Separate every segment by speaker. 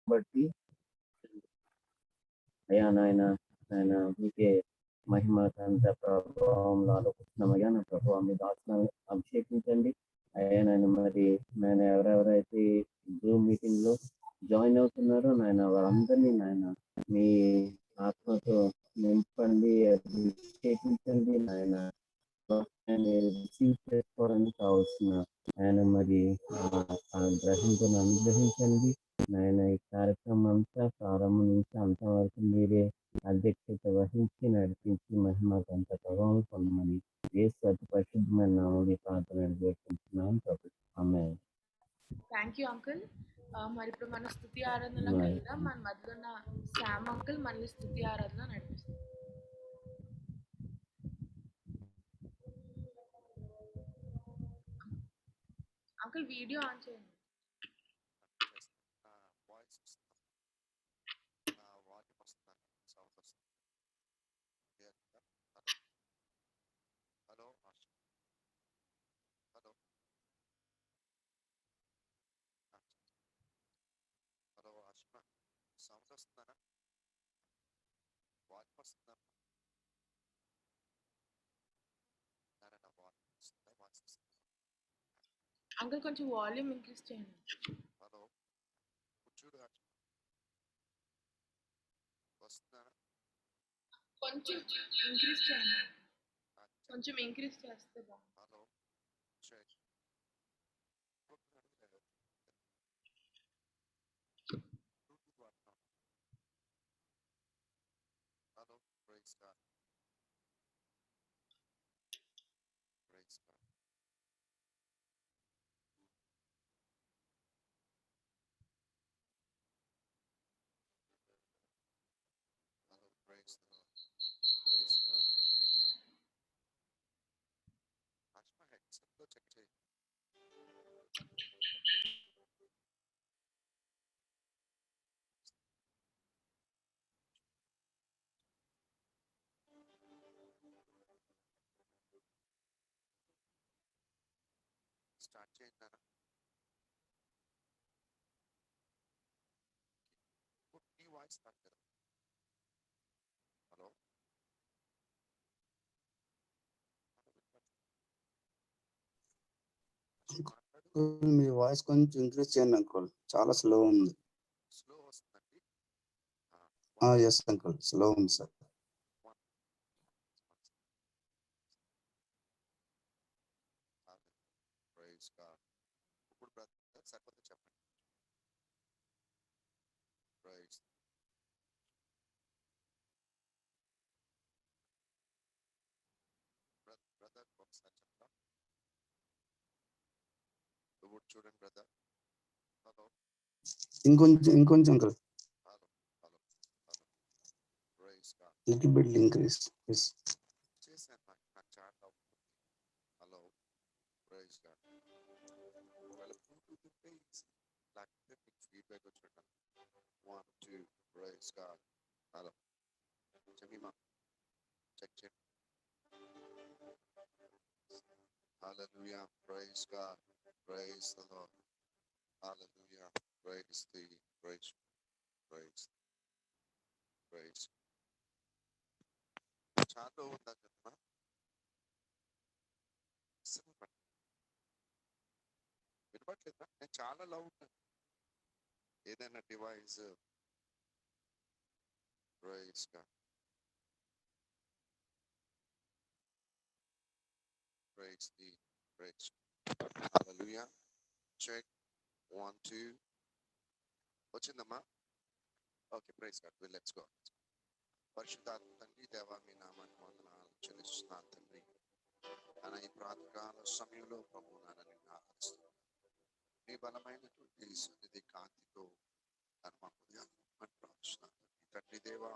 Speaker 1: బట్టి అయ్యా నాయన నాయన మీకే మహిమ ఘనత ప్రభావంలో ఆలోచిస్తున్నామయ్యా నా ప్రభావం మీ దాసులను అభిషేకించండి అయ్యా నాయన మరి నాయన ఎవరెవరైతే జూమ్ మీటింగ్ లో జాయిన్ అవుతున్నారో నాయన వారందరినీ నాయన మీ ఆత్మతో నింపండి అభిషేకించండి నాయన రిసీవ్ చేసుకోవడానికి కావాల్సిన ఆయన మరి గ్రహింపును అనుగ్రహించండి నాయన ఈ కార్యక్రమం అంతా ప్రారంభం నుంచి అంతం వరకు మీరే అధ్యక్షత వహించి నడిపించి మహిమ గంట ప్రభావం పొందమని యేసు అతి పరిశుద్ధమైన నామములో ఈ ప్రార్థన అడిగేస్తున్నాం ఆమె.
Speaker 2: Thank you uncle. మరి ఇప్పుడు మన స్తుతి ఆరాధనలోకి వెళ్దాం. మన మధ్యలో ఉన్న శామ్ అంకుల్ మళ్ళీ స్తుతి ఆరాధన నడిపిస్తాం. అంకుల్ వీడియో ఆన్ చేయండి. అంకుల్ కొంచెం వాల్యూమ్ ఇంక్రీజ్ చేయండి. కొంచెం ఇంక్రీజ్ చేయండి. కొంచెం ఇంక్రీజ్ చేస్తే బాగుంది.
Speaker 3: మీ వాయిస్ కొంచెం ఇంక్రీజ్ చేయండి అంకుల్, చాలా స్లో ఉంది. ఎస్ అంకుల్, స్లో ఉంది సార్. ఇంకొంచెం uncle, little bit increase please.
Speaker 4: Hallelujah, praise God, praise the Lord. Hallelujah, praise thee, praise, praise. చాలా ఉందా చెప్పమా, వినపట్లేదా? నేను చాలా లవ్ ఉన్నాను. ఏదైనా device praise God, praise the praise. Hallelujah. Check 1 2 వచ్చిందమ్మా. Okay, praise God. Let's go. పరిశుద్ధాత్మ తండ్రి, దేవా మీ నామానికి వందనాలు చెల్లిస్తున్నాను తండ్రి. అన్న ఈ ప్రాతకాల సమయంలో ప్రభు నాన్న నిన్ను ఆరాధిస్తున్నాను. నీ బలమైనటువంటి సన్నిధి కాంతితో నన్ను మా హృదయాన్ని ప్రార్థిస్తున్నాను తండ్రి. దేవా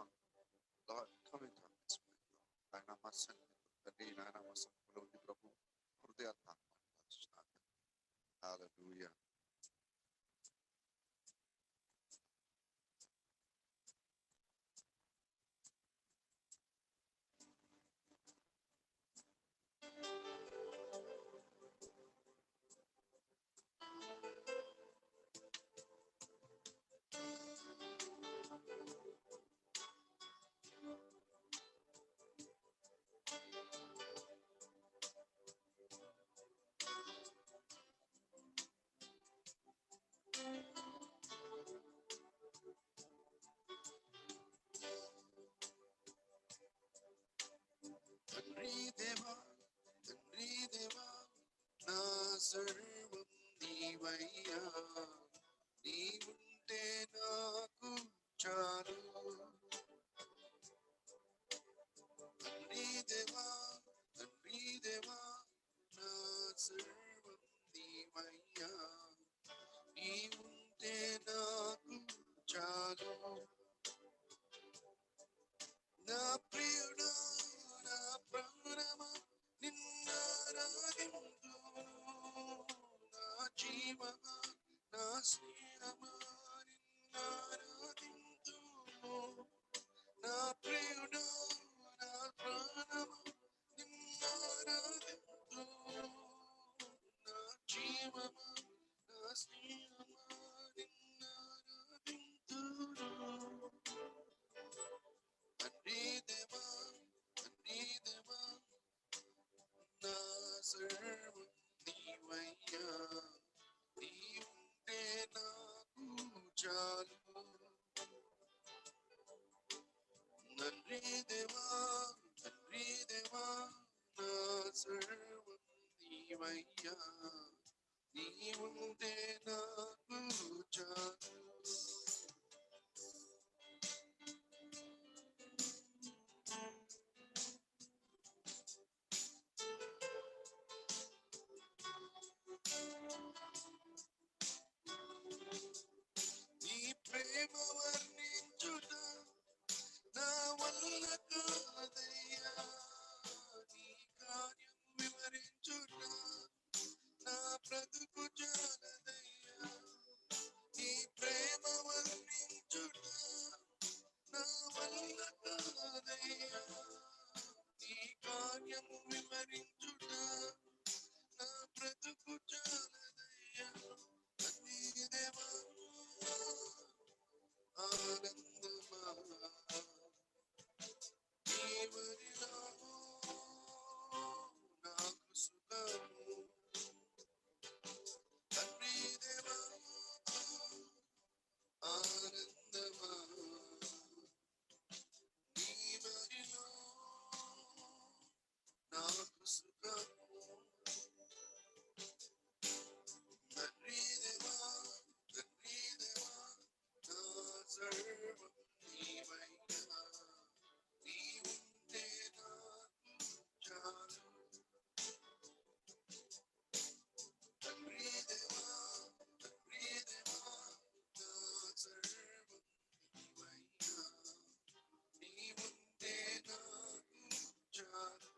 Speaker 4: లార్డ్ కమ్ ఇన్ నాయన మా సన్నిధి తండ్రి, నాయన మా సన్నిధిలో ఉంది ప్రభు, హృదయాన్ని ప్రార్థిస్తున్నాను. హల్లెలూయా. నాకు చాలు తండ్రి దేవా నా సర్వం నీవయ్యా నీవుంటే నాకు చాలు నా ప్రియుడా నా ప్రాణమా నిన్నారాధింతు నా జీవమా నా స్నేహమా నిన్నారాధింతు నా ప్రియుడా నా ప్రాణమా నిన్నారాధింతు నా జీవమా నా స్నేహమా నిన్నారాధింతు తండ్రి దేవా నా సర్వం నీవయ్యా నీవుంటే నాకు చాలు తండ్రి దేవా నా సర్వం నీవయ్యా నీవుంటే నాకు చాలు నీ ప్రేమ వర్ణించుట నా వల్ల కాదయ్యా నీ కార్యం వివరించుట నా బ్రతుకు చాలదయ్యా నీ ప్రేమ వర్ణించుట నా వల్ల కాదయ్యా నీ కార్యము వివరించుట నా బ్రతుకు చాలదయ్యా తండ్రి దేవా ఆనందమా నీవరిలో నాకు సుఖము తండ్రి దేవా ఆనందమా నీవరిలో నాకు సుఖము తండ్రి దేవా నా సర్వం నీవయ్యా నీవుంటే నాకు చాలు తండ్రి దేవా నా సర్వం నీవయ్యా నీవుంటే నాకు చాలు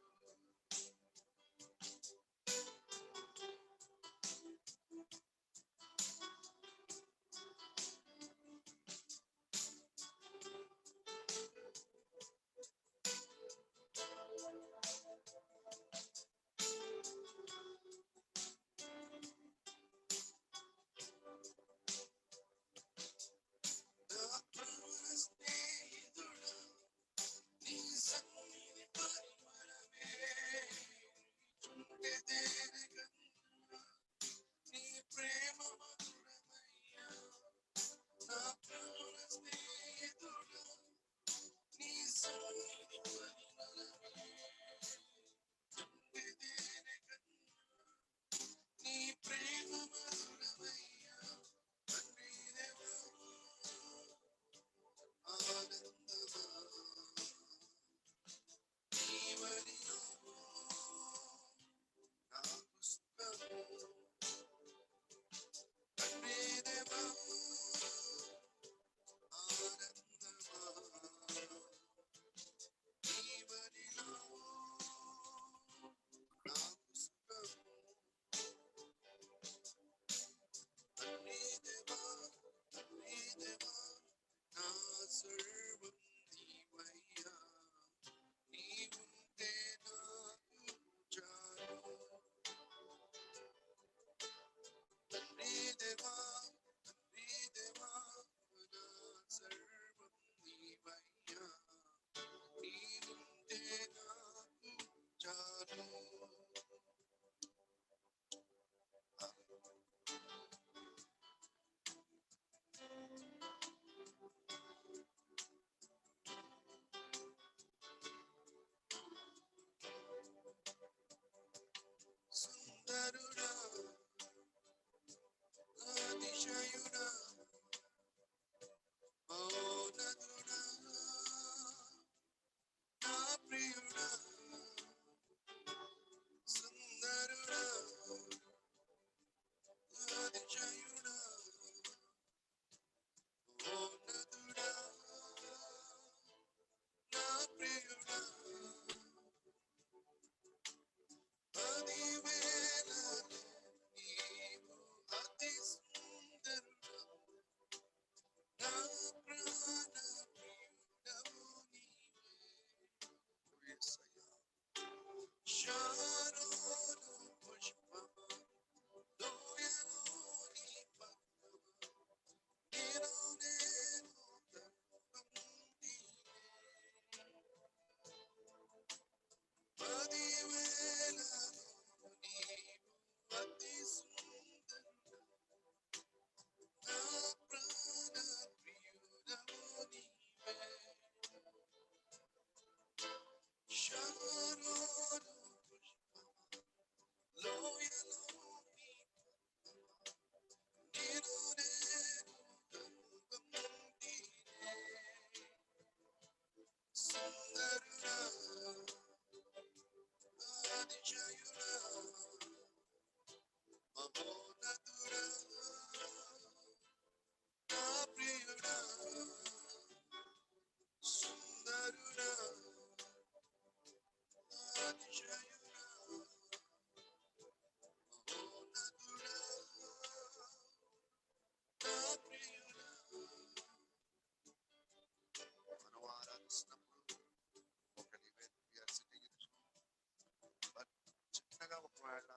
Speaker 4: చిన్నగా ఒకవేళ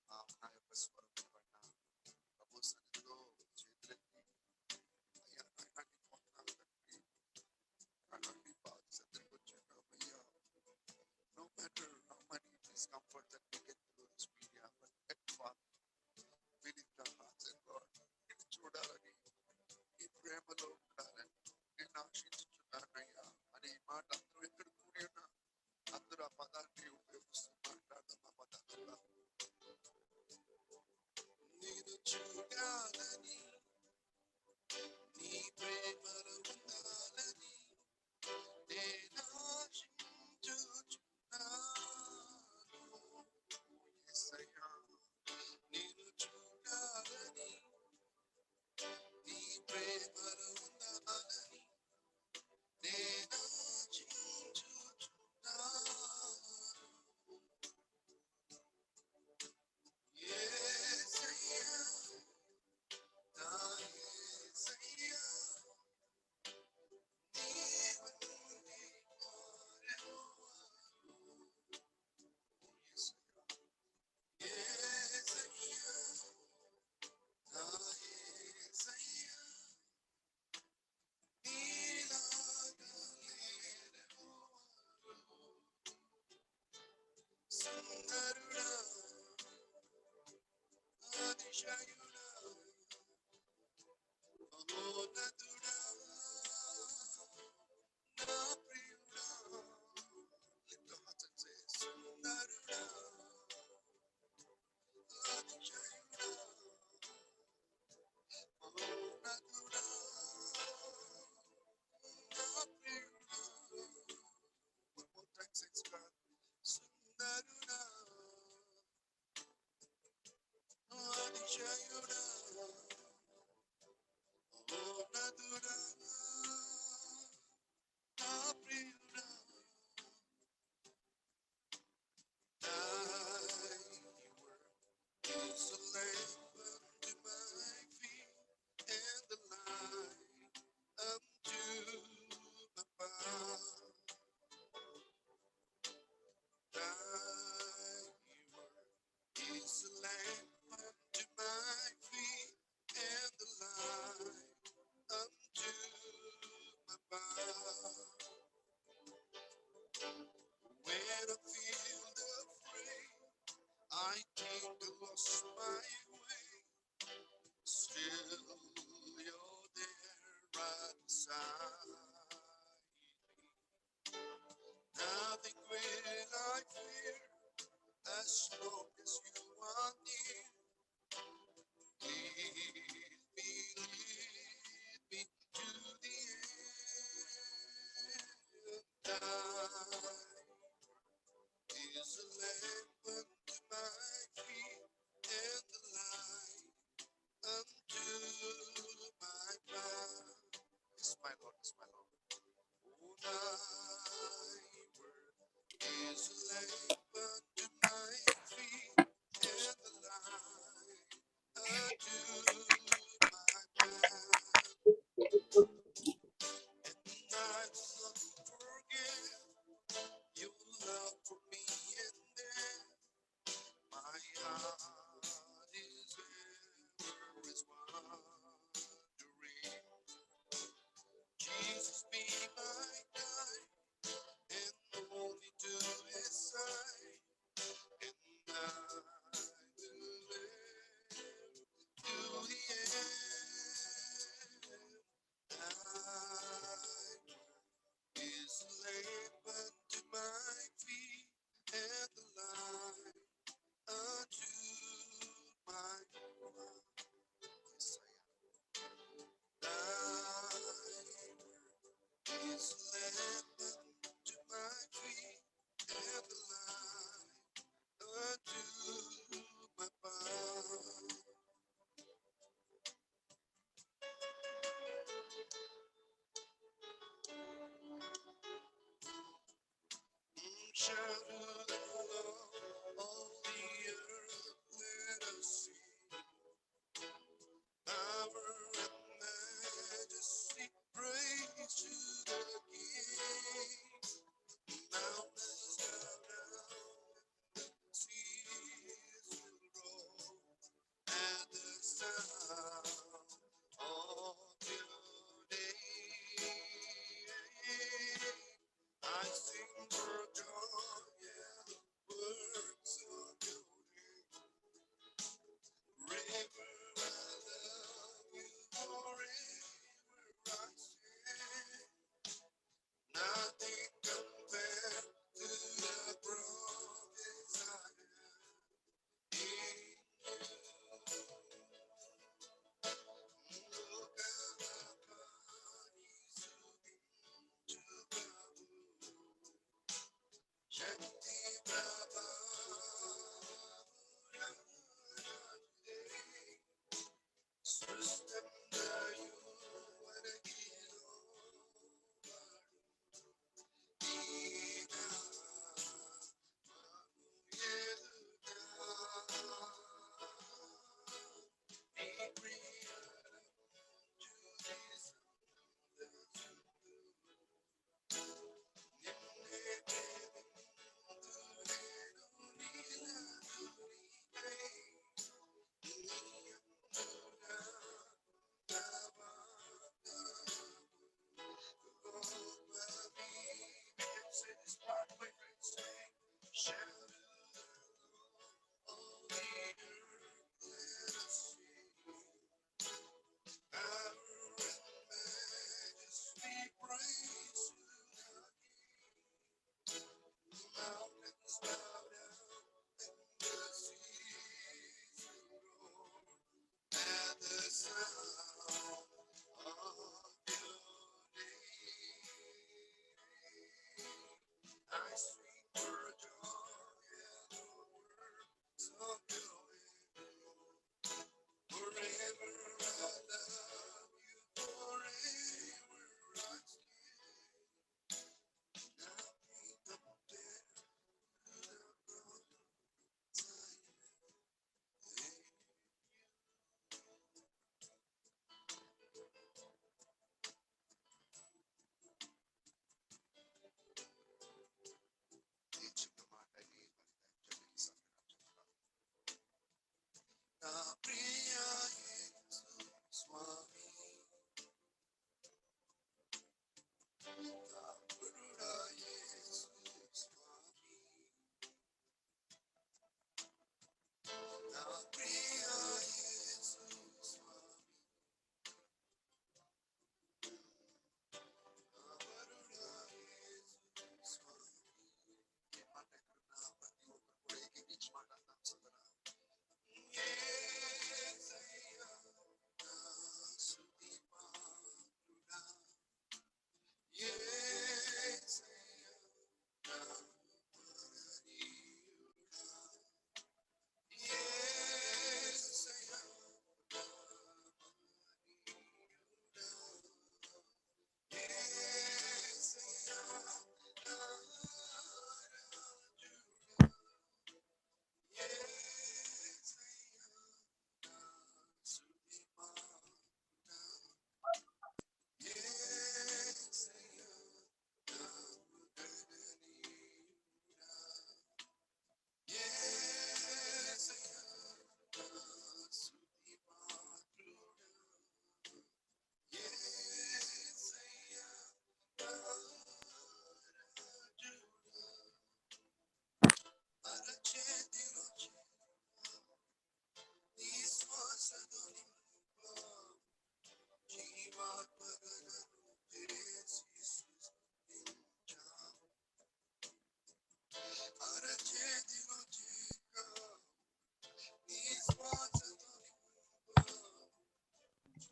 Speaker 4: నా యొక్క స్వరం వినబడిన ప్రభు సన్నిధిలో చేతులెత్తి అయ్యా నాయనా నీ వందనాలు తండ్రి అలాంటి బాధ్యతలకు వచ్చాక అయ్యా no matter how many discomfort that we get through this media, but yet Father, we lift our hearts and God, నిన్ను చూడాలని ఈ ప్రేమలో ఉండాలని నిన్ను ఆశించుచున్నానయ్యా అనే ఈ మాట అందరూ ఎక్కడ కూడి ఉన్నా అందరూ ఆ పదాన్ని ఉపయోగిస్తూ మాట్లాడదాం ఆ పదాన్ని నేను చూడాలని నీ ప్రేమలో ఉండాలని నేను ఆశించుచున్నాను యేసయ్యా నేను చూడాలని నీ ప్రేమలో ఉండాలని నేను ఆశించుచున్నాను యేసయ్యా నా యేసయ్యా నీవు నీ కోరెవారు యేసయ్యా నా యేసయ్యా నీలాగా లేరెవరు సుందరుడా అతిశయుడా మహోన్నతుడా నా ప్రియుడా lift your hearts and say సుందరుడా అతిశయుడా మహోన్నతుడా నా ప్రియుడా one more time saints God సుందరుడా అతిశయుడా మహోన్నతుడా నా ప్రియుడా thy word is a lamp unto my feet and the light unto my path. Thy word is a lamp unto my feet and the light unto my path. When I feel afraid, I think I lost my way. Still, you're there right beside me. Nothing will I fear as long as you are near. Lead me to the end. Thy is a lamp unto my feet and the light unto my path. Yes, my Lord, yes, my Lord. Oh, thy word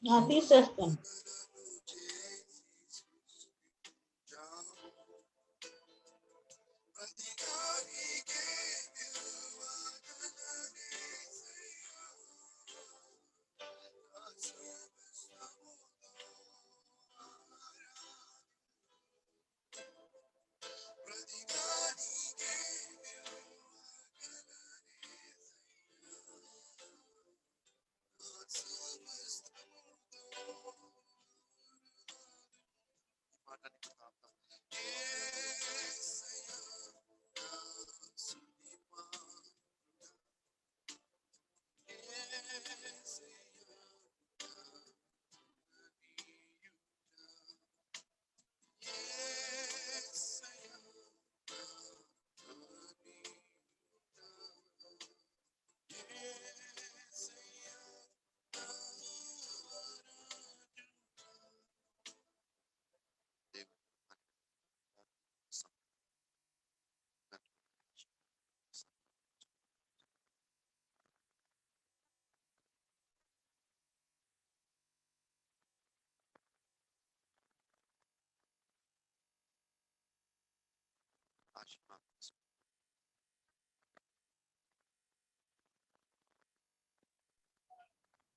Speaker 5: తీసేస్తాను.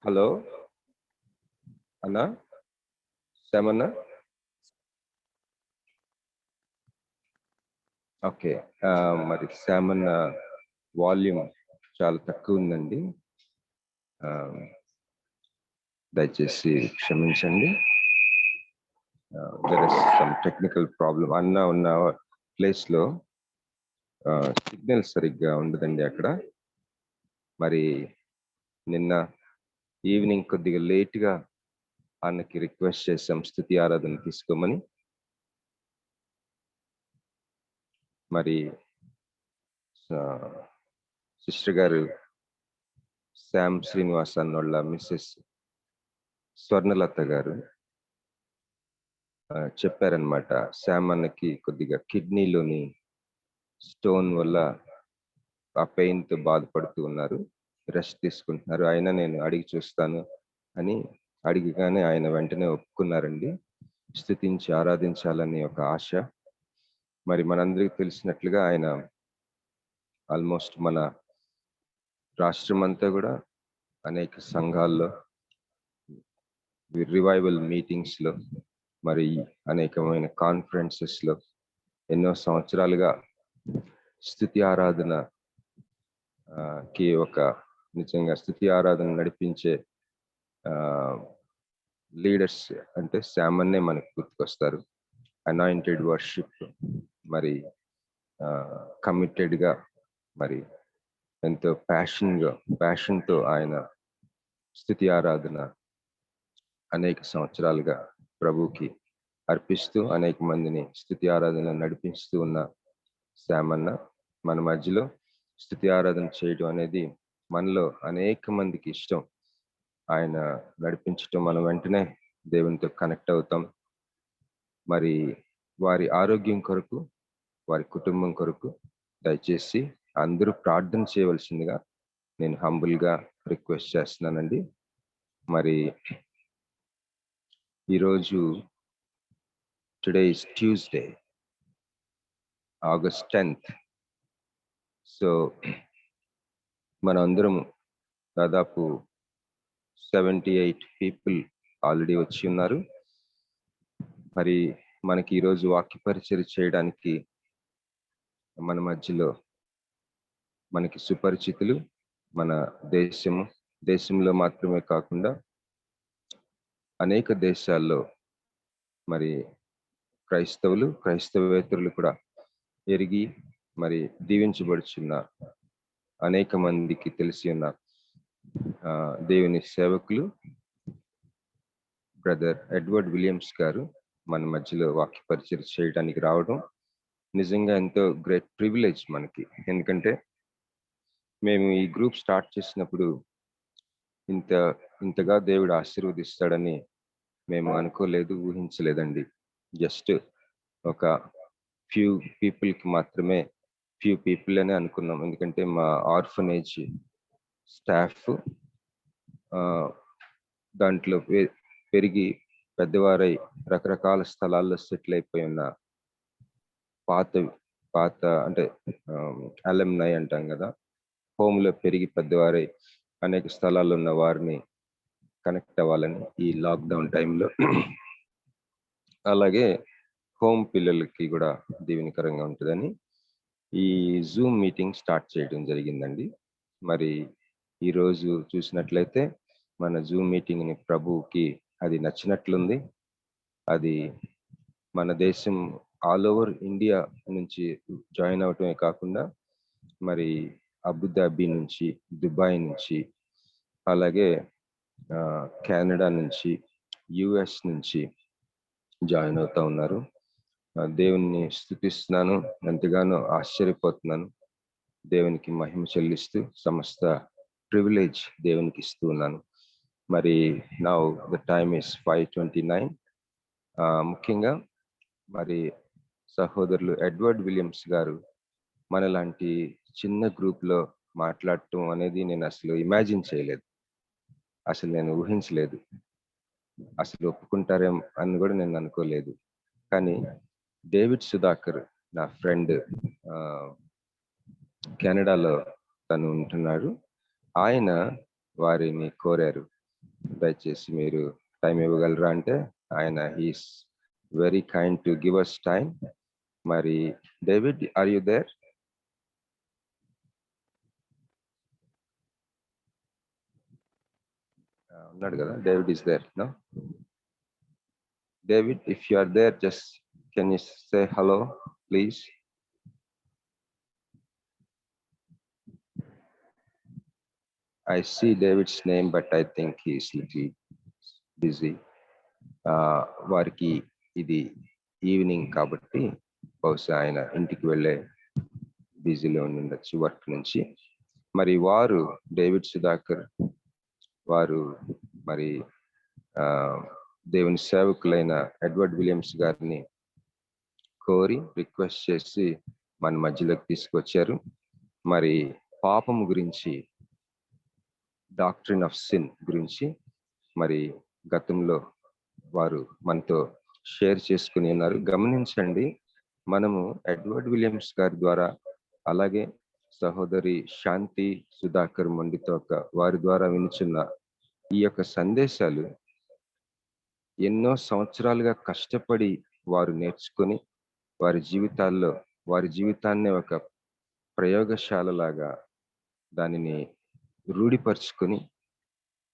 Speaker 6: Hello అన్నా, శ్యామన్నా. Okay, మరి శ్యామన్న volume చాలా తక్కువ ఉందండి, దయచేసి క్షమించండి. There is some technical problem. అన్న ఉన్న ప్లేస్లో సిగ్నల్ సరిగ్గా ఉండదండి అక్కడ. మరి నిన్న ఈవినింగ్ కొద్దిగా లేట్గా అన్నకి రిక్వెస్ట్ చేసాం స్తుతి ఆరాధన తీసుకోమని. మరి సిస్టర్ గారు శామ్ శ్రీనివాస్ అన్నోళ్ళ మిస్సెస్ స్వర్ణలత గారు చెప్పారనమాట, శామ్ అన్నకి కొద్దిగా కిడ్నీలోని స్టోన్ వల్ల ఆ పెయిన్తో బాధపడుతూ ఉన్నారు, రెస్ట్ తీసుకుంటున్నారు. అయినా నేను అడిగి చూస్తాను అని అడిగిగానే ఆయన వెంటనే ఒప్పుకున్నారండి. స్తుతించి ఆరాధించాలని ఒక ఆశ. మరి మనందరికీ తెలిసినట్లుగా ఆయన ఆల్మోస్ట్ మన రాష్ట్రం అంతా కూడా అనేక సంఘాల్లో, రివైవల్ మీటింగ్స్లో, మరి అనేకమైన కాన్ఫరెన్సెస్లో ఎన్నో సంవత్సరాలుగా స్తుతి ఆరాధన కి ఒక నిజంగా స్తుతి ఆరాధన నడిపించే లీడర్స్ అంటే శామన్నే మనకు గుర్తుకొస్తారు. అనాయింటెడ్ వర్షిప్, మరి కమిటెడ్గా, మరి ఎంతో ప్యాషన్తో ఆయన స్తుతి ఆరాధన అనేక సంవత్సరాలుగా ప్రభువుకి అర్పిస్తూ అనేక మందిని స్తుతి ఆరాధన నడిపిస్తూ ఉన్న శామన్న మన మధ్యలో స్తుతి ఆరాధన చేయడం అనేది మనలో అనేక మందికి ఇష్టం. ఆయన నడిపించటం, మనం వెంటనే దేవునితో కనెక్ట్ అవుతాం. మరి వారి ఆరోగ్యం కొరకు, వారి కుటుంబం కొరకు దయచేసి అందరూ ప్రార్థన చేయవలసిందిగా నేను హంబుల్గా రిక్వెస్ట్ చేస్తున్నానండి. మరి ఈరోజు today is Tuesday, August 10th. So మన అందరం దాదాపు 78 పీపుల్ ఆల్రెడీ వచ్చి ఉన్నారు. మరి మనకి ఈరోజు వాక్య పరిచర్య చేయడానికి మన మధ్యలో మనకి సుపరిచితులు, మన దేశంలో మాత్రమే కాకుండా అనేక దేశాల్లో మరి క్రైస్తవేతరులు కూడా ఎరిగి మరి దీవించబడుచున్న అనేక మందికి తెలిసి ఉన్న దేవుని సేవకులు బ్రదర్ ఎడ్వర్డ్ విలియమ్స్ గారు మన మధ్యలో వాక్య పరిచర్య చేయడానికి రావడం నిజంగా ఎంతో గ్రేట్ ప్రివిలేజ్ మనకి. ఎందుకంటే మేము ఈ గ్రూప్ స్టార్ట్ చేసినప్పుడు ఇంతగా దేవుడు ఆశీర్వదిస్తాడని మేము అనుకోలేదు, ఊహించలేదండి. జస్ట్ ఒక ఫ్యూ పీపుల్ అని అనుకున్నాం. ఎందుకంటే మా ఆర్ఫనేజ్ స్టాఫ్ దాంట్లో పెరిగి పెద్దవారై రకరకాల స్థలాల్లో సెటిల్ అయిపోయి ఉన్న పాత పాత అంటే అలమ్నై అంటాం కదా, హోమ్లో పెరిగి పెద్దవారై అనేక స్థలాల్లో ఉన్న వారిని కనెక్ట్ అవ్వాలని ఈ లాక్డౌన్ టైంలో, అలాగే హోమ్ పిల్లలకి కూడా దీవెనకరంగా ఉంటుందని ఈ జూమ్ మీటింగ్ స్టార్ట్ చేయడం జరిగిందండి. మరి ఈరోజు చూసినట్లయితే మన జూమ్ మీటింగ్ని ప్రభువుకి అది నచ్చినట్లుంది. అది మన దేశం ఆల్ ఓవర్ ఇండియా నుంచి జాయిన్ అవటమే కాకుండా మరి అబుదాబి నుంచి, దుబాయ్ నుంచి, అలాగే కెనడా నుంచి, యుఎస్ నుంచి జాయిన్ అవుతా ఉన్నారు. దేవుణ్ణి స్తుతిస్తున్నాను, ఎంతగానో ఆశ్చర్యపోతున్నాను. దేవునికి మహిమ చెల్లిస్తూ సమస్త ప్రివిలేజ్ దేవునికి ఇస్తూ ఉన్నాను. మరి నౌ ద టైమ్ ఇస్ 5:29. ముఖ్యంగా మరి సహోదరులు ఎడ్వర్డ్ విలియమ్స్ గారు మనలాంటి చిన్న గ్రూప్లో మాట్లాడటం అనేది నేను అసలు ఇమాజిన్ చేయలేదు, అసలు నేను ఊహించలేదు, అసలు ఒప్పుకుంటారేమో అని కూడా నేను అనుకోలేదు. కానీ డేవిడ్ సుధాకర్ నా ఫ్రెండ్, కెనడాలో తను ఉంటున్నాడు. ఆయన వారిని కోరారు, దయచేసి మీరు టైం ఇవ్వగలరా అంటే ఆయన he's very kind to give us time. మరి డేవిడ్, ఆర్ యు దేర్? ఉన్నాడు కదా, David is there no? David, if you are there, just can you say hello, please? I see David's name, but I think he is little busy. వారికి ఇది evening కాబట్టి బహుశా ఆయన ఇంటికి వెళ్ళే బిజీలో ఉండొచ్చు వర్క్ నుంచి. మరి వారు డేవిడ్ సుధాకర్ వారు మరి దేవుని సేవకులైన ఎడ్వర్డ్ విలియమ్స్ గారిని కోరి రిక్వెస్ట్ చేసి మన మధ్యలోకి తీసుకొచ్చారు. మరి పాపం గురించి, డాక్ట్రిన్ ఆఫ్ సిన్ గురించి మరి గతంలో వారు మనతో షేర్ చేసుకుని ఉన్నారు. గమనించండి, మనము ఎడ్వర్డ్ విలియమ్స్ గారి ద్వారా, అలాగే సహోదరి శాంతి సుధాకర్ మొండితోక వారి ద్వారా వినిచున్న ఈ యొక్క సందేశాలు ఎన్నో సంవత్సరాలుగా కష్టపడి వారు నేర్చుకొని వారి జీవితాల్లో వారి జీవితాన్ని ఒక ప్రయోగశాలలాగా దానిని రూఢిపరుచుకొని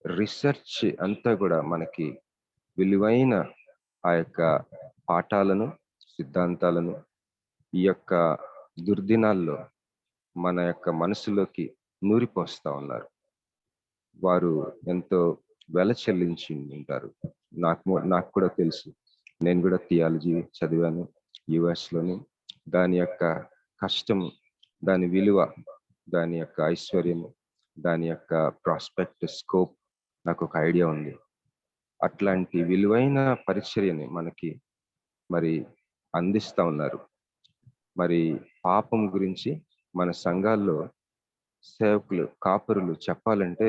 Speaker 6: రీసెర్చ్ అంతా కూడా మనకి విలువైన ఆ యొక్క పాఠాలను, సిద్ధాంతాలను ఈ యొక్క దుర్దినాల్లో మన యొక్క మనసులోకి నూరిపోస్తా ఉన్నారు. వారు ఎంతో వెల చెల్లించి ఉంటారు. నాకు కూడా తెలుసు, నేను కూడా థియాలజీ చదివాను యుఎస్లోని. దాని యొక్క కష్టము, దాని విలువ, దాని యొక్క ఐశ్వర్యము, దాని యొక్క ప్రాస్పెక్ట్ స్కోప్ నాకు ఒక ఐడియా ఉంది. అట్లాంటి విలువైన పరిచర్యని మనకి మరి అందిస్తా ఉన్నారు. మరి పాపం గురించి మన సంఘాల్లో సేవకులు, కాపరులు చెప్పాలంటే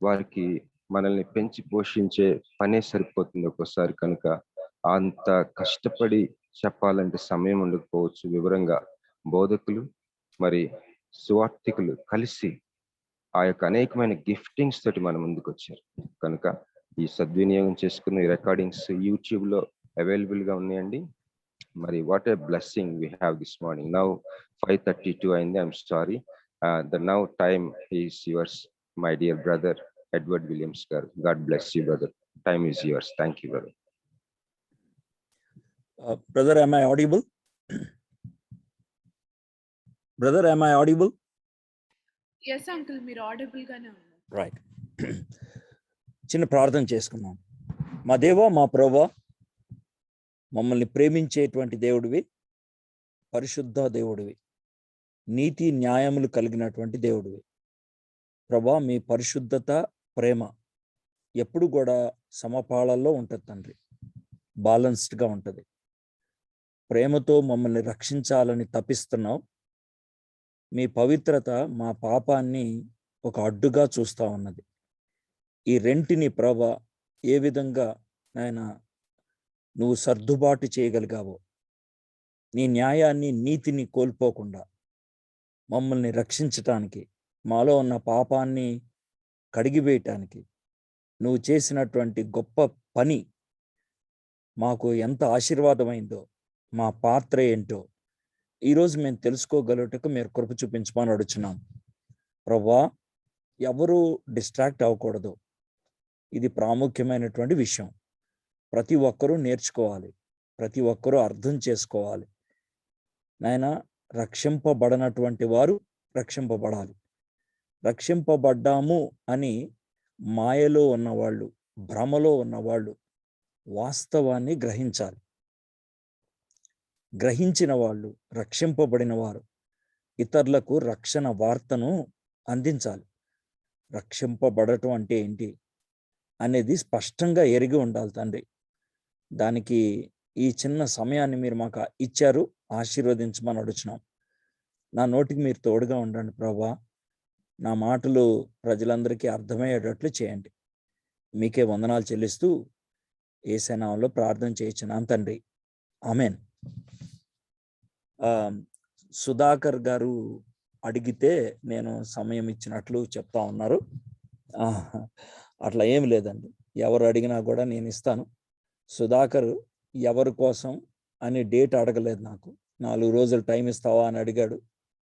Speaker 6: వారికి మనల్ని పెంచి పోషించే పనే సరిపోతుంది ఒక్కోసారి. కనుక అంత కష్టపడి చెప్పాలంటే సమయం ఉండకపోవచ్చు. వివరంగా బోధకులు మరి సువార్థికులు కలిసి ఆ యొక్క అనేకమైన గిఫ్టింగ్స్ తోటి మన ముందుకు వచ్చారు. కనుక ఈ సద్వినియోగం చేసుకున్న ఈ రికార్డింగ్స్ యూట్యూబ్లో అవైలబుల్గా ఉన్నాయండి. మరి what a blessing we have this morning. Now 5:32 అయింది. I'm sorry. The now time is yours, my dear brother Edward Williams garu. God bless you, brother. Time is yours. Thank you, brother.
Speaker 5: Brother, am I audible? Brother, am I audible?
Speaker 2: Yes, uncle, మీరు audible గానే ఉన్నారు.
Speaker 5: Right. చిన్న ప్రార్థన చేసుకున్నాం. మా దేవా, మా ప్రభువా, మమ్మల్ని ప్రేమించేటువంటి దేవుడివి, పరిశుద్ధ దేవుడివి, నీతి న్యాయములు కలిగినటువంటి దేవుడివి ప్రభా. మీ పరిశుద్ధత, ప్రేమ ఎప్పుడు కూడా సమపాళల్లో ఉంటుంది తండ్రి, బ్యాలెన్స్డ్గా ఉంటుంది. ప్రేమతో మమ్మల్ని రక్షించాలని తపిస్తున్నావు. మీ పవిత్రత మా పాపాన్ని ఒక అడ్డుగా చూస్తూ ఉన్నది. ఈ రెంటిని ప్రభా ఏ విధంగా నాయన నువ్వు సర్దుబాటు చేయగలిగావో, నీ న్యాయాన్ని, నీతిని కోల్పోకుండా మమ్మల్ని రక్షించటానికి, మాలో ఉన్న పాపాన్ని కడిగివేయటానికి నువ్వు చేసినటువంటి గొప్ప పని మాకు ఎంత ఆశీర్వాదమైందో, మా పాత్ర ఏంటో ఈరోజు మేము తెలుసుకోగలుగుటకు మీరు కృప చూపించమని అడుగుచున్నాం. ప్రభువా, ఎవరు డిస్ట్రాక్ట్ అవ్వకూడదు. ఇది ప్రాముఖ్యమైనటువంటి విషయం. ప్రతి ఒక్కరూ నేర్చుకోవాలి, ప్రతి ఒక్కరూ అర్థం చేసుకోవాలి. నాయన, రక్షింపబడనటువంటి వారు రక్షింపబడాలి. రక్షింపబడ్డాము అని మాయలో ఉన్నవాళ్ళు, భ్రమలో ఉన్నవాళ్ళు వాస్తవాన్ని గ్రహించాలి. గ్రహించిన వాళ్ళు, రక్షింపబడిన వారు ఇతరులకు రక్షణ వార్తను అందించాలి. రక్షింపబడటం అంటే ఏంటి అనేది స్పష్టంగా ఎరిగి ఉండాలి తండ్రి. దానికి ఈ చిన్న సమయాన్ని మీరు మాకు ఇచ్చారు, ఆశీర్వదించమని అడుగుచున్నాం. నా నోటికి మీరు తోడుగా ఉండండి ప్రభువా. నా మాటలు ప్రజలందరికీ అర్థమయ్యేటట్లు చేయండి. మీకే వందనాలు చెల్లిస్తూ యేసు నామములో ప్రార్థన చేయించున్నాం తండ్రి, ఆమేన్. సుధాకర్ గారు అడిగితే నేను సమయం ఇచ్చినట్లు చెప్తా ఉన్నారు. అట్లా ఏమి లేదండి, ఎవరు అడిగినా కూడా నేను ఇస్తాను. సుధాకర్ ఎవరి కోసం అని డేట్ అడగలేదు నాకు. 4 రోజులు టైం ఇస్తావా అని అడిగాడు,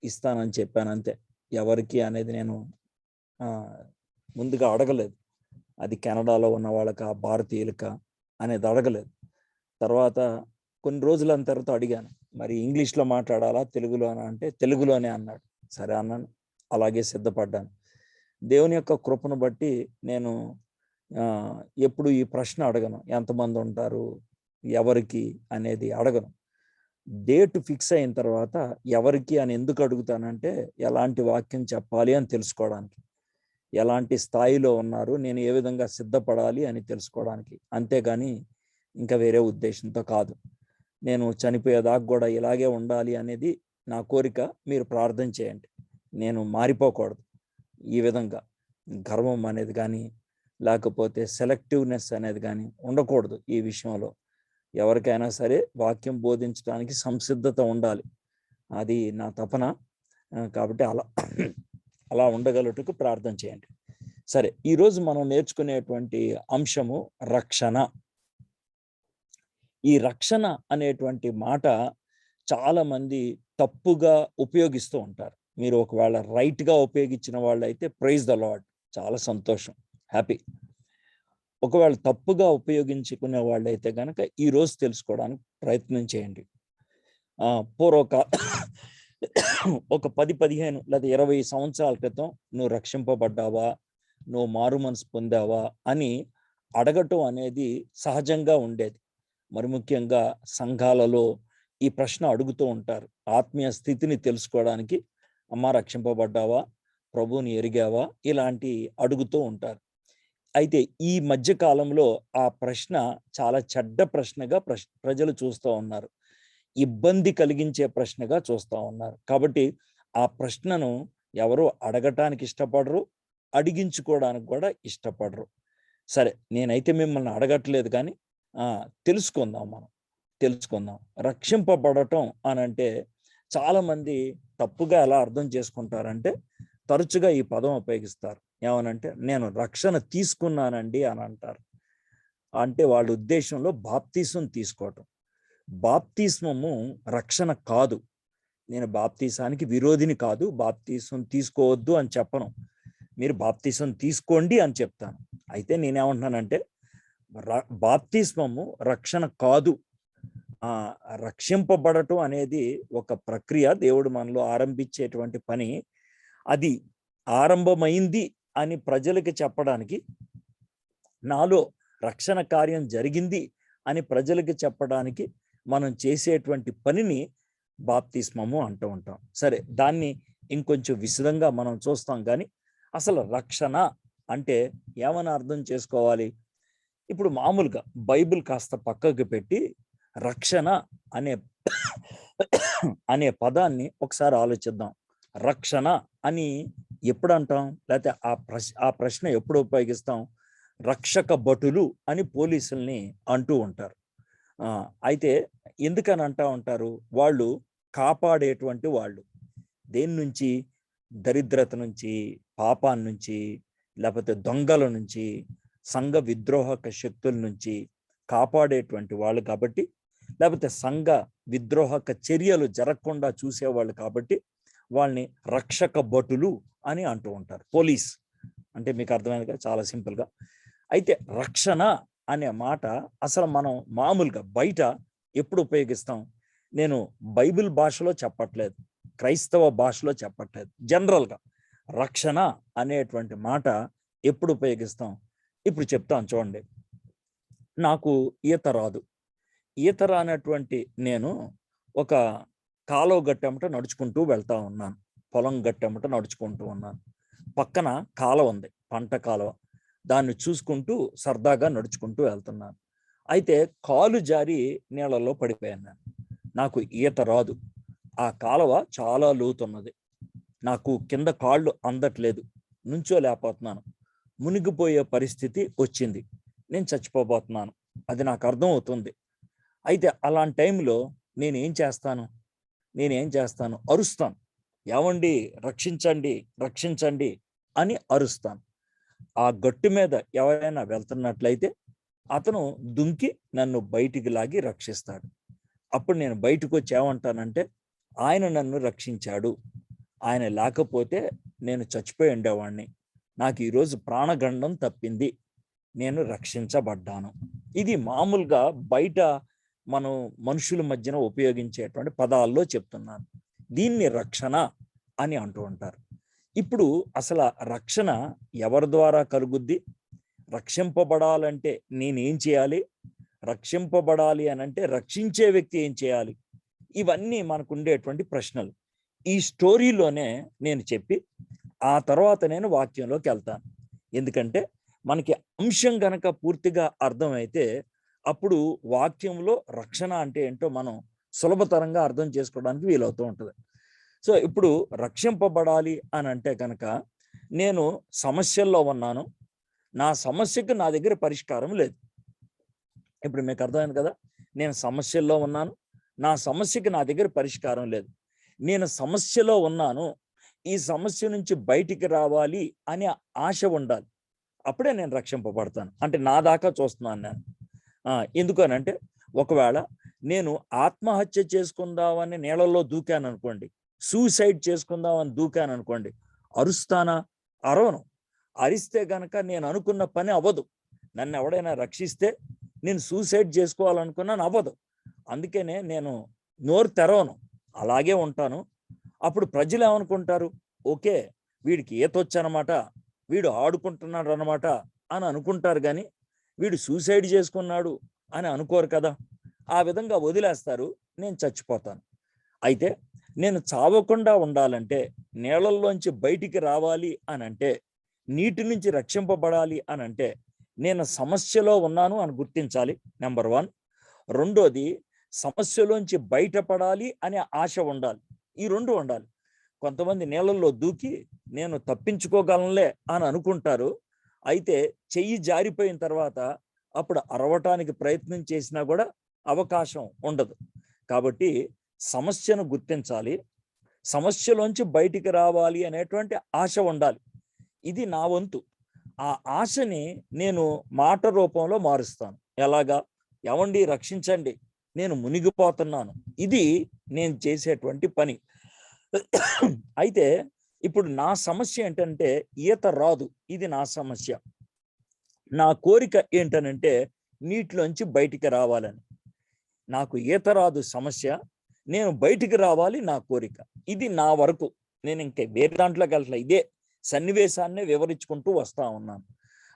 Speaker 5: ఇస్తానని చెప్పాను అంతే. ఎవరికి అనేది నేను ముందుగా అడగలేదు. అది కెనడాలో ఉన్న వాళ్ళకా, భారతీయులకా అనేది అడగలేదు. తర్వాత కొన్ని రోజుల తర్వాత అడిగాను, మరి ఇంగ్లీష్లో మాట్లాడాలా తెలుగులోనా అంటే తెలుగులోనే అన్నాడు. సరే అన్నాను, అలాగే సిద్ధపడ్డాను. దేవుని యొక్క కృపను బట్టి నేను ఎప్పుడు ఈ ప్రశ్న అడగను, ఎంతమంది ఉంటారు, ఎవరికి అనేది అడగను. డేట్ ఫిక్స్ అయిన తర్వాత ఎవరికి అని ఎందుకు అడుగుతానంటే, ఎలాంటి వాక్యం చెప్పాలి అని తెలుసుకోవడానికి, ఎలాంటి స్థాయిలో ఉన్నారు, నేను ఏ విధంగా సిద్ధపడాలి అని తెలుసుకోవడానికి. అంతేగాని ఇంకా వేరే ఉద్దేశంతో కాదు. నేను చనిపోయేదాకా కూడా ఇలాగే ఉండాలి అనేది నా కోరిక. మీరు ప్రార్థన చేయండి, నేను మారిపోకూడదు. ఈ విధంగా గర్వం అనేది కానీ, లేకపోతే సెలెక్టివ్నెస్ అనేది కానీ ఉండకూడదు. ఈ విషయంలో ఎవరికైనా సరే వాక్యం బోధించడానికి సంసిద్ధత ఉండాలి, అది నా తపన. కాబట్టి అలా ఉండగలుగుటకు ప్రార్థన చేయండి. సరే, ఈరోజు మనం నేర్చుకునేటువంటి అంశము రక్షణ. ఈ రక్షణ అనేటువంటి మాట చాలా మంది తప్పుగా ఉపయోగిస్తూ ఉంటారు. మీరు ఒకవేళ రైట్గా ఉపయోగించిన వాళ్ళు అయితే ప్రైజ్ ద లార్డ్, చాలా సంతోషం, హ్యాపీ. ఒకవేళ తప్పుగా ఉపయోగించుకునే వాళ్ళు అయితే కనుక ఈరోజు తెలుసుకోవడానికి ప్రయత్నం చేయండి. ఒక 10-15 లేదా 20 సంవత్సరాల క్రితం నువ్వు రక్షింపబడ్డావా, నువ్వు మారు మనసు పొందావా అని అడగటం అనేది సహజంగా ఉండేది. మరి ముఖ్యంగా సంఘాలలో ఈ ప్రశ్న అడుగుతూ ఉంటారు. ఆత్మీయ స్థితిని తెలుసుకోవడానికి, అమ్మా రక్షింపబడ్డావా, ప్రభువుని ఎరిగావా, ఇలాంటి అడుగుతూ ఉంటారు. అయితే ఈ మధ్య కాలంలో ఆ ప్రశ్న చాలా చెడ్డ ప్రశ్నగా ప్రజలు చూస్తూ ఉన్నారు, ఇబ్బంది కలిగించే ప్రశ్నగా చూస్తూ ఉన్నారు. కాబట్టి ఆ ప్రశ్నను ఎవరు అడగటానికి ఇష్టపడరు, అడిగించుకోవడానికి కూడా ఇష్టపడరు. సరే, నేనైతే మిమ్మల్ని అడగట్లేదు, కానీ తెలుసుకుందాం, మనం తెలుసుకుందాం. రక్షింపబడటం అని అంటే చాలా మంది తప్పుగా ఎలా అర్థం చేసుకుంటారంటే, తరచుగా ఈ పదం ఉపయోగిస్తారు. ఏమనంటే, నేను రక్షణ తీసుకున్నానండి అని అంటారు. అంటే వాళ్ళ ఉద్దేశంలో బాప్తీసం తీసుకోవటం. బాప్తిస్మము రక్షణ కాదు. నేను బాప్తీసానికి విరోధిని కాదు, బాప్తీసం తీసుకోవద్దు అని చెప్పను. మీరు బాప్తీసం తీసుకోండి అని చెప్తాను. అయితే నేనేమంటున్నానంటే, బాప్తిస్మము రక్షణ కాదు. రక్షింపబడటం అనేది ఒక ప్రక్రియ, దేవుడు మనలో ఆరంభించేటువంటి పని. అది ఆరంభమైంది అని ప్రజలకి చెప్పడానికి, నాలో రక్షణ కార్యం జరిగింది అని ప్రజలకి చెప్పడానికి మనం చేసేటువంటి పనిని బాప్తిస్మము అంటూ ఉంటాం. సరే, దాన్ని ఇంకొంచెం విశదంగా మనం చూస్తాం. కానీ అసలు రక్షణ అంటే ఏమని అర్థం చేసుకోవాలి? ఇప్పుడు మామూలుగా బైబిల్ కాస్త పక్కకు పెట్టి రక్షణ అనే పదాన్ని ఒకసారి ఆలోచిద్దాం. రక్షణ అని ఎప్పుడు అంటాం, లేకపోతే ఆ ప్రశ్న ఎప్పుడు ఉపయోగిస్తాం? రక్షక భటులు అని పోలీసుల్ని అంటూ ఉంటారు. అయితే ఎందుకని అంటూ ఉంటారు? వాళ్ళు కాపాడేటువంటి వాళ్ళు. దేని నుంచి? దరిద్రత నుంచి, పాపాన్ని నుంచి, లేకపోతే దొంగల నుంచి, సంఘ విద్రోహక శక్తుల నుంచి కాపాడేటువంటి వాళ్ళు కాబట్టి, లేకపోతే సంఘ విద్రోహక చర్యలు జరగకుండా చూసేవాళ్ళు కాబట్టి వాళ్ళని రక్షక భటులు అని అంటూ ఉంటారు. పోలీస్ అంటే మీకు అర్థమైనగా చాలా సింపుల్గా. అయితే రక్షణ అనే మాట అసలు మనం మామూలుగా బయట ఎప్పుడు ఉపయోగిస్తాం? నేను బైబిల్ భాషలో చెప్పట్లేదు, క్రైస్తవ భాషలో చెప్పట్లేదు. జనరల్గా రక్షణ అనేటువంటి మాట ఎప్పుడు ఉపయోగిస్తాం? ఇప్పుడు చెప్తాను చూడండి. నాకు ఈత రాదు. ఈత రానటువంటి నేను ఒక కాలువ గట్టెమ్మట నడుచుకుంటూ వెళ్తా ఉన్నాను, పొలం గట్టెమ్మట నడుచుకుంటూ ఉన్నాను. పక్కన కాలువ ఉంది, పంట కాలువ. దాన్ని చూసుకుంటూ సరదాగా నడుచుకుంటూ వెళ్తున్నాను. అయితే కాలు జారి నీళ్ళలో పడిపోయాను నేను. నాకు ఈత రాదు. ఆ కాలువ చాలా లోతున్నది. నాకు కింద కాళ్ళు అందట్లేదు, నుంచోలేకపోతున్నాను. మునిగిపోయే పరిస్థితి వచ్చింది. నేను చచ్చిపోబోతున్నాను, అది నాకు అర్థం అవుతుంది. అయితే అలాంటి టైంలో నేనేం చేస్తాను? అరుస్తాను. ఏమండి రక్షించండి, రక్షించండి అని అరుస్తాను. ఆ గట్టు మీద ఎవరైనా వెళ్తున్నట్లయితే అతను దుంకి నన్ను బయటికి లాగి రక్షిస్తాడు. అప్పుడు నేను బయటకు వచ్చి ఏమంటానంటే, ఆయన నన్ను రక్షించాడు, ఆయన లేకపోతే నేను చచ్చిపోయి ఉండేవాడిని, నాకు ఈరోజు ప్రాణగండం తప్పింది, నేను రక్షించబడ్డాను. ఇది మామూలుగా బయట మనం మనుషుల మధ్యన ఉపయోగించేటువంటి పదాల్లో చెప్తున్నాను. దీన్ని రక్షణ అని అంటూ ఉంటారు. ఇప్పుడు అసలు రక్షణ ఎవరి ద్వారా కలుగుద్ది? రక్షింపబడాలంటే నేనేం చేయాలి? రక్షింపబడాలి అని అంటే రక్షించే వ్యక్తి ఏం చేయాలి? ఇవన్నీ మనకు ఉండేటువంటి ప్రశ్నలు. ఈ స్టోరీలోనే నేను చెప్పి ఆ తర్వాత నేను వాక్యంలోకి వెళ్తాను. ఎందుకంటే మనకి అంశం గనక పూర్తిగా అర్థమైతే అప్పుడు వాక్యంలో రక్షణ అంటే ఏంటో మనం సులభతరంగా అర్థం చేసుకోవడానికి వీలవుతూ ఉంటుంది. సో ఇప్పుడు రక్షింపబడాలి అని అంటే కనుక నేను సమస్యల్లో ఉన్నాను, నా సమస్యకు నా దగ్గర పరిష్కారం లేదు. ఇప్పుడు మీకు అర్థమైంది కదా, నేను సమస్యల్లో ఉన్నాను, నా సమస్యకి నా దగ్గర పరిష్కారం లేదు. నేను సమస్యలో ఉన్నాను, ఈ సమస్య నుంచి బయటికి రావాలి అనే ఆశ ఉండాలి. అప్పుడే నేను రక్షింపబడతాను. అంటే నా దాకా చూస్తున్నాను నేను. ఎందుకనంటే ఒకవేళ నేను ఆత్మహత్య చేసుకుందామని నీళ్ళల్లో దూకాను అనుకోండి, సూసైడ్ చేసుకుందామని దూకాను అనుకోండి, అరుస్తానా? అరవను. అరిస్తే గనక నేను అనుకున్న పని అవ్వదు. నన్ను ఎవడైనా రక్షిస్తే నేను సూసైడ్ చేసుకోవాలనుకున్నాను, అవ్వదు. అందుకనే నేను నోరు తెరవను, అలాగే ఉంటాను. అప్పుడు ప్రజలు ఏమనుకుంటారు? ఓకే, వీడికి ఈతొచ్చనమాట, వీడు ఆడుకుంటున్నాడు అనమాట అని అనుకుంటారు, కానీ వీడు సూసైడ్ చేసుకున్నాడు అని అనుకోరు కదా. ఆ విధంగా వదిలేస్తారు, నేను చచ్చిపోతాను. అయితే నేను చావకుండా ఉండాలంటే, నీళ్ళల్లోంచి బయటికి రావాలి అని అంటే, నీటి నుంచి రక్షింపబడాలి అని అంటే నేను సమస్యలో ఉన్నాను అని గుర్తించాలి, నెంబర్ 1. రెండోది, సమస్యలోంచి బయటపడాలి అనే ఆశ ఉండాలి. ఈ 2 ఉండాలి. కొంతమంది నీళ్ళల్లో దూకి నేను తప్పించుకోగలనులే అని అనుకుంటారు. అయితే చెయ్యి జారిపోయిన తర్వాత అప్పుడు అరవటానికి ప్రయత్నం చేసినా కూడా అవకాశం ఉండదు. కాబట్టి సమస్యను గుర్తించాలి, సమస్యలోంచి బయటికి రావాలి అనేటువంటి ఆశ ఉండాలి. ఇది నా వంతు. ఆ ఆశని నేను మాట రూపంలో మారుస్తాను. ఎలాగా? ఎవండి రక్షించండి, నేను మునిగిపోతున్నాను. ఇది నేను చేసేటువంటి పని. అయితే ఇప్పుడు నా సమస్య ఏంటంటే ఈత రాదు, ఇది నా సమస్య. నా కోరిక ఏంటనంటే నీటిలోంచి బయటికి రావాలని. నాకు ఈత రాదు సమస్య, నేను బయటికి రావాలి నా కోరిక. ఇది నా వరకు. నేను ఇంకా వేరే దాంట్లోకి వెళ్ళట్లే, ఇదే సన్నివేశాన్ని వివరించుకుంటూ వస్తా ఉన్నాను.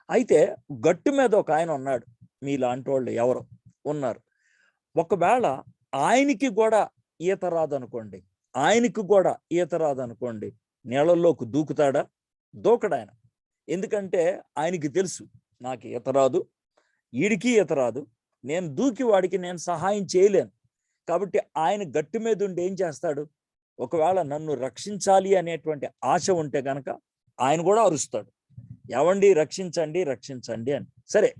Speaker 5: అయితే గట్టు మీద ఒక ఆయన ఉన్నాడు, మీలాంటి వాళ్ళు ఎవరు ఉన్నారు. ఒకవేళ ఆయనకి కూడా ఈత రాదనుకోండి, నీళ్ళల్లోకి దూకుతాడా? దూకడాయన. ఎందుకంటే ఆయనకి తెలుసు నాకు ఈత రాదు, ఈడికి ఈత రాదు, నేను దూకి వాడికి నేను సహాయం చేయలేను. కాబట్టి ఆయన గట్టి మీద ఉండి ఏం చేస్తాడు? ఒకవేళ నన్ను రక్షించాలి అనేటువంటి ఆశ ఉంటే గనక ఆయన కూడా అరుస్తాడు. ఎవండి రక్షించండి రక్షించండి అని. సరే,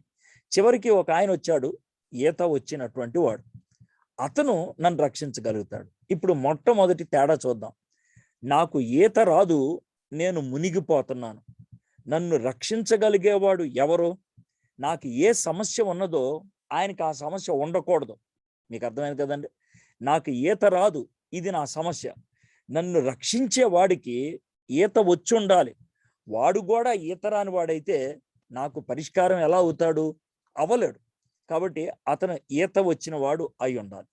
Speaker 5: చివరికి ఒక ఆయన వచ్చాడు, ఈత వచ్చినటువంటి వాడు. అతను నన్ను రక్షించగలుగుతాడు. ఇప్పుడు మొట్టమొదటి తేడా చూద్దాం. నాకు ఈత రాదు, నేను మునిగిపోతున్నాను. నన్ను రక్షించగలిగేవాడు ఎవరు? నాకు ఏ సమస్య ఉన్నదో ఆయనకి ఆ సమస్య ఉండకూడదు. మీకు అర్థమైంది కదండి? నాకు ఈత రాదు, ఇది నా సమస్య. నన్ను రక్షించే వాడికి ఈత వచ్చి ఉండాలి. వాడు కూడా ఈత రాని వాడైతే నాకు పరిష్కారం ఎలా అవుతాడు? అవ్వలేడు. కాబట్టి అతను ఈత వచ్చిన వాడు అయి ఉండాలి.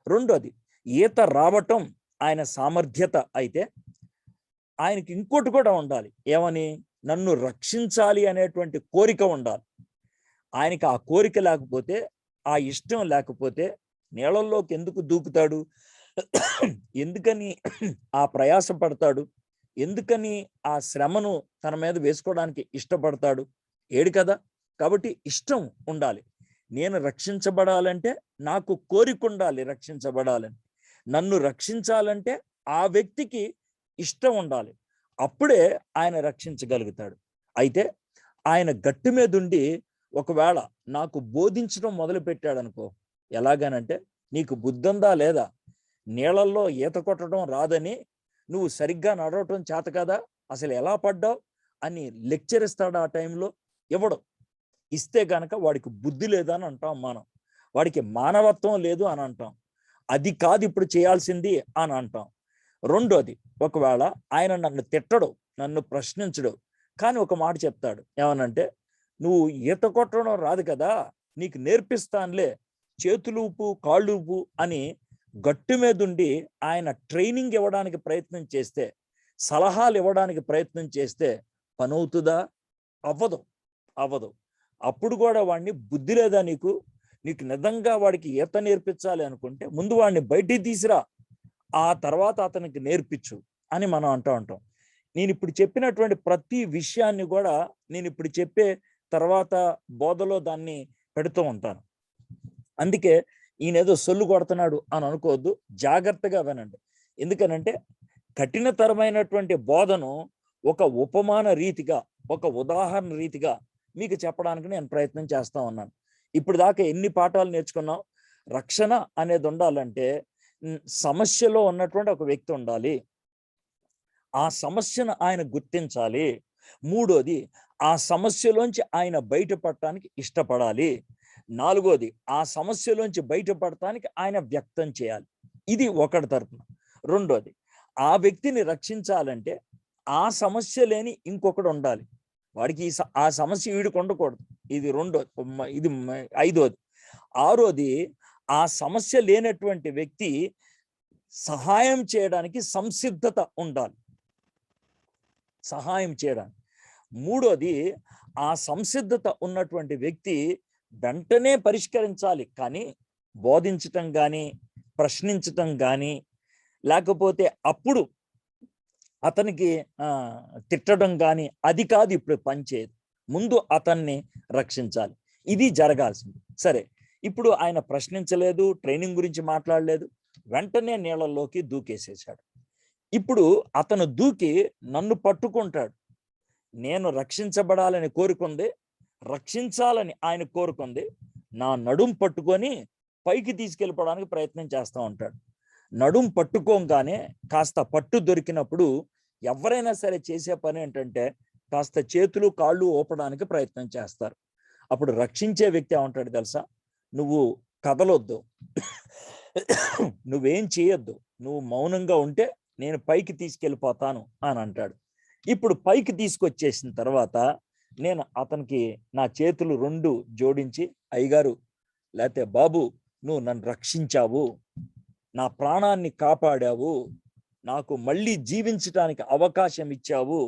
Speaker 5: రెండోది, ఈత రావటం ఆయన సామర్థ్యత అయితే ఆయనకి ఇంకోటి కూడా ఉండాలి. ఏమని? నన్ను రక్షించాలి అనేటువంటి కోరిక ఉండాలి. ఆయనకి ఆ కోరిక లేకపోతే, ఆ ఇష్టం లేకపోతే నీళ్ళల్లోకి ఎందుకు దూకుతాడు? ఎందుకని ఆ ప్రయాస పడతాడు? ఎందుకని ఆ శ్రమను తన మీద వేసుకోవడానికి ఇష్టపడతాడు? ఏడు కదా. కాబట్టి ఇష్టం ఉండాలి. నేను రక్షించబడాలంటే నాకు కోరిక ఉండాలి రక్షించబడాలని. నన్ను రక్షించాలంటే ఆ వ్యక్తికి ఇష్టం ఉండాలి. అప్పుడే ఆయన రక్షించగలుగుతాడు. అయితే ఆయన గట్టు మీద ఉండి ఒకవేళ నాకు బోధించడం మొదలు పెట్టాడు అనుకో, ఎలాగనంటే, నీకు బుద్ధుందా లేదా? నీళ్ళల్లో ఈత కొట్టడం రాదని, నువ్వు సరిగ్గా నడవటం చేత కదా, అసలు ఎలా పడ్డావు అని లెక్చర్ ఇస్తాడు. ఆ టైంలో ఇవ్వడం. ఇస్తే గనక వాడికి బుద్ధి లేదని అంటాం మనం. వాడికి మానవత్వం లేదు అని అంటాం. అది కాదు ఇప్పుడు చేయాల్సింది అని అంటాం. రెండోది, ఒకవేళ ఆయన నన్ను తిట్టడు, నన్ను ప్రశ్నించడు, కానీ ఒక మాట చెప్తాడు. ఏమనంటే, నువ్వు ఈత కొట్టడం రాదు కదా, నీకు నేర్పిస్తానులే, చేతులు ఊపు కాళ్ళు ఊపు అని గట్టు మీద ఉండి ఆయన ట్రైనింగ్ ఇవ్వడానికి ప్రయత్నం చేస్తే, సలహాలు ఇవ్వడానికి ప్రయత్నం చేస్తే పని అవుతుందా? అవ్వదు, అవ్వదు. అప్పుడు కూడా వాడిని, బుద్ధి లేదా నీకు? నీకు నిజంగా వాడికి ఈత నేర్పించాలి అనుకుంటే ముందు వాడిని బయటికి తీసిరా, ఆ తర్వాత అతనికి నేర్పించు అని మనం అంటూ ఉంటాం. నేను ఇప్పుడు చెప్పినటువంటి ప్రతి విషయాన్ని కూడా నేను ఇప్పుడు చెప్పే తర్వాత బోధలో దాన్ని పెడుతూ ఉంటాను. అందుకే ఈయన ఏదో సొల్లు కొడుతున్నాడు అని అనుకోవద్దు, జాగ్రత్తగా వినండి. ఎందుకనంటే కఠినతరమైనటువంటి బోధను ఒక ఉపమాన రీతిగా, ఒక ఉదాహరణ రీతిగా మీకు చెప్పడానికి నేను ప్రయత్నం చేస్తా ఉన్నాను. ఇప్పుడు దాకా ఎన్ని పాఠాలు నేర్చుకున్నాం? రక్షణ అనేది ఉండాలంటే సమస్యలో ఉన్నటువంటి ఒక వ్యక్తి ఉండాలి, ఆ సమస్యను ఆయన గుర్తించాలి. మూడోది, ఆ సమస్యలోంచి ఆయన బయటపడటానికి ఇష్టపడాలి. నాలుగోది, ఆ సమస్యలోంచి బయటపడటానికి ఆయన వ్యక్తం చేయాలి. ఇది ఒకటి తరపున. రెండోది, ఆ వ్యక్తిని రక్షించాలంటే ఆ సమస్య లేని ఇంకొకడు ఉండాలి. వాడికి ఆ సమస్య వీడికి ఉండకూడదు. ఇది రెండోది. ఇది ఐదోది. ఆరోది, ఆ సమస్య లేనటువంటి వ్యక్తి సహాయం చేయడానికి సంసిద్ధత ఉండాలి, సహాయం చేయడానికి. మూడోది, ఆ సంసిద్ధత ఉన్నటువంటి వ్యక్తి వెంటనే పరిష్కరించాలి, కానీ బోధించటం కానీ ప్రశ్నించటం కానీ లేకపోతే అప్పుడు అతనికి తిట్టడం కానీ అది కాదు ఇప్పుడు పనిచేయదు. ముందు అతన్ని రక్షించాలి. ఇది జరగాల్సింది. సరే, ఇప్పుడు ఆయన ప్రశ్నించలేదు, ట్రైనింగ్ గురించి మాట్లాడలేదు, వెంటనే నీళ్ళల్లోకి దూకేసేసాడు. ఇప్పుడు అతను దూకి నన్ను పట్టుకుంటాడు. నేను రక్షించబడాలని కోరుకుంది, రక్షించాలని ఆయన కోరుకుంది. నా నడుం పట్టుకొని పైకి తీసుకెళ్ళిపోవడానికి ప్రయత్నం చేస్తూ ఉంటాడు. నడుం పట్టుకోగానే కాస్త పట్టు దొరికినప్పుడు ఎవరైనా సరే చేసే పని ఏంటంటే కాస్త చేతులు కాళ్ళు ఊపడానికి ప్రయత్నం చేస్తారు. అప్పుడు రక్షించే వ్యక్తి ఏమంటాడు తెలుసా? నువ్వు కదలొద్దు, నువ్వేం చేయొద్దు, నువ్వు మౌనంగా ఉంటే నేను పైకి తీసుకెళ్ళిపోతాను అని అంటాడు. ఇప్పుడు పైకి తీసుకొచ్చేసిన తర్వాత నేను అతనికి నా చేతులు రెండు జోడించి, అయ్యగారు లేకపోతే బాబు, నువ్వు నన్ను రక్షించావు, నా ప్రాణాన్ని కాపాడావు, నాకు మళ్ళీ జీవించడానికి అవకాశం ఇచ్చావు,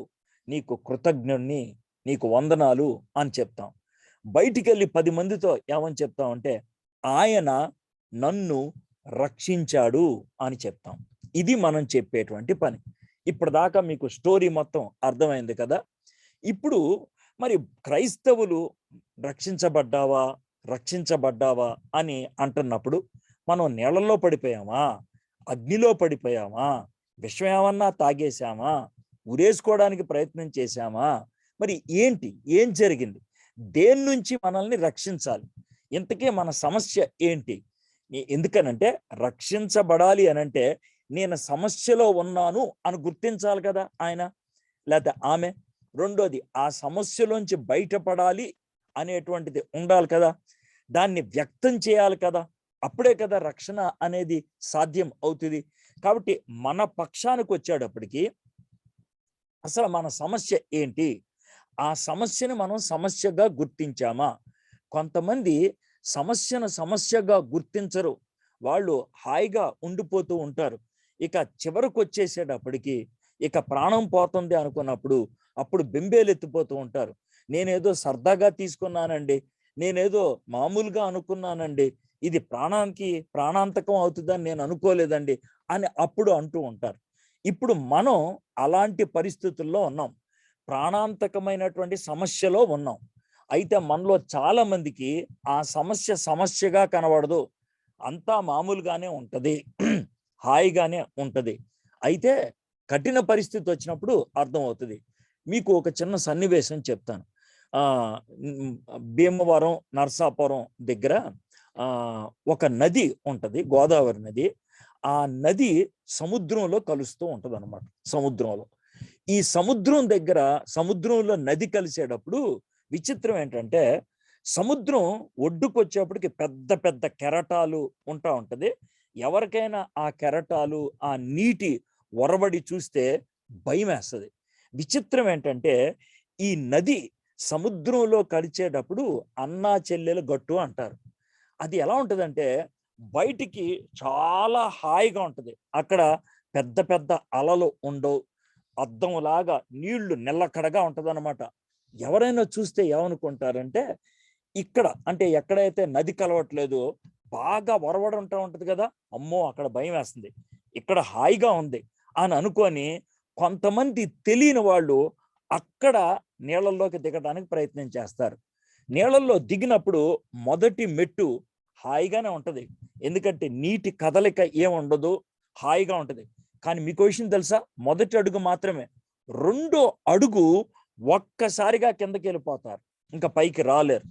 Speaker 5: నీకు కృతజ్ఞుణ్ణి, నీకు వందనాలు అని చెప్తాం. బయటికి వెళ్ళి 10 మందితో ఏమని చెప్తామంటే, ఆయన నన్ను రక్షించాడు అని చెప్తాం. ఇది మనం చెప్పేటువంటి పని. ఇప్పటిదాకా మీకు స్టోరీ మొత్తం అర్థమైంది కదా. ఇప్పుడు మరి క్రైస్తవులు రక్షించబడ్డావా రక్షించబడ్డావా అని అంటున్నప్పుడు మనం నీళ్ళల్లో పడిపోయామా, అగ్నిలో పడిపోయామా, విషం ఏమన్నా తాగేశామా, ఉరేసుకోవడానికి ప్రయత్నం చేశామా, మరి ఏంటి, ఏం జరిగింది, దేని నుంచి మనల్ని రక్షించాలి, ఇంతకీ మన సమస్య ఏంటి? ఎందుకనంటే రక్షించబడాలి అనంటే నేను సమస్యలో ఉన్నాను అని గుర్తించాలి కదా ఆయన లేదా ఆమె. రెండోది ఆ సమస్యలోంచి బయటపడాలి అనేటువంటిది ఉండాలి కదా, దాన్ని వ్యక్తం చేయాలి కదా, అప్పుడే కదా రక్షణ అనేది సాధ్యం అవుతుంది. కాబట్టి మన పక్షానికి వచ్చేటప్పటికి అసలు మన సమస్య ఏంటి, ఆ సమస్యని మనం సమస్యగా గుర్తించామా? కొంతమంది సమస్యను సమస్యగా గుర్తించరు, వాళ్ళు హాయిగా ఉండిపోతూ ఉంటారు. ఇక చివరికి వచ్చేసేటప్పటికి ఇక ప్రాణం పోతుంది అనుకున్నప్పుడు అప్పుడు బెంబేలెత్తిపోతూ ఉంటారు. నేనేదో సరదాగా తీసుకున్నానండి, నేనేదో మామూలుగా అనుకున్నానండి, ఇది ప్రాణాంతకం అవుతుందని నేను అనుకోలేదండి అని అప్పుడు అంటూ ఉంటారు. ఇప్పుడు మనం అలాంటి పరిస్థితుల్లో ఉన్నాం, ప్రాణాంతకమైనటువంటి సమస్యలో ఉన్నాం. అయితే మనలో చాలా మందికి ఆ సమస్య సమస్యగా కనబడదు, అంతా మామూలుగానే ఉంటది, హాయిగానే ఉంటది. అయితే కఠిన పరిస్థితి వచ్చినప్పుడు అర్థమవుతుంది. మీకు ఒక చిన్న సన్నివేశం చెప్తాను. భీమవరం నర్సాపురం దగ్గర ఒక నది ఉంటది, గోదావరి నది. ఆ నది సముద్రంలో కలుస్తూ ఉంటది అన్నమాట. ఈ సముద్రం దగ్గర, సముద్రంలో నది కలిసేటప్పుడు విచిత్రం ఏంటంటే సముద్రం ఒడ్డుకు వచ్చేప్పటికి పెద్ద పెద్ద కెరటాలు ఉంటది. ఎవరికైనా ఆ కెరటాలు, ఆ నీటి ఒరబడి చూస్తే భయం వేస్తుంది. విచిత్రం ఏంటంటే ఈ నది సముద్రంలో కలిసేటప్పుడు అన్నా చెల్లెలు గట్టు అంటారు. అది ఎలా ఉంటదంటే బయటికి చాలా హాయిగా ఉంటది, అక్కడ పెద్ద పెద్ద అలలు ఉండవు, అద్దంలాగా నీళ్లు నిల్లకడగా ఉంటది అనమాట. ఎవరైనా చూస్తే ఏమనుకుంటారంటే ఇక్కడ అంటే ఎక్కడైతే నది కలవట్లేదో బాగా వరవడ ఉంటది కదా, అమ్మో అక్కడ భయం వేస్తుంది, ఇక్కడ హాయిగా ఉంది అని అనుకొని కొంతమంది తెలియని వాళ్ళు అక్కడ నీళ్ళల్లోకి దిగడానికి ప్రయత్నం చేస్తారు. నీళ్ళల్లో దిగినప్పుడు మొదటి మెట్టు హాయిగానే ఉంటది, ఎందుకంటే నీటి కదలిక ఏముండదు, హాయిగా ఉంటది. కానీ మీకు విషయం తెలుసా, మొదటి అడుగు మాత్రమే, రెండో అడుగు ఒక్కసారిగా కిందకి వెళ్ళిపోతారు, ఇంకా పైకి రాలేరు.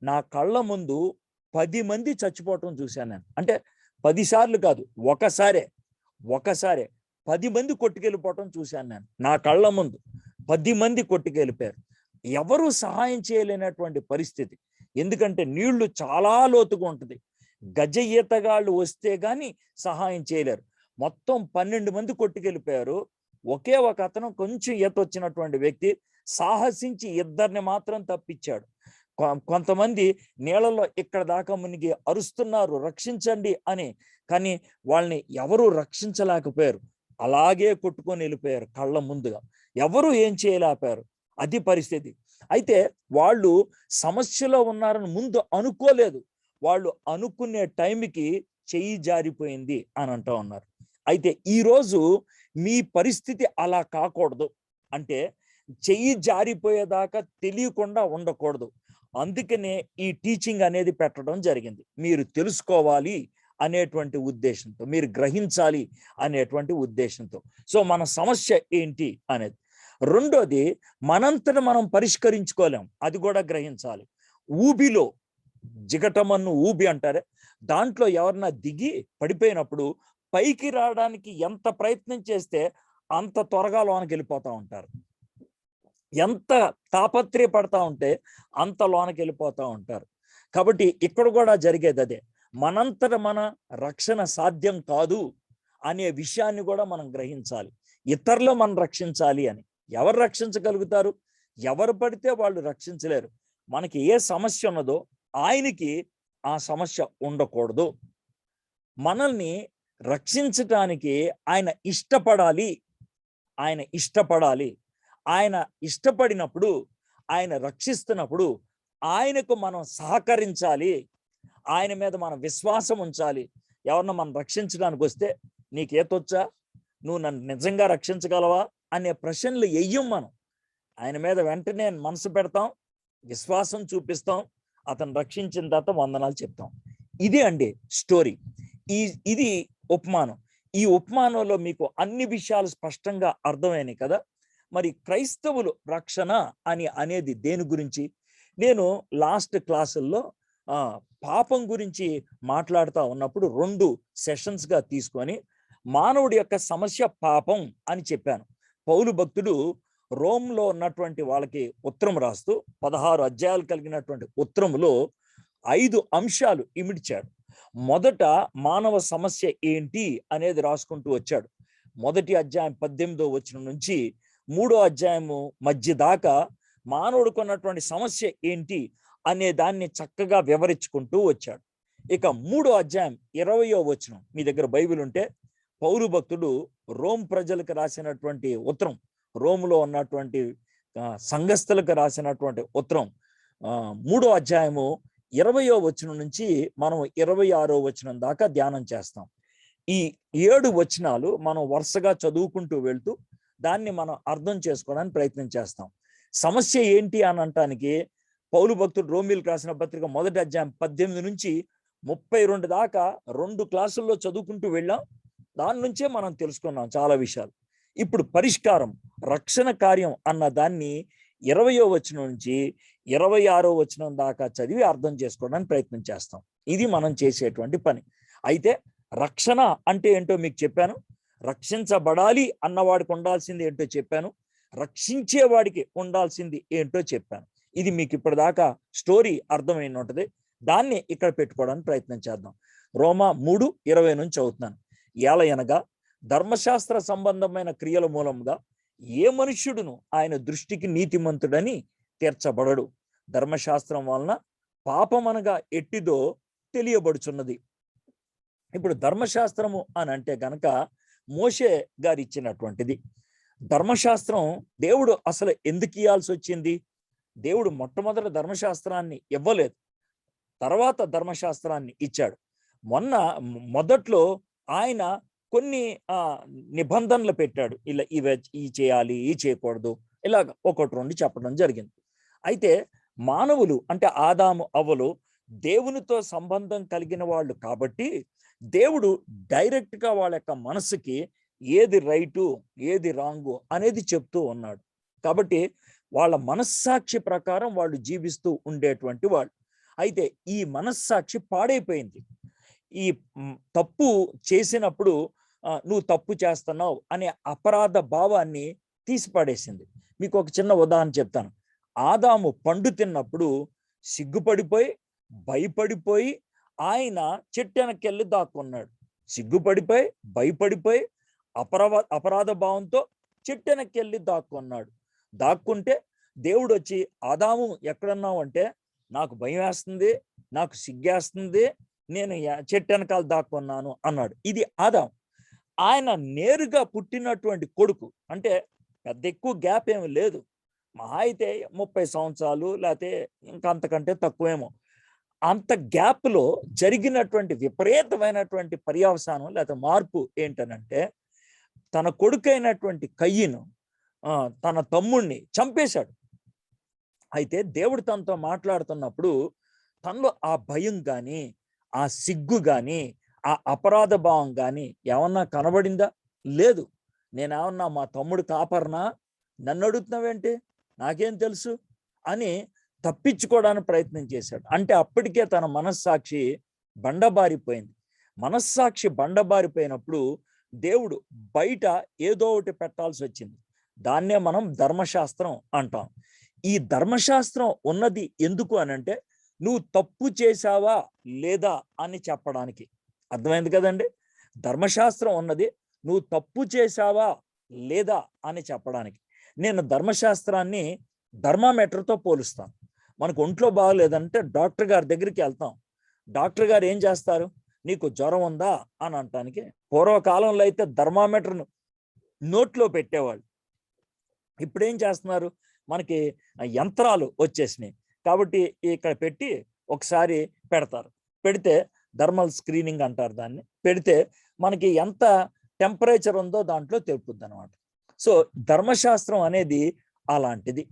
Speaker 5: నా కళ్ళ ముందు 10 మంది చచ్చిపోవటం చూశాను నేను. అంటే 10 సార్లు కాదు, ఒకసారే 10 మంది కొట్టుకెళ్ళిపోవటం చూశాను నేను. నా కళ్ళ ముందు 10 మంది కొట్టుకెళ్ళిపోయారు. ఎవరు సహాయం చేయలేనటువంటి పరిస్థితి, ఎందుకంటే నీళ్లు చాలా లోతుగా ఉంటుంది, గజ ఈతగాళ్ళు వస్తే గాని సహాయం చేయలేరు. మొత్తం 12 మంది కొట్టుకెళ్ళిపోయారు. ఒకే ఒక అతను కొంచెం ఈత వచ్చినటువంటి వ్యక్తి సాహసించి ఇద్దరిని మాత్రం తప్పించాడు. కొంతమంది నీళ్ళలో ఇక్కడ దాకా మునిగి అరుస్తున్నారు రక్షించండి అని, కానీ వాళ్ళని ఎవరు రక్షించలేకపోయారు, అలాగే కొట్టుకొని వెళ్ళిపోయారు కళ్ళ ముందుగా, ఎవరు ఏం చేయలేకపోయారు. అది పరిస్థితి. అయితే వాళ్ళు సమస్యలో ఉన్నారని ముందు అనుకోలేదు, వాళ్ళు అనుకునే టైంకి చెయ్యి జారిపోయింది అని అంటూ ఉన్నారు. అయితే ఈరోజు మీ పరిస్థితి అలా కాకూడదు, అంటే చెయ్యి జారిపోయేదాకా తెలియకుండా ఉండకూడదు. అందుకనే ఈ టీచింగ్ అనేది పెట్టడం జరిగింది, మీరు తెలుసుకోవాలి అనేటువంటి ఉద్దేశంతో, మీరు గ్రహించాలి అనేటువంటి ఉద్దేశంతో. సో మన సమస్య ఏంటి అనేది. రెండోది, మనంతట మనం పరిష్కరించుకోలేం, అది కూడా గ్రహించాలి. ఊబిలో జిగటమన్ను ఊబి అంటారే, దాంట్లో ఎవరన్నా దిగి పడిపోయినప్పుడు పైకి రావడానికి ఎంత ప్రయత్నం చేస్తే అంత త్వరగా లోనికి వెళ్ళిపోతూ ఉంటారు, ఎంత తాపత్రయపడతా ఉంటే అంత లోనికి వెళ్ళిపోతూ ఉంటారు. కాబట్టి ఇక్కడ కూడా జరిగేది అదే, మనంతట మన రక్షణ సాధ్యం కాదు అనే విషయాన్ని కూడా మనం గ్రహించాలి. ఇతరులు మనం రక్షించాలి అని. ఎవరు రక్షించగలుగుతారు? ఎవరు పడితే వాళ్ళు రక్షించలేరు. మనకి ఏ సమస్య ఉన్నదో ఆయనకి ఆ సమస్య ఉండకూడదు. మనల్ని రక్షించటానికి ఆయన ఇష్టపడాలి. ఆయన ఇష్టపడినప్పుడు, ఆయన రక్షిస్తున్నప్పుడు ఆయనకు మనం సహకరించాలి, ఆయన మీద మనం విశ్వాసం ఉంచాలి. ఎవరన్నా మనం రక్షించడానికి వస్తే నీకు ఏతొచ్చా, నువ్వు నన్ను నిజంగా రక్షించగలవా అనే ప్రశ్నలు వెయ్యం. మనం ఆయన మీద వెంటనే మనసు పెడతాం, విశ్వాసం చూపిస్తాం, అతను రక్షించిన తర్వాత వందనాలు చెప్తాం. ఇదే అండి స్టోరీ. ఇది ఉపమానం. ఈ ఉపమానంలో మీకు అన్ని విషయాలు స్పష్టంగా అర్థమైనాయి కదా. మరి క్రైస్తవులు రక్షణ అనేది దేని గురించి? నేను లాస్ట్ క్లాసుల్లో పాపం గురించి మాట్లాడుతూ ఉన్నప్పుడు 2 సెషన్స్గా తీసుకొని మానవుడి యొక్క సమస్య పాపం అని చెప్పాను. పౌలు భక్తుడు రోమ్లో ఉన్నటువంటి వాళ్ళకి ఉత్తరం రాస్తూ 16 అధ్యాయాలు కలిగినటువంటి ఉత్తరంలో 5 అంశాలు ఇమిడ్చాడు. మొదట మానవ సమస్య ఏంటి అనేది రాసుకుంటూ వచ్చాడు. మొదటి అధ్యాయం 18వ వచనం నుంచి 3వ అధ్యాయము మధ్య దాకా మానవుడికి ఉన్నటువంటి సమస్య ఏంటి అనే దాన్ని చక్కగా వివరించుకుంటూ వచ్చాడు. ఇక 3వ అధ్యాయం 20వ వచనం, మీ దగ్గర బైబిల్ ఉంటే పౌలు భక్తుడు రోమ్ ప్రజలకు రాసినటువంటి ఉత్తరం, రోములో ఉన్నటువంటి సంఘస్థులకు రాసినటువంటి ఉత్తరం 3వ అధ్యాయము 20వ వచనం నుంచి మనం 26వ వచనం దాకా ధ్యానం చేస్తాం. ఈ 7 వచనాలు మనం వరుసగా చదువుకుంటూ వెళ్తూ దాన్ని మనం అర్థం చేసుకోవడానికి ప్రయత్నం చేస్తాం. సమస్య ఏంటి అని అనటానికి పౌలు భక్తుడు రోమీలకు రాసిన పత్రిక మొదటి అధ్యాయం 18 నుంచి 32 దాకా 2 క్లాసుల్లో చదువుకుంటూ వెళ్ళాం. దాని నుంచే మనం తెలుసుకున్నాం చాలా విషయాలు. ఇప్పుడు పరిష్కారం, రక్షణ కార్యం అన్న దాన్ని 20వ వచనం నుంచి 26వ వచనం దాకా చదివి అర్థం చేసుకోవడానికి ప్రయత్నం చేస్తాం. ఇది మనం చేసేటువంటి పని. అయితే రక్షణ అంటే ఏంటో మీకు చెప్పాను, రక్షించబడాలి అన్నవాడికి ఉండాల్సింది ఏంటో చెప్పాను, రక్షించేవాడికి ఉండాల్సింది ఏంటో చెప్పాను. ఇది మీకు ఇప్పటిదాకా స్టోరీ అర్థమైన ఉంటుంది. దాన్ని ఇక్కడ పెట్టుకోవడానికి ప్రయత్నం చేద్దాం. రోమా 3:20 నుంచి చదువుతున్నాను. ఏలయనగా ధర్మశాస్త్ర సంబంధమైన క్రియల మూలంగా ఏ మనుష్యుడును ఆయన దృష్టికి నీతిమంతుడని తీర్చబడడు. ధర్మశాస్త్రం వలన పాపమనగా ఎట్టిదో తెలియబడుచున్నది. ఇప్పుడు ధర్మశాస్త్రము అని అంటే గనక మోషే గారు ఇచ్చినటువంటిది. ధర్మశాస్త్రం దేవుడు అసలు ఎందుకు ఇవ్వాల్సి వచ్చింది? దేవుడు మొట్టమొదటి ధర్మశాస్త్రాన్ని ఇవ్వలేదు, తర్వాత ధర్మశాస్త్రాన్ని ఇచ్చాడు. మొదట్లో ఆయన కొన్ని నిబంధనలు పెట్టాడు. ఇలా ఈ చేయాలి, ఈ చేయకూడదు, ఇలాగ 1-2 చెప్పడం జరిగింది. అయితే మానవులు అంటే ఆదాము అవ్వలు దేవునితో సంబంధం కలిగిన వాళ్ళు కాబట్టి దేవుడు డైరెక్ట్ గా వాళ్ళ యొక్క మనసుకి ఏది రైటు ఏది రాంగు అనేది చెప్తూ ఉన్నాడు. కాబట్టి వాళ్ళ మనస్సాక్షి ప్రకారం వాళ్ళు జీవిస్తూ ఉండేటువంటి వాళ్ళు. అయితే ఈ మనస్సాక్షి పాడైపోయింది. ఈ తప్పు చేసినప్పుడు నువ్వు తప్పు చేస్తున్నావు అనే అపరాధ భావాన్ని తీసిపడేసింది. మీకు ఒక చిన్న ఉదాహరణ చెప్తాను. ఆదాము పండు తిన్నప్పుడు సిగ్గుపడిపోయి భయపడిపోయి ఆయన చెట్టు వెనక్కెళ్ళి దాక్కున్నాడు. సిగ్గుపడిపోయి భయపడిపోయి అపరాధ భావంతో చెట్టు వెనక్కెళ్ళి దాక్కున్నాడు. దాక్కుంటే దేవుడు వచ్చి, ఆదాము ఎక్కడున్నావు అంటే, నాకు భయం వేస్తుంది, నాకు సిగ్గేస్తుంది, నేను చెట్టు వెనకాల దాక్కున్నాను అన్నాడు. ఇది ఆదాం. ఆయన నేరుగా పుట్టినటువంటి కొడుకు, అంటే పెద్ద ఎక్కువ గ్యాప్ ఏమి లేదు, మహా అయితే 30 సంవత్సరాలు లేకపోతే ఇంకా అంతకంటే తక్కువేమో. అంత గ్యాప్లో జరిగినటువంటి విపరీతమైనటువంటి పర్యవసానం లేకపోతే మార్పు ఏంటనంటే, తన కొడుకైనటువంటి కయ్యను తన తమ్ముణ్ణి చంపేశాడు. అయితే దేవుడు తనతో మాట్లాడుతున్నప్పుడు తనలో ఆ భయం కానీ, ఆ సిగ్గు కానీ, ఆ అపరాధ భావం కానీ ఏమన్నా కనబడిందా? లేదు. నేనేమన్నా మా తమ్ముడు కాపర్నా, నన్ను అడుగుతున్నావేంటి, నాకేం తెలుసు అని తప్పించుకోవడానికి ప్రయత్నం చేశాడు. అంటే అప్పటికే తన మనస్సాక్షి బండబారిపోయింది. మనస్సాక్షి బండబారిపోయినప్పుడు దేవుడు బయట ఏదో ఒకటి పెట్టాల్సి వచ్చింది. దాన్నే మనం ధర్మశాస్త్రం అంటాం. ఈ ధర్మశాస్త్రం ఉన్నది ఎందుకు అనంటే, నువ్వు తప్పు చేశావా లేదా అని చెప్పడానికి. అర్థమైంది కదండి? ధర్మశాస్త్రం ఉన్నది నువ్వు తప్పు చేశావా లేదా అని చెప్పడానికి. నేను ధర్మశాస్త్రాన్ని థర్మామీటర్తో పోలుస్తాను. మనకు ఒంట్లో బాగలేదంటే డాక్టర్ గారి దగ్గరికి వెళ్తాం. డాక్టర్ గారు ఏం చేస్తారు? నీకు జ్వరం ఉందా అని అనటానికి. పూర్వకాలంలో అయితే థర్మామీటర్ను నోట్లో పెట్టేవాళ్ళు. ఇప్పుడు ఏం చేస్తున్నారు? మనకి యంత్రాలు వచ్చేసినాయి కాబట్టి ఇక్కడ పెట్టి ఒకసారి పెడతారు. పెడితే థర్మల్ స్క్రీనింగ్ అంటారు దాన్ని. పెడితే మనకి ఎంత టెంపరేచర్ ఉందో దాంట్లో తెలుపుద్ది అనమాట. సో ధర్మశాస్త్రం అనేది అలాంటిది.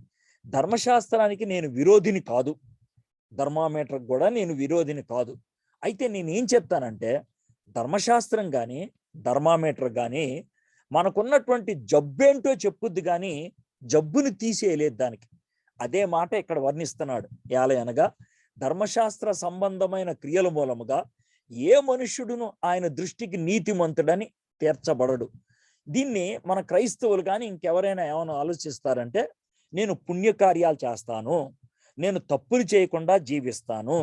Speaker 5: ధర్మశాస్త్రానికి నేను విరోధిని కాదు, థర్మామీటర్ కూడా నేను విరోధిని కాదు. అయితే నేను ఏం చెప్తానంటే, ధర్మశాస్త్రం కానీ థర్మామీటర్ కానీ మనకున్నటువంటి జబ్బేంటో చెప్పుద్ది కానీ జబ్బుని తీసేయలేదు దానికి. అదే మాట ఇక్కడ వర్ణిస్తున్నాడు. అనగా ధర్మశాస్త్ర సంబంధమైన క్రియల మూలముగా ఏ మనుష్యుడును ఆయన దృష్టికి నీతిమంతుడని తీర్చబడడు. దీన్ని మన క్రైస్తవులు కానీ ఇంకెవరైనా ఏమైనా ఆలోచిస్తారంటే, నేను పుణ్యకార్యాలు చేస్తాను, నేను తప్పులు చేయకుండా జీవిస్తాను,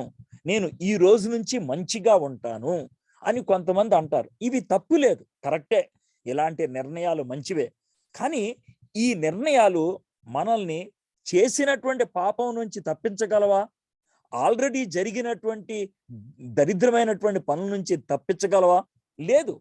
Speaker 5: నేను ఈ రోజు నుంచి మంచిగా ఉంటాను అని కొంతమంది అంటారు. ఇవి తప్పు లేదు, కరెక్టే, ఇలాంటి నిర్ణయాలు మంచివే. కానీ ఈ నిర్ణయాలు మనల్ని చేసినటువంటి పాపం నుంచి తప్పించగలవా? ఆల్రెడీ జరిగినటువంటి దరిద్రమైనటువంటి పనుల నుంచి తప్పించగలవా? లేదు.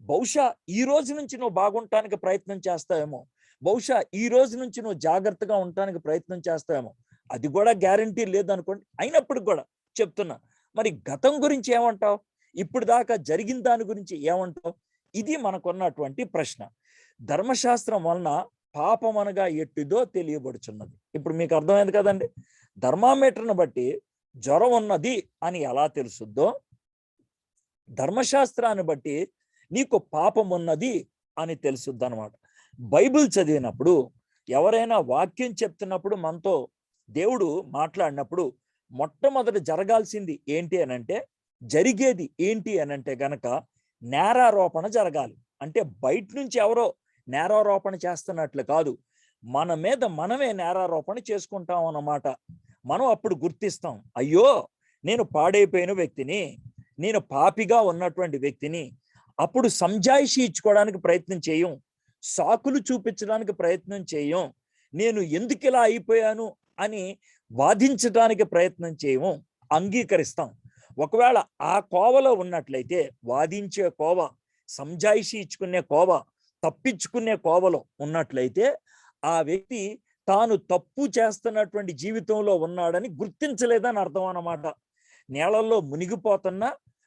Speaker 5: బహుశా ఈ రోజు నుంచి నువ్వు బాగుంటానికి ప్రయత్నం చేస్తావేమో, బహుశా ఈ రోజు నుంచి నువ్వు జాగ్రత్తగా ఉండటానికి ప్రయత్నం చేస్తావేమో, అది కూడా గ్యారంటీ లేదనుకోండి. అయినప్పటికి కూడా చెప్తున్నా, మరి గతం గురించి ఏమంటావు? ఇప్పుడు దాకా జరిగిన దాని గురించి ఏమంటావు? ఇది మనకున్నటువంటి ప్రశ్న. ధర్మశాస్త్రం వలన పాపం అనగా ఎట్టిదో తెలియబడుచున్నది. ఇప్పుడు మీకు అర్థమైంది కదండి. ధర్మామీటర్ను బట్టి జ్వరం ఉన్నది అని ఎలా తెలుసుద్దో, ధర్మశాస్త్రాన్ని బట్టి నీకు పాపం ఉన్నది అని తెలుసుద్ది అనమాట. బైబిల్ చదివినప్పుడు, ఎవరైనా వాక్యం చెప్తున్నప్పుడు, మనతో దేవుడు మాట్లాడినప్పుడు మొట్టమొదటి జరగాల్సింది ఏంటి అనంటే, జరిగేది ఏంటి అనంటే గనక నేరారోపణ జరగాలి. అంటే బయట నుంచి ఎవరో నేరారోపణ చేస్తున్నట్లు కాదు, మన మీద మనమే నేరారోపణ చేసుకుంటాం అన్నమాట. మనం అప్పుడు గుర్తిస్తాం, అయ్యో నేను పాడైపోయిన వ్యక్తిని, నేను పాపిగా ఉన్నటువంటి వ్యక్తిని. అప్పుడు సంజాయిషి ఇచ్చుకోవడానికి ప్రయత్నం చేయం, సాకులు చూపించడానికి ప్రయత్నం చేయం, నేను ఎందుకు ఇలా అయిపోయాను అని వాదించడానికి ప్రయత్నం చేయము, అంగీకరిస్తాం. ఒకవేళ ఆ కోవలో ఉన్నట్లయితే, వాదించే కోవ, సంజాయిషి ఇచ్చుకునే కోవ, తప్పించుకునే కోవలో ఉన్నట్లయితే, ఆ వ్యక్తి తాను తప్పు చేస్తున్నటువంటి జీవితంలో ఉన్నాడని గుర్తించలేదని అర్థం అన్నమాట. నేలల్లో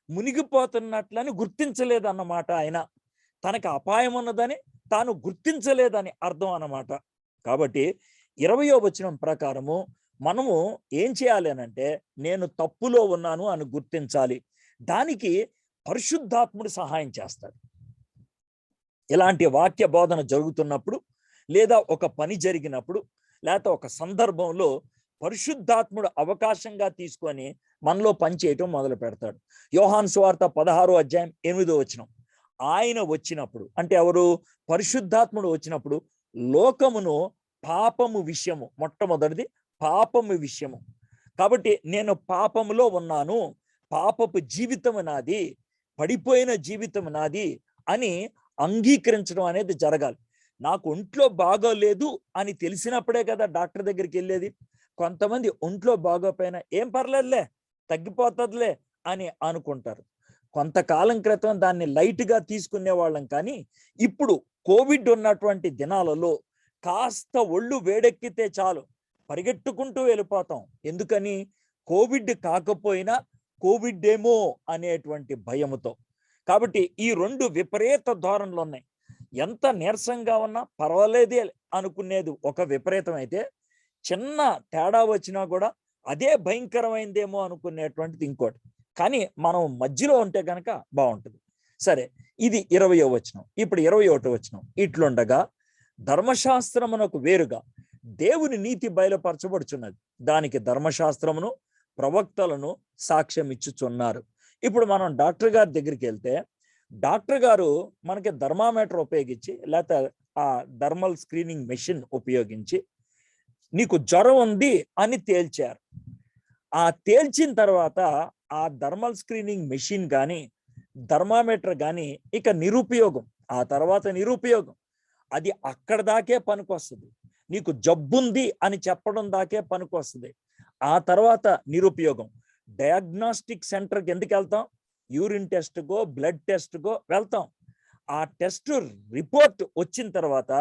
Speaker 5: మునిగిపోతున్నట్లని గుర్తించలేదన్నమాట. ఆయన తనకు అపాయం ఉన్నదని తాను గుర్తించలేదని అర్థం అన్నమాట. కాబట్టి 20వ వచనం ప్రకారము మనము ఏం చేయాలి అనంటే, నేను తప్పులో ఉన్నాను అని గుర్తించాలి. దానికి పరిశుద్ధాత్ముడు సహాయం చేస్తాడు. ఇలాంటి వాక్య బోధన జరుగుతున్నప్పుడు, లేదా ఒక పని జరిగినప్పుడు, లేకపోతే ఒక సందర్భంలో పరిశుద్ధాత్ముడు అవకాశంగా తీసుకొని మనలో పనిచేయటం మొదలు పెడతాడు. యోహాను సువార్త 16వ అధ్యాయం 8వ వచనం, ఆయన వచ్చినప్పుడు, అంటే ఎవరు? పరిశుద్ధాత్ముడు వచ్చినప్పుడు లోకమును పాపము విషయము, మొట్టమొదటిది పాపము విషయము. కాబట్టి నేను పాపములో ఉన్నాను, పాపపు జీవితం నాది, పడిపోయిన జీవితం నాది అని అంగీకరించడం అనేది జరగాలి. నాకు ఒంట్లో బాగోలేదు అని తెలిసినప్పుడే కదా డాక్టర్ దగ్గరికి వెళ్ళేది. కొంతమంది ఒంట్లో బాగోపోయినా ఏం పర్లేదులే, తగ్గిపోతుందిలే అని అనుకుంటారు. కొంతకాలం క్రితం దాన్ని లైట్గా తీసుకునే వాళ్ళం, కానీ ఇప్పుడు కోవిడ్ ఉన్నటువంటి దినాలలో కాస్త ఒళ్ళు వేడెక్కితే చాలు పరిగెట్టుకుంటూ వెళ్ళిపోతాం. ఎందుకని? కోవిడ్ కాకపోయినా కోవిడ్ ఏమో అనేటువంటి భయముతో. కాబట్టి ఈ రెండు విపరీత ధోరణులు ఉన్నాయి. ఎంత నీరసంగా ఉన్నా పర్వాలేదే అనుకునేది ఒక విపరీతం అయితే, చిన్న తేడా వచ్చినా కూడా అదే భయంకరమైందేమో అనుకునేటువంటిది ఇంకోటి. కానీ మనం మధ్యలో ఉంటే కనుక బాగుంటుంది. సరే, ఇది 20వ వచనం. ఇప్పుడు 21వ వచనం, ఇట్లుండగా ధర్మశాస్త్రమునకు వేరుగా దేవుని నీతి బయలుపరచబడుచున్నది, దానికి ధర్మశాస్త్రమును ప్రవక్తలను సాక్ష్యం ఇచ్చుచున్నారు. ఇప్పుడు మనం డాక్టర్ గారి దగ్గరికి వెళ్తే, డాక్టర్ గారు మనకి థర్మామీటర్ ఉపయోగించి, లేకపోతే ఆ థర్మల్ స్క్రీనింగ్ మెషిన్ ఉపయోగించి నీకు జ్వరం ఉంది అని తేల్చారు. ఆ తేల్చిన తర్వాత ఆ థర్మల్ స్క్రీనింగ్ మెషిన్ కానీ థర్మామీటర్ కానీ ఇక నిరుపయోగం. ఆ తర్వాత నిరుపయోగం. అది అక్కడ దాకే పనికొస్తుంది. నీకు జబ్బుంది అని చెప్పడం దాకే పనికొస్తుంది. ఆ తర్వాత నిరుపయోగం. డయాగ్నోస్టిక్ సెంటర్కి ఎందుకు వెళ్తాం? యూరిన్ టెస్ట్కో బ్లడ్ టెస్ట్కో వెళ్తాం. ఆ టెస్ట్ రిపోర్ట్ వచ్చిన తర్వాత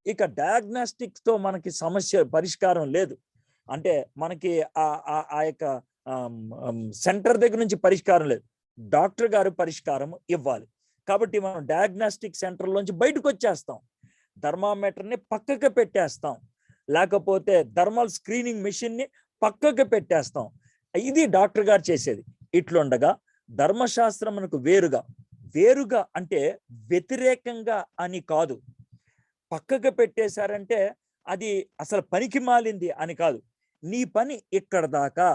Speaker 5: ఇక డయాగ్నోస్టిక్స్ తో మనకి సమస్య పరిష్కారం లేదు. అంటే మనకి ఆ యొక్క సెంటర్ దగ్గర నుంచి పరిష్కారం లేదు. డాక్టర్ గారు పరిష్కారం ఇవ్వాలి. కాబట్టి మనం డయాగ్నోస్టిక్ సెంటర్లోంచి బయటకు వచ్చేస్తాం, థర్మామీటర్ని పక్కకు పెట్టేస్తాం, లేకపోతే థర్మల్ స్క్రీనింగ్ మెషిన్ని పక్కకు పెట్టేస్తాం. ఇది డాక్టర్ గారు చేసేది. ఇట్లుండగా ధర్మశాస్త్రమునకు వేరుగా అంటే వ్యతిరేకంగా అని కాదు. పక్కకు పెట్టేశారంటే అది అసలు పనికి మాలింది అని కాదు. నీ పని ఇక్కడ దాకా,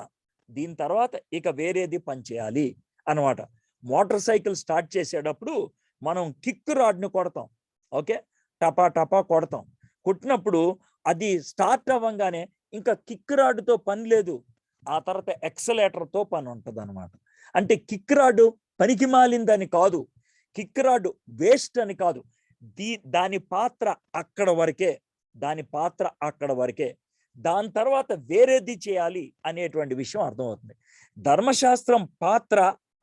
Speaker 5: దీని తర్వాత ఇక వేరేది పని చేయాలి అన్నమాట. మోటార్ సైకిల్ స్టార్ట్ చేసేటప్పుడు మనం కిక్ రాడ్ని కొడతాం. ఓకే, టపా టపా కొడతాం. కొట్టినప్పుడు అది స్టార్ట్ అవ్వగానే ఇంకా కిక్ రాడ్తో పని లేదు, ఆ తర్వాత ఎక్సలేటర్తో పని ఉంటుంది అనమాట. అంటే కిక్ రాడ్ పనికి మాలిందని కాదు, కిక్ రాడ్ వేస్ట్ అని కాదు, దాని పాత్ర అక్కడ వరకే, దాని పాత్ర అక్కడ వరకే, దాని తర్వాత వేరేది చేయాలి అనేటువంటి విషయం అర్థమవుతుంది. ధర్మశాస్త్రం పాత్ర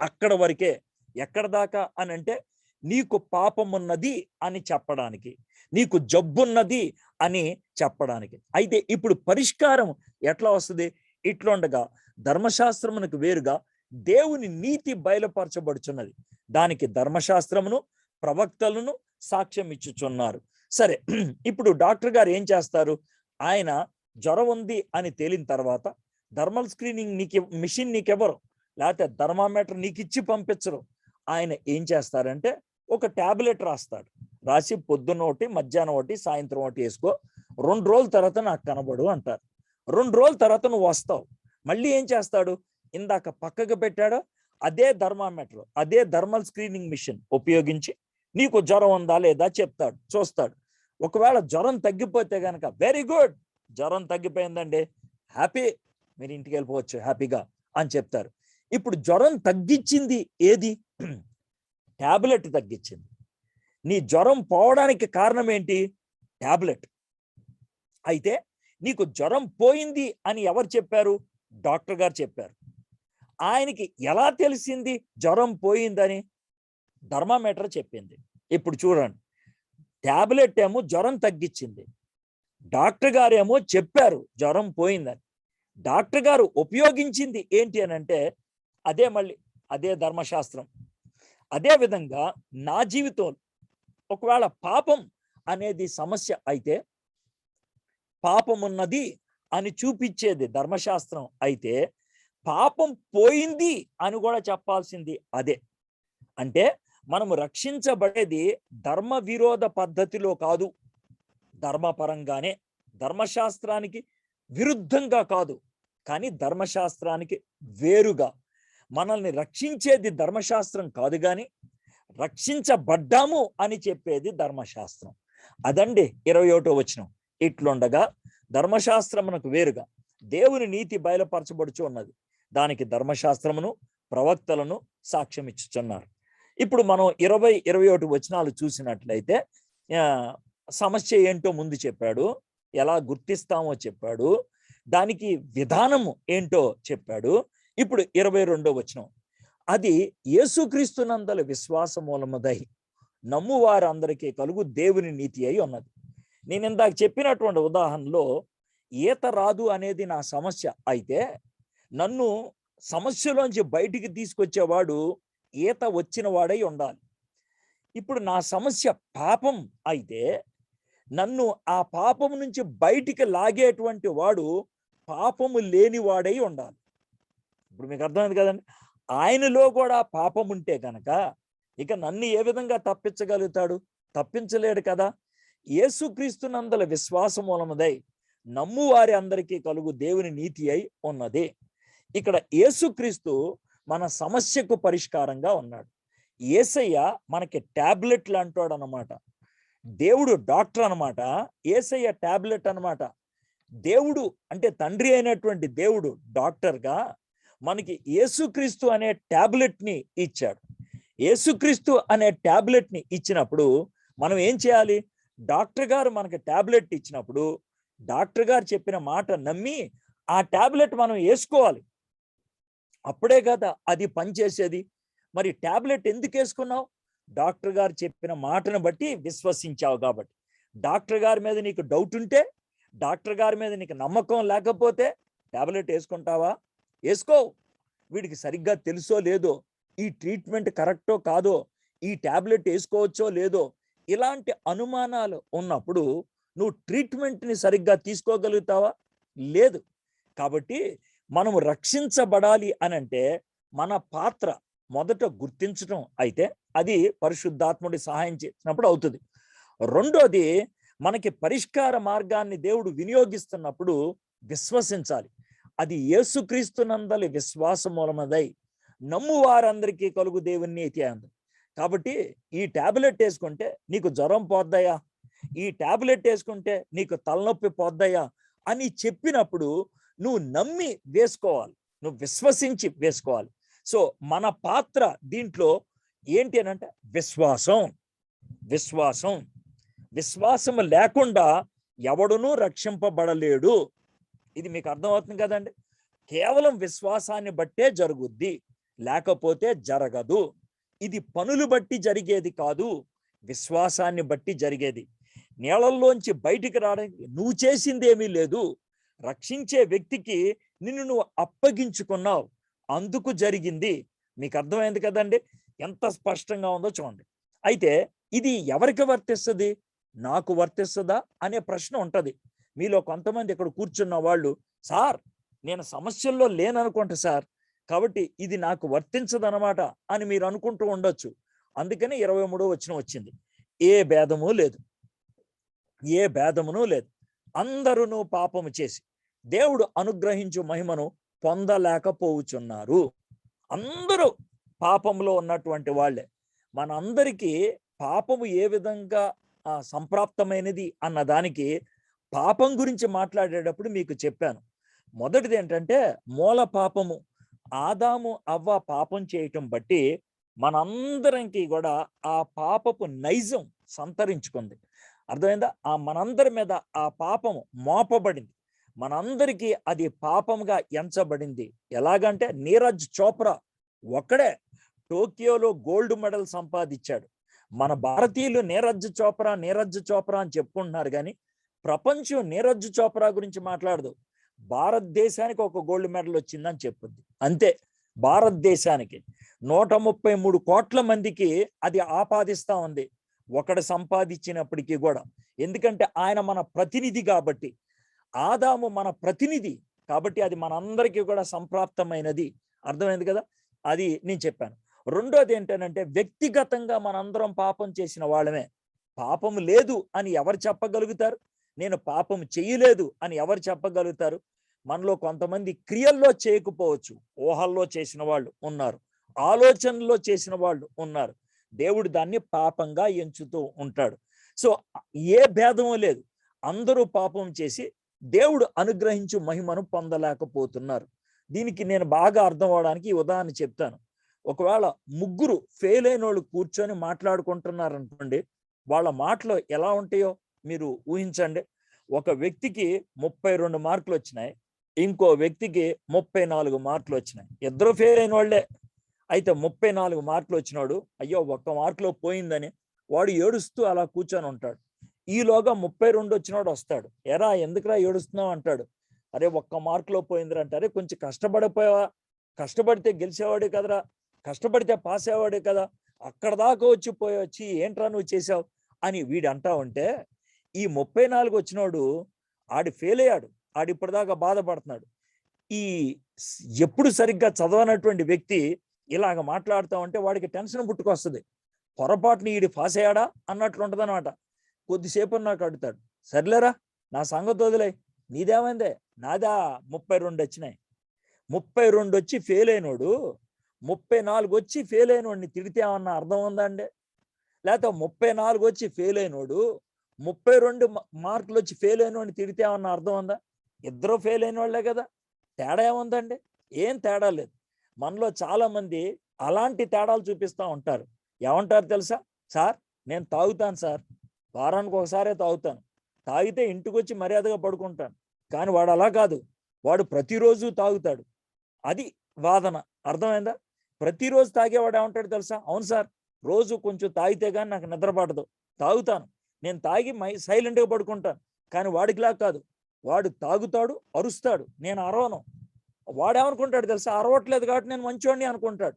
Speaker 5: అక్కడ వరకే. ఎక్కడ దాకా అని అంటే నీకు పాపమున్నది అని చెప్పడానికి, నీకు జబ్బున్నది అని చెప్పడానికి. అయితే ఇప్పుడు పరిష్కారం ఎట్లా వస్తుంది? ఇట్లుండగా ధర్మశాస్త్రమునకు వేరుగా దేవుని నీతి బయలుపరచబడుచున్నది. దానికి ధర్మశాస్త్రమును ప్రవక్తలను సాక్ష్యం ఇచ్చుచున్నారు. సరే, ఇప్పుడు డాక్టర్ గారు ఏం చేస్తారు? ఆయన జ్వరం ఉంది అని తేలిన తర్వాత థర్మల్ స్క్రీనింగ్ మిషన్ నీకెవరు, లేకపోతే థర్మామీటర్ నీకు ఇచ్చి పంపించరు. ఆయన ఏం చేస్తారంటే ఒక టాబ్లెట్ రాస్తాడు, రాసి పొద్దున్న ఒకటి, మధ్యాహ్నం ఒకటి, సాయంత్రం ఒకటి వేసుకో, 2 రోజుల తర్వాత నాకు కనబడు అంటారు. 2 రోజుల తర్వాత నువ్వు వస్తావు. మళ్ళీ ఏం చేస్తాడు? ఇందాక పక్కకు పెట్టాడో అదే థర్మామీటర్, అదే థర్మల్ స్క్రీనింగ్ మిషన్ ఉపయోగించి నీకు జ్వరం ఉందా లేదా చెప్తాడు, చూస్తాడు. ఒకవేళ జ్వరం తగ్గిపోతే కనుక వెరీ గుడ్, జ్వరం తగ్గిపోయిందండి, హ్యాపీ, మీరు ఇంటికి వెళ్ళిపోవచ్చు హ్యాపీగా అని చెప్తారు. ఇప్పుడు జ్వరం తగ్గించింది ఏది? టాబ్లెట్ తగ్గించింది. నీ జ్వరం పోవడానికి కారణం ఏంటి? టాబ్లెట్. అయితే నీకు జ్వరం పోయింది అని ఎవరు చెప్పారు? డాక్టర్ గారు చెప్పారు. ఆయనకి ఎలా తెలిసింది జ్వరం పోయిందని? థర్మామీటర్ చెప్పింది. ఇప్పుడు చూడండి, టాబ్లెట్ ఏమో జ్వరం తగ్గించింది, డాక్టర్ గారు ఏమో చెప్పారు జ్వరం పోయిందని. డాక్టర్ గారు ఉపయోగించింది ఏంటి అని అంటే అదే, మళ్ళీ అదే ధర్మశాస్త్రం. అదే విధంగా నా జీవితం ఒకవేళ పాపం అనేది సమస్య అయితే, పాపం ఉన్నది అని చూపించేది ధర్మశాస్త్రం అయితే, పాపం పోయింది అని కూడా చెప్పాల్సింది అదే. అంటే మనము రక్షించబడేది ధర్మ విరోధ పద్ధతిలో కాదు, ధర్మపరంగానే, ధర్మశాస్త్రానికి విరుద్ధంగా కాదు, కానీ ధర్మశాస్త్రానికి వేరుగా. మనల్ని రక్షించేది ధర్మశాస్త్రం కాదు, కానీ రక్షించబడ్డాము అని చెప్పేది ధర్మశాస్త్రం. అదండి 21వ వచనం. ఇట్లుండగా ధర్మశాస్త్రమునకు వేరుగా దేవుని నీతి బయలుపరచబడుచు ఉన్నది, దానికి ధర్మశాస్త్రమును ప్రవక్తలను సాక్ష్యం ఇచ్చుచున్నారు. ఇప్పుడు మనం 20-21 వచనాలు చూసినట్లయితే సమస్య ఏంటో ముందు చెప్పాడు, ఎలా గుర్తిస్తామో చెప్పాడు, దానికి విధానము ఏంటో చెప్పాడు. ఇప్పుడు 22వ వచనం, అది యేసుక్రీస్తునందల విశ్వాస మూలముదై నమ్ము వారందరికీ కలుగు దేవుని నీతి అయి ఉన్నది. నేను ఇందాక చెప్పినటువంటి ఉదాహరణలో ఈత రాదు అనేది నా సమస్య అయితే, నన్ను సమస్యలోంచి బయటికి తీసుకొచ్చేవాడు ఈత వచ్చిన వాడై ఉండాలి. ఇప్పుడు నా సమస్య పాపం అయితే నన్ను ఆ పాపం నుంచి బయటికి లాగేటువంటి వాడు పాపము లేని వాడై ఉండాలి. ఇప్పుడు మీకు అర్థమైంది కదండి. ఆయనలో కూడా పాపం ఉంటే కనుక ఇక నన్ను ఏ విధంగా తప్పించగలుగుతాడు? తప్పించలేడు కదా. యేసుక్రీస్తునందల విశ్వాస మూలముదై నమ్ము వారి అందరికీ కలుగు దేవుని నీతి అయి ఉన్నది. ఇక్కడ యేసుక్రీస్తు మన సమస్యకు పరిష్కారంగా ఉన్నాడు. యేసయ్య మనకి టాబ్లెట్లు అంటాడు అన్నమాట. దేవుడు డాక్టర్ అనమాట, యేసయ్య టాబ్లెట్ అనమాట. దేవుడు అంటే తండ్రి అయినటువంటి దేవుడు డాక్టర్గా మనకి యేసుక్రీస్తు అనే టాబ్లెట్ని ఇచ్చాడు. యేసుక్రీస్తు అనే టాబ్లెట్ని ఇచ్చినప్పుడు మనం ఏం చేయాలి? డాక్టర్ గారు మనకి టాబ్లెట్ ఇచ్చినప్పుడు డాక్టర్ గారు చెప్పిన మాట నమ్మి ఆ టాబ్లెట్ మనం వేసుకోవాలి. అప్పుడే కదా అది పనిచేసేది. మరి టాబ్లెట్ ఎందుకు వేసుకున్నావు? డాక్టర్ గారు చెప్పిన మాటను బట్టి విశ్వసించావు కాబట్టి. డాక్టర్ గారి మీద నీకు డౌట్ ఉంటే, డాక్టర్ గారి మీద నీకు నమ్మకం లేకపోతే టాబ్లెట్ వేసుకుంటావా? వేసుకో. వీడికి సరిగ్గా తెలుసో లేదో, ఈ ట్రీట్మెంట్ కరెక్టో కాదో, ఈ టాబ్లెట్ వేసుకోవచ్చో లేదో, ఇలాంటి అనుమానాలు ఉన్నప్పుడు నువ్వు ట్రీట్మెంట్ని సరిగ్గా తీసుకోగలుగుతావా? లేదు. కాబట్టి మనము రక్షించబడాలి అని అంటే మన పాత్ర మొదట గుర్తించడం అయితే అది పరిశుద్ధాత్ముడి సహాయం చేసినప్పుడు అవుతుంది. రెండోది, మనకి పరిష్కార మార్గాన్ని దేవుడు వినియోగిస్తున్నప్పుడు విశ్వసించాలి. అది యేసుక్రీస్తునందలి విశ్వాస మూలమదై నమ్ము వారందరికీ కలుగు దేవుని నీతి అంది. కాబట్టి ఈ టాబ్లెట్ వేసుకుంటే నీకు జ్వరం పోద్దయ్యా, ఈ టాబ్లెట్ వేసుకుంటే నీకు తలనొప్పి పోద్దయ్యా అని చెప్పినప్పుడు నువ్వు నమ్మి వేసుకోవాలి, నువ్వు విశ్వసించి వేసుకోవాలి. సో మన పాత్ర దీంట్లో ఏంటి అని అంటే విశ్వాసం. విశ్వాసం విశ్వాసం లేకుండా ఎవడునూ రక్షింపబడలేడు. ఇది మీకు అర్థమవుతుంది కదండి. కేవలం విశ్వాసాన్ని బట్టే జరుగుద్ది, లేకపోతే జరగదు. ఇది పనులు బట్టి జరిగేది కాదు, విశ్వాసాన్ని బట్టి జరిగేది. నీళ్ళల్లోంచి బయటికి రావడానికి నువ్వు చేసింది ఏమీ లేదు. రక్షించే వ్యక్తికి నిన్ను నువ్వు అప్పగించుకున్నావు, అందుకు జరిగింది. మీకు అర్థమైంది కదండి, ఎంత స్పష్టంగా ఉందో చూడండి. అయితే ఇది ఎవరికి వర్తిస్తుంది? నాకు వర్తిస్తుందా అనే ప్రశ్న ఉంటది. మీలో కొంతమంది ఇక్కడ కూర్చున్న వాళ్ళు, సార్ నేను సమస్యల్లో లేననుకుంటా సార్, కాబట్టి ఇది నాకు వర్తించదనమాట అని మీరు అనుకుంటూ ఉండొచ్చు. అందుకని 23వ వచనం వచ్చింది. ఏ భేదము లేదు, ఏ భేదమును లేదు. అందరూ పాపము చేసి దేవుడు అనుగ్రహించు మహిమను పొందలేకపోవచ్చున్నారు. అందరూ పాపంలో ఉన్నటువంటి వాళ్ళే. మనందరికీ పాపము ఏ విధంగా సంప్రాప్తమైనది అన్న దానికి పాపం గురించి మాట్లాడేటప్పుడు మీకు చెప్పాను. మొదటిది ఏంటంటే మూల పాపము. ఆదాము అవ్వ పాపం చేయటం బట్టి మనందరికి కూడా ఆ పాపపు నైజం సంతరించుకుంది. అర్థమైందా? మనందరి మీద ఆ పాపము మోపబడింది, మనందరికీ అది పాపంగా ఎంచబడింది. ఎలాగంటే నీరజ్ చోప్రా ఒక్కడే టోక్యోలో గోల్డ్ మెడల్ సంపాదించాడు. మన భారతీయులు నీరజ్ చోప్రా అని చెప్పుకుంటున్నారు, కానీ ప్రపంచం నీరజ్ చోప్రా గురించి మాట్లాడదు. భారతదేశానికి ఒక గోల్డ్ మెడల్ వచ్చిందని చెప్పుద్ది, అంతే. భారతదేశానికి 133 కోట్ల మందికి అది ఆపాదిస్తా ఉంది, ఒకడు సంపాదించినప్పటికీ కూడా. ఎందుకంటే ఆయన మన ప్రతినిధి కాబట్టి, ఆదాము మన ప్రతినిధి కాబట్టి అది మనందరికీ కూడా సంప్రాప్తమైనది. అర్థమైంది కదా? అది నేను చెప్పాను. రెండోది ఏంటంటే వ్యక్తిగతంగా మనందరం పాపం చేసిన వాళ్ళమే. పాపం లేదు అని ఎవరు చెప్పగలుగుతారు? నేను పాపం చేయలేదు అని ఎవరు చెప్పగలుగుతారు? మనలో కొంతమంది క్రియల్లో చేయకపోవచ్చు, ఊహల్లో చేసిన వాళ్ళు ఉన్నారు, ఆలోచనలో చేసిన వాళ్ళు ఉన్నారు. దేవుడు దాన్ని పాపంగా ఎంచుతూ ఉంటాడు. సో ఏ భేదము లేదు, అందరూ పాపం చేసి దేవుడు అనుగ్రహించు మహిమను పొందలేకపోతున్నారు. దీనికి నేను బాగా అర్థం అవడానికి ఈ ఉదాహరణ చెప్తాను. ఒకవేళ ముగ్గురు ఫెయిల్ అయిన వాళ్ళు కూర్చొని మాట్లాడుకుంటున్నారు అనుకోండి, వాళ్ళ మాటలు ఎలా ఉంటాయో మీరు ఊహించండి. ఒక వ్యక్తికి 32 మార్కులు వచ్చినాయి, ఇంకో వ్యక్తికి 34 మార్కులు వచ్చినాయి. ఇద్దరు ఫెయిల్ అయిన వాళ్ళే. అయితే 34 మార్కులు వచ్చినాడు, అయ్యో 1 మార్కులో పోయిందని వాడు ఏడుస్తూ అలా కూర్చొని ఉంటాడు. ఈలోగా 32 వచ్చినాడు వస్తాడు, ఎరా ఎందుకురా ఏడుస్తున్నావు అంటాడు. అరే 1 మార్కులో పోయిందిరా అంటారే, కొంచెం కష్టపడిపోయావా, కష్టపడితే గెలిచేవాడే కదరా, కష్టపడితే పాస్ అయ్యేవాడే కదా, అక్కడ దాకా వచ్చి ఏంట్రా నువ్వు చేసావు అని వీడు అంటా ఉంటే, ఈ 34 వచ్చినోడు ఆడి ఫెయిల్ అయ్యాడు, ఆడి ఇప్పటిదాకా బాధపడుతున్నాడు. ఈ ఎప్పుడు సరిగ్గా చదవనటువంటి వ్యక్తి ఇలాగ మాట్లాడుతూ ఉంటే వాడికి టెన్షన్ పుట్టుకొస్తుంది. పొరపాటుని ఈడి పాస్ అయ్యాడా అన్నట్లు ఉంటుంది అనమాట. కొద్దిసేపు నాకు అడుగుతాడు, సర్లేరా నా సంగతి వదిలే, నీదేమైందే, నాదా 32 వచ్చినాయి. 32 వచ్చి ఫెయిల్ అయినోడు 34 వచ్చి ఫెయిల్ అయినోడిని తిడితే ఏమన్నా అర్థం ఉందా అండి? లేకపోతే 34 వచ్చి ఫెయిల్ అయినోడు 32 మార్కులు వచ్చి ఫెయిల్ అయినోడిని తిడితే ఏమన్నా అర్థం ఉందా? ఇద్దరు ఫెయిల్ అయిన వాళ్ళే కదా, తేడా ఏముందండి? ఏం తేడా లేదు. మనలో చాలా మంది అలాంటి తేడాలు చూపిస్తూ ఉంటారు. ఏమంటారు తెలుసా? సార్ నేను తాగుతాను సార్, వారానికి ఒకసారే తాగుతాను, తాగితే ఇంటికి వచ్చి మర్యాదగా పడుకుంటాను. కానీ వాడు అలా కాదు, వాడు ప్రతిరోజు తాగుతాడు. అది వాదన. అర్థమైందా? ప్రతిరోజు తాగేవాడు ఏమంటాడు తెలుసా? అవును సార్, రోజు కొంచెం తాగితే కానీ నాకు నిద్ర పడదు, తాగుతాను, నేను తాగి సైలెంట్గా పడుకుంటాను. కానీ వాడికిలా కాదు, వాడు తాగుతాడు, అరుస్తాడు, నేను అరవను. వాడేమనుకుంటాడు తెలుసా? అరవట్లేదు కాబట్టి నేను మంచోడిని అనుకుంటాడు.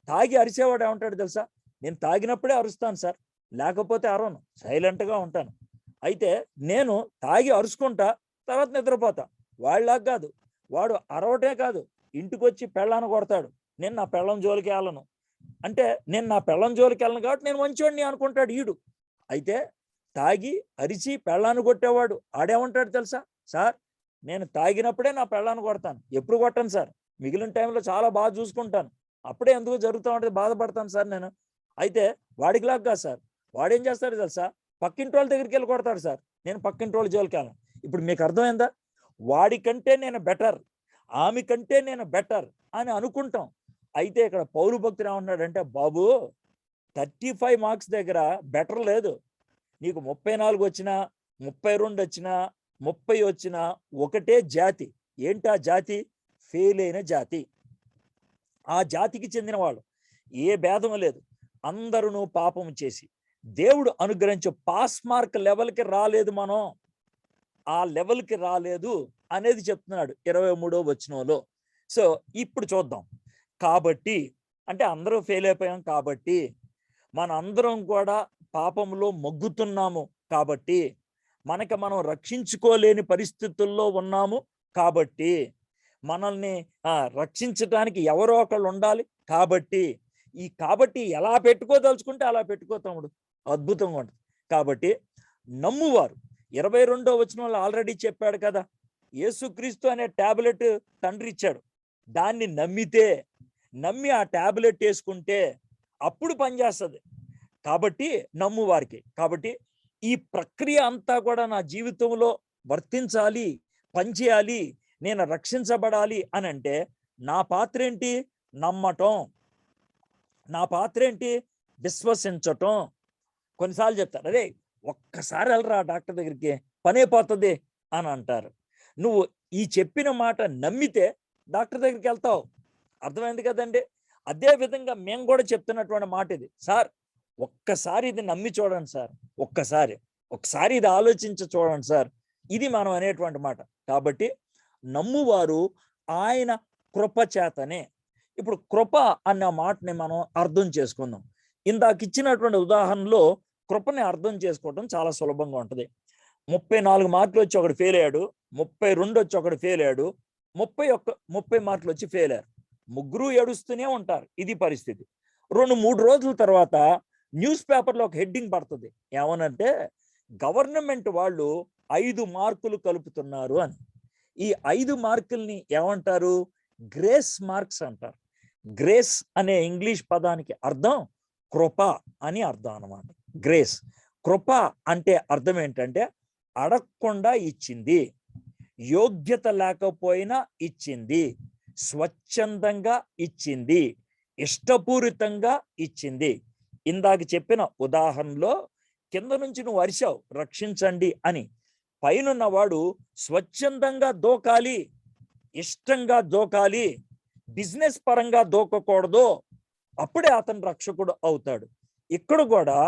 Speaker 5: తాగి అరిసేవాడు ఏమంటాడు తెలుసా? నేను తాగినప్పుడే అరుస్తాను సార్, లేకపోతే అరవను, సైలెంట్గా ఉంటాను. అయితే నేను తాగి అరుచుకుంటా, తర్వాత నిద్రపోతా. వాళ్ళలాగా కాదు, వాడు అరవటే కాదు, ఇంటికి వచ్చి పెళ్ళాన్ని కొడతాడు, నేను నా పెళ్ళం జోలికి వెళ్ళను. అంటే నేను నా పెళ్ళం జోలికి వెళ్ళను కాబట్టి నేను మంచోడిని అనుకుంటాడు ఈడు. అయితే తాగి అరిచి పెళ్ళాన్ని కొట్టేవాడు ఆడేమంటాడు తెలుసా? సార్ నేను తాగినప్పుడే నా పెళ్ళాన్ని కొడతాను, ఎప్పుడు కొట్టాను సార్, మిగిలిన టైంలో చాలా బాగా చూసుకుంటాను, అప్పుడే ఎందుకు జరుగుతూ ఉంటుంది బాధపడతాను సార్ నేను. అయితే వాడికి లాగా సార్, వాడేం చేస్తాడు తెలుసా? పక్కింటి వాళ్ళ దగ్గరికి వెళ్ళి కొడతాడు సార్, నేను పక్కింటి వాళ్ళ జోలికి వెళ్ళను. ఇప్పుడు మీకు అర్థమైందా? వాడికంటే నేను బెటర్, ఆమె కంటే నేను బెటర్ అని అనుకుంటాం. అయితే ఇక్కడ పౌలు భక్తుడు ఏమంటున్నాడంటే, బాబు 35 మార్క్స్ దగ్గర బెటర్ లేదు, నీకు 34 వచ్చినా 32 వచ్చినా 30 వచ్చినా ఒకటే జాతి. ఏంటా జాతి? ఫెయిల్ అయిన జాతి. ఆ జాతికి చెందిన వాళ్ళు, ఏ భేదం లేదు, అందరూ పాపం చేసి దేవుడు అనుగ్రహించే పాస్ మార్క్ లెవెల్కి రాలేదు, మనం ఆ లెవెల్కి రాలేదు అనేది చెప్తున్నాడు 23వ వచనంలో. సో ఇప్పుడు చూద్దాం. కాబట్టి అంటే అందరూ ఫెయిల్ అయిపోయాం కాబట్టి, మన అందరం కూడా పాపంలో మగ్గుతున్నాము కాబట్టి, మనకి మనం రక్షించుకోలేని పరిస్థితుల్లో ఉన్నాము కాబట్టి, మనల్ని రక్షించడానికి ఎవరో ఒకళ్ళు ఉండాలి కాబట్టి, ఈ కాబట్టి ఎలా పెట్టుకోదలుచుకుంటే అలా పెట్టుకో తమ్ముడు, అద్భుతంగా ఉంటుంది. కాబట్టి నమ్మువారు 22వ వచనంలో ఆల్రెడీ చెప్పాడు కదా, యేసుక్రీస్తు అనే టాబ్లెట్ తండ్రి ఇచ్చాడు, దాన్ని నమ్మి ఆ టాబ్లెట్ వేసుకుంటే అప్పుడు పనిచేస్తుంది. కాబట్టి నమ్మువారికి. కాబట్టి ఈ ప్రక్రియ అంతా కూడా నా జీవితంలో వర్తించాలి, పనిచేయాలి, నేను రక్షించబడాలి అని అంటే నా పాత్ర ఏంటి? నమ్మటం. నా పాత్ర ఏంటి? విశ్వసించటం. కొన్నిసార్లు చెప్తారు, అరే ఒక్కసారి వెళ్ళరా డాక్టర్ దగ్గరికి, పనైపోతుంది అని అంటారు. నువ్వు ఈ చెప్పిన మాట నమ్మితే డాక్టర్ దగ్గరికి వెళ్తావు. అర్థమైంది కదండి? అదే విధంగా మేము కూడా చెప్తున్నటువంటి మాట ఇది. సార్ ఒక్కసారి ఇది నమ్మి చూడండి సార్, ఒక్కసారి ఇది ఆలోచించి చూడండి సార్, ఇది మనం అనేటువంటి మాట. కాబట్టి నమ్మువారు ఆయన కృప చేతనే. ఇప్పుడు కృప అన్న మాటని మనం అర్థం చేసుకుందాం. ఇందాక ఇచ్చినటువంటి ఉదాహరణలో కృపని అర్థం చేసుకోవడం చాలా సులభంగా ఉంటుంది. 34 మార్కులు వచ్చి ఒకడు ఫెయిల్ అయ్యాడు, 32 వచ్చి ఒకడు ఫెయిల్ అయ్యాడు, 30 మార్కులు వచ్చి ఫెయిల్ అయ్యారు. ముగ్గురు ఏడుస్తూనే ఉంటారు. ఇది పరిస్థితి. 2-3 రోజుల తర్వాత న్యూస్ పేపర్లో ఒక హెడ్డింగ్ పడుతుంది, ఏమనంటే గవర్నమెంట్ వాళ్ళు 5 మార్కులు కలుపుతున్నారు అని. ఈ 5 మార్కుల్ని ఏమంటారు? గ్రేస్ మార్క్స్ అంటారు. గ్రేస్ అనే ఇంగ్లీష్ పదానికి అర్థం కృప అని అర్థం అన్నమాట. గ్రేస్, కృప అంటే అర్థం ఏంటంటే అడగకుండా ఇచ్చింది, యోగ్యత లేకపోయినా ఇచ్చింది, స్వచ్ఛందంగా ఇచ్చింది, ఇష్టపూరితంగా ఇచ్చింది. ఇందాక చెప్పిన ఉదాహరణలో కింద నుంచి నువ్వు అరిచావు రక్షించండి అని, పైనున్నవాడు స్వచ్ఛందంగా దూకాలి, ఇష్టంగా దూకాలి, బిజినెస్ పరంగా దూకకూడదు, అప్పుడే అతను రక్షకుడు అవుతాడు. ఇక్కడ కూడా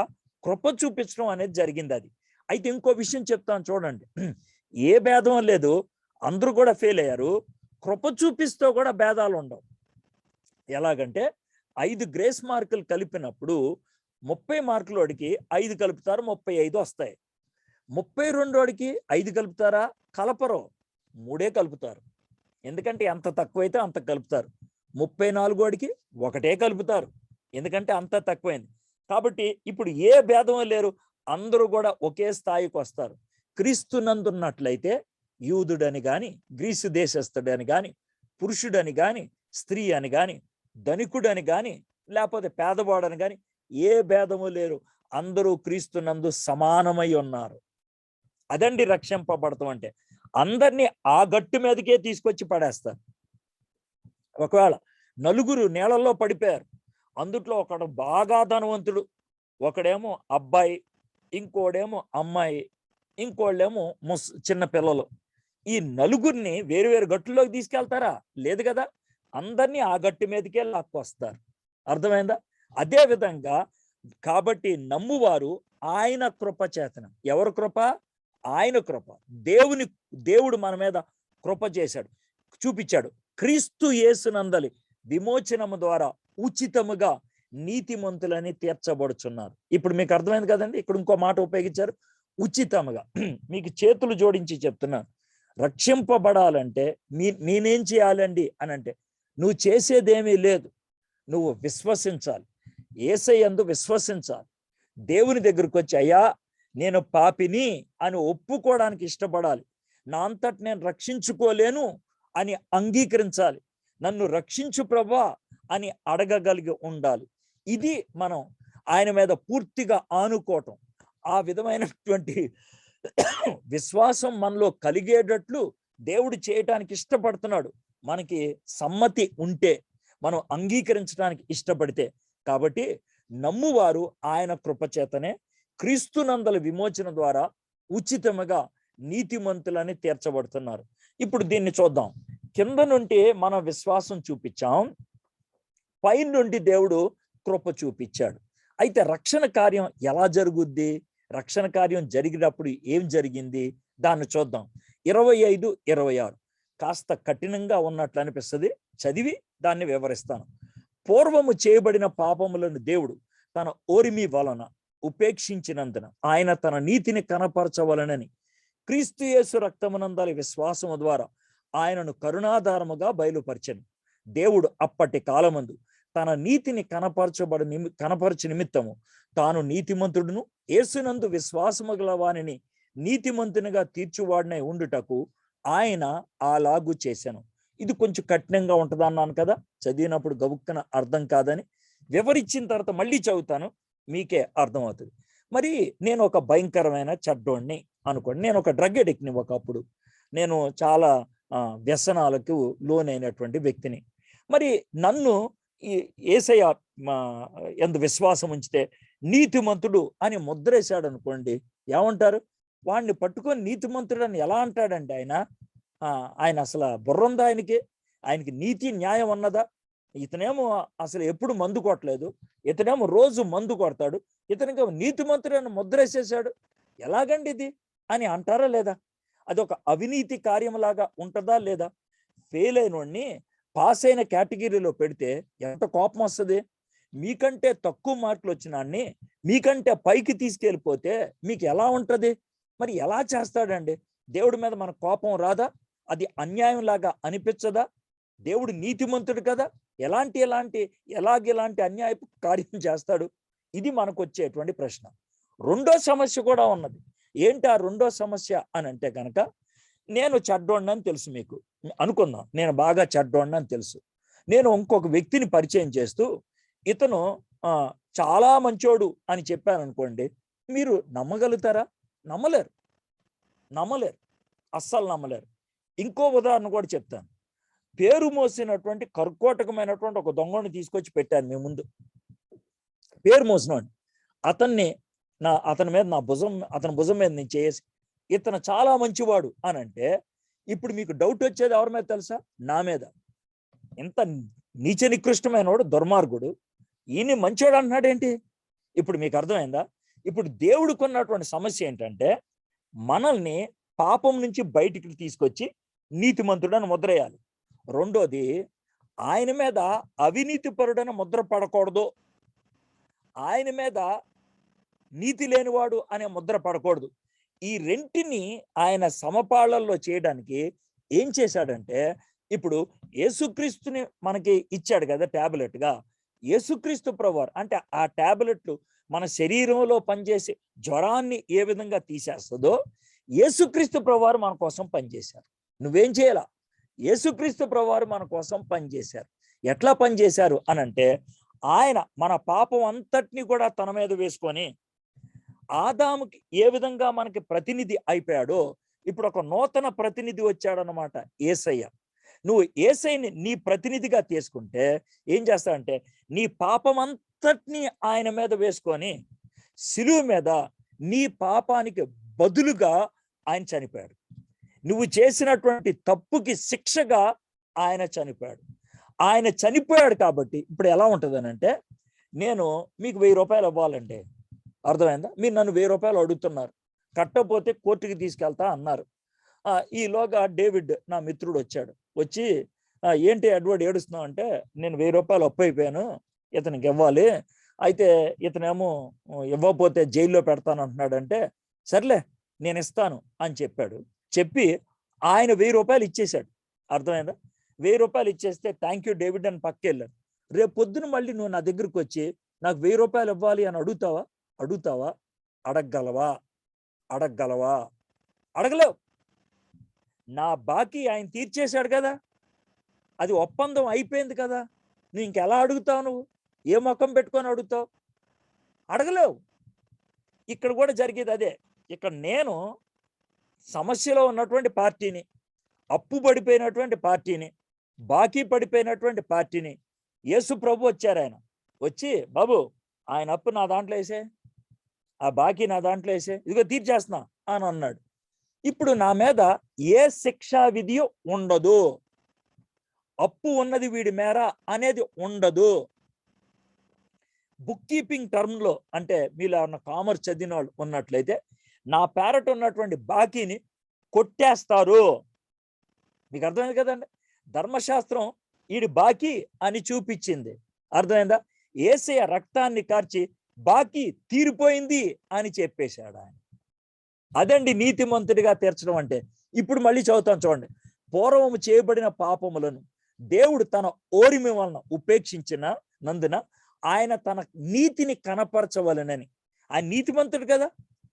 Speaker 5: కృప చూపించడం అనేది జరిగింది. అది అయితే ఇంకో విషయం చెప్తాను చూడండి, ఏ భేదం లేదు, అందరూ కూడా ఫెయిల్ అయ్యారు. కృప చూపిస్తూ కూడా భేదాలు ఉండవు. ఎలాగంటే 5 గ్రేస్ మార్కులు కలిపినప్పుడు 30 మార్కుల వాడికి 5 కలుపుతారు, 35 వస్తాయి. 32 వాడికి 5 కలుపుతారా? కలపరు, 3 కలుపుతారు. ఎందుకంటే ఎంత తక్కువైతే అంత కలుపుతారు. 34 వాడికి 1 కలుపుతారు, ఎందుకంటే అంత తక్కువైంది. కాబట్టి ఇప్పుడు ఏ భేదం లేరు, అందరూ కూడా ఒకే స్థాయికి వస్తారు. క్రీస్తునందున్నట్లయితే యూదుడని గాని, గ్రీసు దేశస్థుడని గాని, పురుషుడని గాని, స్త్రీ అని గాని, ధనికుడని గాని, లేకపోతే పేదవాడని గాని ఏ భేదము లేరు, అందరూ క్రీస్తునందు సమానమై ఉన్నారు. అదండి రక్షింపబడతాం అంటే. అందరినీ ఆ గట్టు మీదకే తీసుకొచ్చి పడేస్తారు. ఒకవేళ 4 నేలల్లో పడిపోయారు, అందుట్లో ఒకడు బాగా ధనవంతుడు, ఒకడేమో అబ్బాయి, ఇంకోడేమో అమ్మాయి, ఇంకోళ్ళేమో చిన్న పిల్లలు. ఈ 4 వేరు గట్టుల్లోకి తీసుకెళ్తారా? లేదు కదా, అందరినీ ఆ గట్టు మీదకే లాక్కొస్తారు. అర్థమైందా? అదే విధంగా కాబట్టి నమ్మువారు ఆయన కృప చేతనం. ఎవరు కృప? ఆయన కృప. దేవుడు మన మీద కృప చేశాడు, చూపించాడు. క్రీస్తు యేసునందలి విమోచనము ద్వారా ఉచితముగా నీతిమంతులని తీర్చబడుచున్నారు. ఇప్పుడు మీకు అర్థమైంది కదండి. ఇక్కడ ఇంకో మాట ఉపయోగించారు, ఉచితముగా. మీకు చేతులు జోడించి చెప్తున్నాను, రక్షింపబడాలంటే నేనేం చేయాలండి అని అంటే, నువ్వు చేసేదేమీ లేదు, నువ్వు విశ్వసించాలి, యేసయ్యందు విశ్వసించాలి. దేవుని దగ్గరకు వచ్చి, అయ్యా నేను పాపిని అని ఒప్పుకోవడానికి ఇష్టపడాలి. నా అంతటి నేను రక్షించుకోలేను అని అంగీకరించాలి. నన్ను రక్షించు ప్రభా అని అడగగలిగి ఉండాలి. ఇది మనం ఆయన మీద పూర్తిగా ఆనుకోవటం. ఆ విధమైనటువంటి విశ్వాసం మనలో కలిగేటట్లు దేవుడు చేయటానికి ఇష్టపడుతున్నాడు. మనకి సమ్మతి ఉంటే, మనం అంగీకరించడానికి ఇష్టపడితే. కాబట్టి నమ్మువారు ఆయన కృపచేతనే క్రీస్తునందల విమోచన ద్వారా ఉచితముగా నీతిమంతులని తీర్చబడుతున్నారు. ఇప్పుడు దీన్ని చూద్దాం. కింద నుండి మనం విశ్వాసం చూపించాం, పై నుండి దేవుడు కృప చూపించాడు. అయితే రక్షణ కార్యం ఎలా జరుగుద్ది? రక్షణ కార్యం జరిగినప్పుడు ఏం జరిగింది దాన్ని చూద్దాం. 25, 26 కాస్త కఠినంగా ఉన్నట్లు అనిపిస్తుంది. చదివి దాన్ని వివరిస్తాను. పూర్వము చేయబడిన పాపములను దేవుడు తన ఓరిమి వలన ఉపేక్షించినందున ఆయన తన నీతిని కనపరచవలనని క్రీస్తు యేసు రక్తమునందలి విశ్వాసము ద్వారా ఆయనను కరుణాధారముగా బయలుపరచెను. దేవుడు అప్పటి కాలమందు తన నీతిని కనపరచు నిమిత్తము తాను నీతిమంతుడును యేసునందు విశ్వాసము గల వానిని నీతిమంతునిగా తీర్చువాడినై ఉండుటకు ఆయన అలాగు చేశాను. ఇది కొంచెం కఠినంగా ఉంటుంది అన్నాను కదా, చదివినప్పుడు గబుక్కన అర్థం కాదని వివరించిన తర్వాత మళ్ళీ చదువుతాను, మీకే అర్థమవుతుంది. మరి నేను ఒక భయంకరమైన చెడ్డోడిని అనుకోండి. నేను ఒక డ్రగ్ అడిక్ట్ని. ఒకప్పుడు నేను చాలా వ్యసనాలకు లోనైనటువంటి వ్యక్తిని. మరి నన్ను యేసయ్య ఎందు విశ్వాసం ఉంచితే నీతిమంతుడు అని ముద్రేశాడు అనుకోండి, ఏమంటారు? వాడిని పట్టుకొని నీతిమంతుడు అని ఎలా అంటాడండి ఆయన అసలు బుర్రందా? ఆయనకి నీతి న్యాయం అన్నదా? ఇతనేమో అసలు ఎప్పుడు మందు కొట్టలేదు, ఇతనేమో రోజు మందు కొడతాడు, ఇతనికి నీతిమంతుడు అని ముద్రేసేసాడు, ఎలాగండి ఇది అని అంటారా లేదా? అదొక అవినీతి కార్యంలాగా ఉంటుందా లేదా? ఫెయిల్ అయినోడిని పాస్ అయిన కేటగిరీలో పెడితే ఎంత కోపం వస్తుంది? మీకంటే తక్కువ మార్కులు వచ్చినాన్ని మీకంటే పైకి తీసుకెళ్ళిపోతే మీకు ఎలా ఉంటుంది? మరి ఎలా చేస్తాడండి? దేవుడి మీద మన కోపం రాదా? అది అన్యాయం లాగా అనిపించదా? దేవుడు నీతిమంతుడు కదా, ఎలాంటి అన్యాయపు కార్యం చేస్తాడు? ఇది మనకు వచ్చేటువంటి ప్రశ్న. రెండో సమస్య కూడా ఉన్నది. ఏంటి ఆ రెండో సమస్య అని అంటే కనుక, నేను చెడ్డోడిని అని తెలుసు మీకు అనుకుందాం. నేను బాగా చెడ్డోడిని అని తెలుసు. నేను ఇంకొక వ్యక్తిని పరిచయం చేస్తూ ఇతను చాలా మంచోడు అని చెప్పాను అనుకోండి, మీరు నమ్మగలుగుతారా? నమ్మలేరు, అస్సలు నమ్మలేరు. ఇంకో ఉదాహరణ కూడా చెప్తాను. పేరు మోసినటువంటి కర్కోటకమైనటువంటి ఒక దొంగని తీసుకొచ్చి పెట్టాను మీ ముందు. పేరు మోసినవాడిని. అతని మీద అతని భుజం మీద నేను చేసి, ఇతను చాలా మంచివాడు అని అంటే, ఇప్పుడు మీకు డౌట్ వచ్చేది ఎవరి మీద తెలుసా? నా మీద. ఎంత నీచ నికృష్టమైన వాడు, దుర్మార్గుడు, ఈయన మంచివాడు అంటున్నాడేంటి? ఇప్పుడు మీకు అర్థమైందా? ఇప్పుడు దేవుడికి ఉన్నటువంటి సమస్య ఏంటంటే, మనల్ని పాపం నుంచి బయటికి తీసుకొచ్చి నీతిమంతుడని ముద్రేయాలి. రెండోది, ఆయన మీద అవినీతిపరుడని ముద్ర పడకూడదు, ఆయన మీద నీతి లేనివాడు అనే ముద్ర పడకూడదు. ఈ రెంటిని ఆయన సమపాళ్లలో చేయడానికి ఏం చేశాడంటే, ఇప్పుడు యేసుక్రీస్తుని మనకి ఇచ్చాడు కదా టాబ్లెట్గా. యేసుక్రీస్తు ప్రభువారు అంటే ఆ టాబ్లెట్లు మన శరీరంలో పనిచేసే జ్వరాన్ని ఏ విధంగా తీసేస్తుందో యేసుక్రీస్తు ప్రభువారు మన కోసం పనిచేశారు. నువ్వేం చేయాలా? యేసుక్రీస్తు ప్రభువారు మన కోసం పనిచేశారు. ఎట్లా పనిచేశారు అని అంటే, ఆయన మన పాపం అంతటిని కూడా తన మీద వేసుకొని ఆదాముకి ఏ విధంగా మనకి ప్రతినిధి అయిపోయాడో, ఇప్పుడు ఒక నూతన ప్రతినిధి వచ్చాడనమాట, యేసయ్య. నువ్వు యేసయ్యని నీ ప్రతినిధిగా తీసుకుంటే ఏం చేస్తాడంటే, నీ పాపం అంతటిని ఆయన మీద వేసుకొని శిలువ మీద నీ పాపానికి బదులుగా ఆయన చనిపోయాడు. నువ్వు చేసినటువంటి తప్పుకి శిక్షగా ఆయన చనిపోయాడు. ఆయన చనిపోయాడు కాబట్టి ఇప్పుడు ఎలా ఉంటుంది అని అంటే, నేను మీకు 1000 రూపాయలు ఇవ్వాలండి, అర్థమైందా? మీరు నన్ను 1000 రూపాయలు అడుగుతున్నారు, కట్టకపోతే కోర్టుకి తీసుకెళ్తా అన్నారు. ఈలోగా డేవిడ్ నా మిత్రుడు వచ్చి ఏంటి ఎడ్వర్డ్ ఏడుస్తున్నావు అంటే, నేను 1000 రూపాయలు అప్పు అయిపోయాను, ఇతనికి ఇవ్వాలి, అయితే ఇతనేమో ఇవ్వకపోతే జైల్లో పెడతాను అంటున్నాడంటే, సర్లే నేను ఇస్తాను అని చెప్పాడు. చెప్పి ఆయన 1000 రూపాయలు ఇచ్చేశాడు. అర్థమైందా? 1000 రూపాయలు ఇచ్చేస్తే థ్యాంక్ యూ డేవిడ్ అని పక్కెళ్ళాడు. రేపు పొద్దున మళ్ళీ నువ్వు నా దగ్గరకు వచ్చి నాకు 1000 రూపాయలు ఇవ్వాలి అని అడుగుతావా? అడగగలవా? అడగగలవా? అడగలేవు. నా బాకీ ఆయన తీర్చేశాడు కదా, అది ఒప్పందం అయిపోయింది కదా, నువ్వు ఇంకెలా అడుగుతావు? నువ్వు ఏ ముఖం పెట్టుకొని అడుగుతావు? అడగలేవు. ఇక్కడ కూడా జరిగేది అదే. ఇక్కడ నేను సమస్యలో ఉన్నటువంటి పార్టీని, అప్పు పడిపోయినటువంటి పార్టీని, బాకీ పడిపోయినటువంటి పార్టీని, యేసు ప్రభు వచ్చారు. ఆయన వచ్చి, బాబు ఆయన అప్పు నా దాంట్లో వేసే, ఆ బాకీ నా దాంట్లో వేసే, ఇదిగో తీర్చేస్తున్నా అని అన్నాడు. ఇప్పుడు నా మీద ఏ శిక్షా విధి ఉండదు, అప్పు ఉన్నది వీడి మేర అనేది ఉండదు. బుక్ కీపింగ్ టర్మ్లో అంటే మీరు ఏమన్నా కామర్స్ చదివిన వాళ్ళు ఉన్నట్లయితే నా పేరట ఉన్నటువంటి బాకీని కొట్టేస్తారు. మీకు అర్థమైంది కదండి? ధర్మశాస్త్రం వీడి బాకీ అని చూపించింది. అర్థమైందా? యేసయ్య రక్తాన్ని కార్చి బాకీ తీరిపోయింది అని చెప్పేశాడు ఆయన. అదండి నీతిమంతుడిగా తీర్చడం అంటే. ఇప్పుడు మళ్ళీ చదువుతాం చూడండి. పూర్వము చేయబడిన పాపములను దేవుడు తన ఓరిమి వలన ఉపేక్షించిన నందున ఆయన తన నీతిని కనపరచవలనని. ఆయన నీతిమంతుడు కదా,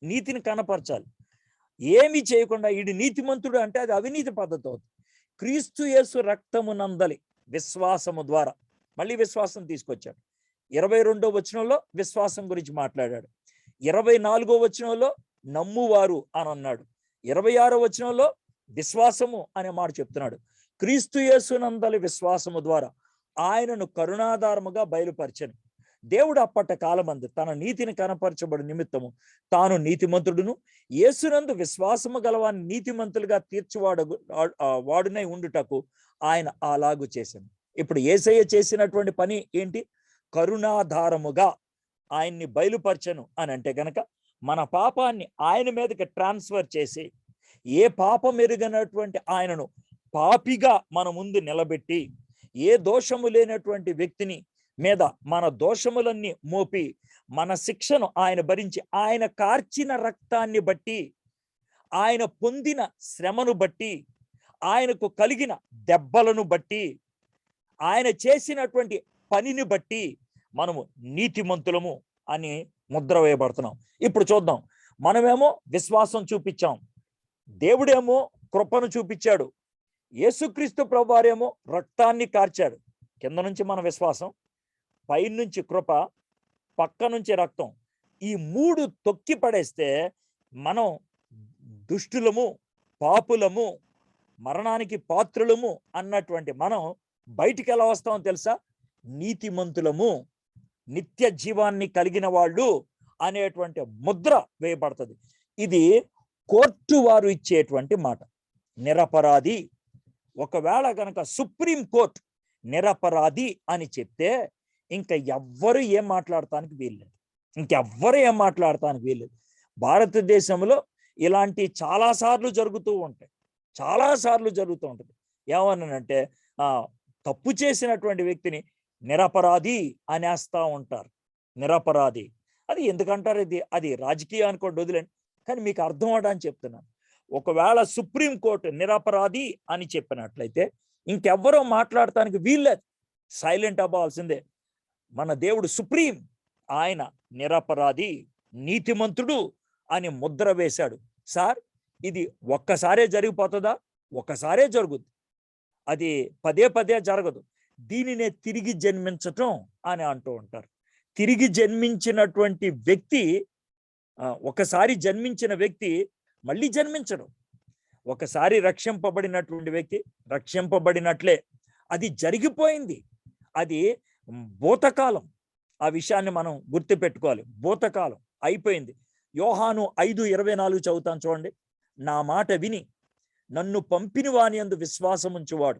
Speaker 5: నీతిని కనపరచాలి. ఏమి చేయకుండా ఈడు నీతిమంతుడు అంటే అది అవినీతి పద్ధతి అవుతుంది. క్రీస్తు యేసు రక్తము నందలి విశ్వాసము ద్వారా, మళ్ళీ విశ్వాసం తీసుకొచ్చాడు. 22వ వచనంలో విశ్వాసం గురించి మాట్లాడాడు. 24వ వచనంలో నమ్మువారు అని అన్నాడు. 26వ వచనంలో విశ్వాసము అనే మాట చెప్తున్నాడు. క్రీస్తు యేసు నందలి విశ్వాసము ద్వారా ఆయనను కరుణాధారముగా బయలుపరచను. దేవుడు అప్పటి కాలమందు తన నీతిని కనపరచబడు నిమిత్తము తాను నీతిమంతుడును యేసునందు విశ్వాసము గలవాన్ని నీతిమంతులుగా వాడునై ఉండుటకు ఆయన అలాగు చేశాను. ఇప్పుడు యేసయ్య చేసినటువంటి పని ఏంటి? కరుణాధారముగా ఆయన్ని బయలుపరచను అని అంటే గనక మన పాపాన్ని ఆయన మీదకి ట్రాన్స్ఫర్ చేసి, ఏ పాపం ఎరుగనటువంటి ఆయనను పాపిగా మన ముందు నిలబెట్టి, ఏ దోషము లేనటువంటి వ్యక్తిని మీద మన దోషములన్నీ మోపి, మన శిక్షను ఆయన భరించి, ఆయన కార్చిన రక్తాన్ని బట్టి, ఆయన పొందిన శ్రమను బట్టి, ఆయనకు కలిగిన దెబ్బలను బట్టి, ఆయన చేసినటువంటి పనిని బట్టి మనము నీతిమంతులము అని ముద్ర వేయబడుతున్నాం. ఇప్పుడు చూద్దాం. మనమేమో విశ్వాసం చూపించాం, దేవుడేమో కృపను చూపించాడు, యేసుక్రీస్తు ప్రభువారేమో రక్తాన్ని కార్చాడు. కింద నుంచి మన విశ్వాసం, పై నుంచి కృప, పక్క నుంచి రక్తం. ఈ మూడు తొక్కి పడేస్తే మనం దుష్టులము, పాపులము, మరణానికి పాత్రులము అన్నటువంటి మనం బయటికి ఎలా వస్తామో తెలుసా? నీతిమంతులము, నిత్య జీవాన్ని కలిగిన వాళ్ళు అనేటువంటి ముద్ర వేయబడుతుంది. ఇది కోర్టు వారు ఇచ్చేటువంటి మాట. నిరపరాధి. ఒకవేళ కనుక సుప్రీం కోర్టు నిరపరాధి అని చెప్తే ఇంకా ఎవ్వరు ఏం మాట్లాడటానికి వీల్లేదు, ఇంకెవ్వరు ఏం మాట్లాడటానికి వీల్లేదు. భారతదేశంలో ఇలాంటి చాలాసార్లు జరుగుతూ ఉంటాయి, చాలాసార్లు జరుగుతూ ఉంటుంది. ఏమన్నానంటే తప్పు చేసినటువంటి వ్యక్తిని నిరపరాధి అనేస్తా ఉంటారు. నిరపరాధి అది ఎందుకంటారు? అది రాజకీయానికి వదిలేండి, కానీ మీకు అర్థం అవడానికి చెప్తున్నాను. ఒకవేళ సుప్రీంకోర్టు నిరపరాధి అని చెప్పినట్లయితే ఇంకెవ్వరో మాట్లాడటానికి వీల్లేదు, సైలెంట్ అవ్వాల్సిందే. మన దేవుడు సుప్రీం, ఆయన నిరపరాధి, నీతిమంతుడు అని ముద్ర వేశాడు. సార్, ఇది ఒక్కసారే జరిగిపోతుందా? ఒక్కసారే జరుగుద్ది, అది పదే పదే జరగదు. దీనినే తిరిగి జన్మించటం అని అంటూ ఉంటారు. తిరిగి జన్మించినటువంటి వ్యక్తి, ఒకసారి జన్మించిన వ్యక్తి మళ్ళీ జన్మించడం. ఒకసారి రక్షింపబడినటువంటి వ్యక్తి రక్షింపబడినట్లే, అది జరిగిపోయింది, అది భూతకాలం. ఆ విషయాన్ని మనం గుర్తుపెట్టుకోవాలి. భూతకాలం అయిపోయింది. యోహాను 5:24 చదువుతాను చూడండి. నా మాట విని నన్ను పంపిన వాని యందు విశ్వాసం ఉంచువాడు.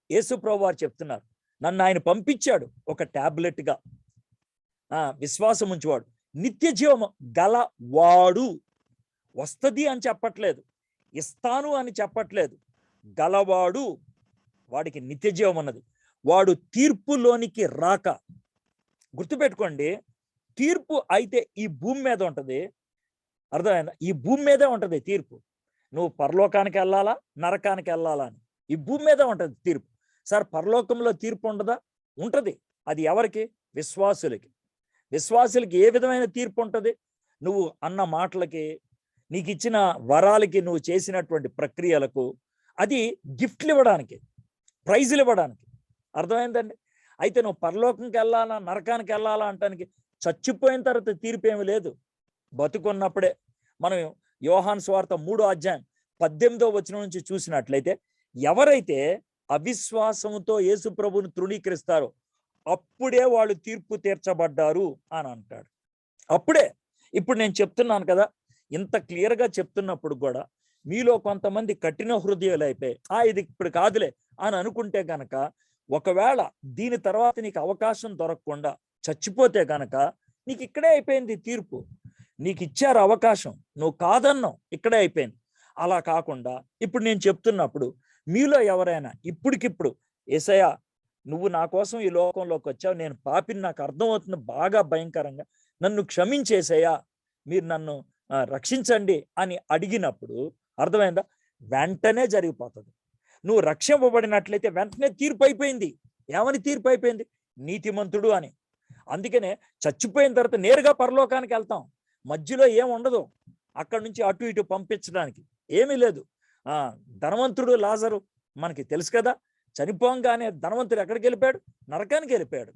Speaker 5: యేసుప్రభు వారు చెప్తున్నారు, నన్ను ఆయన పంపించాడు ఒక టాబ్లెట్గా. విశ్వాసం ఉంచువాడు నిత్య జీవము గలవాడు. వస్తుంది అని చెప్పట్లేదు, ఇస్తాను అని చెప్పట్లేదు. గలవాడు, వాడికి నిత్య జీవం అన్నది. వాడు తీర్పులోనికి రాక. గుర్తుపెట్టుకోండి, తీర్పు అయితే ఈ భూమి మీద ఉంటది. అర్థమైందా? ఈ భూమి మీదే ఉంటది తీర్పు. నువ్వు పరలోకానికి వెళ్ళాలా, నరకానికి వెళ్ళాలా అని ఈ భూమి మీదే ఉంటది తీర్పు. సార్, పరలోకంలో తీర్పు ఉండదా? ఉంటది. అది ఎవరికి? విశ్వాసులకి. విశ్వాసులకి ఏ విధమైన తీర్పు ఉంటది? నువ్వు అన్న మాటలకి, నీకు ఇచ్చిన వరాలకి, నువ్వు చేసినటువంటి ప్రక్రియలకు, అది గిఫ్ట్లు ఇవ్వడానికి, ప్రైజులు ఇవ్వడానికి. అర్థమైందండి? అయితే నువ్వు పరలోకంకి వెళ్ళాలా, నరకానికి వెళ్ళాలా అంటానికి చచ్చిపోయిన తర్వాత తీర్పు ఏమి లేదు. బతుకున్నప్పుడే మనం యోహాను సువార్త 3:18 నుంచి చూసినట్లయితే, ఎవరైతే అవిశ్వాసంతో యేసు ప్రభువుని తృణీకరిస్తారో అప్పుడే వాళ్ళు తీర్పు తీర్చబడ్డారు అని అంటాడు. అప్పుడే. ఇప్పుడు నేను చెప్తున్నాను కదా, ఇంత క్లియర్గా చెప్తున్నప్పుడు కూడా మీలో కొంతమంది కఠిన హృదయాలు అయిపోయి ఇది ఇప్పుడు కాదులే అని అనుకుంటే కనుక, ఒకవేళ దీని తర్వాత నీకు అవకాశం దొరకకుండా చచ్చిపోతే కనుక నీకు ఇక్కడే అయిపోయింది తీర్పు. నీకు ఇచ్చారు అవకాశం, నువ్వు కాదన్నావు, ఇక్కడే అయిపోయింది. అలా కాకుండా ఇప్పుడు నేను చెప్తున్నప్పుడు మీలో ఎవరైనా ఇప్పటికిప్పుడు, యేసయ్యా నువ్వు నా కోసం ఈ లోకంలోకి వచ్చావు, నేను పాపిని, నాకు అర్థమవుతుంది బాగా భయంకరంగా, నన్ను క్షమించేసయ్యా, మీరు నన్ను రక్షించండి అని అడిగినప్పుడు, అర్థమైందా, వెంటనే జరిగిపోతుంది. నువ్వు రక్షింపబడినట్లయితే వెంటనే తీర్పు అయిపోయింది. ఏమని తీర్పు అయిపోయింది? నీతిమంతుడు అని. అందుకనే చచ్చిపోయిన తర్వాత నేరుగా పరలోకానికి వెళ్తాం. మధ్యలో ఏం ఉండదు, అక్కడి నుంచి అటు ఇటు పంపించడానికి ఏమీ లేదు. ధనవంతుడు లాజరు మనకి తెలుసు కదా, చనిపోగానే ధనవంతుడు ఎక్కడికి వెళ్ళిపోయాడు? నరకానికి వెళ్ళిపోయాడు.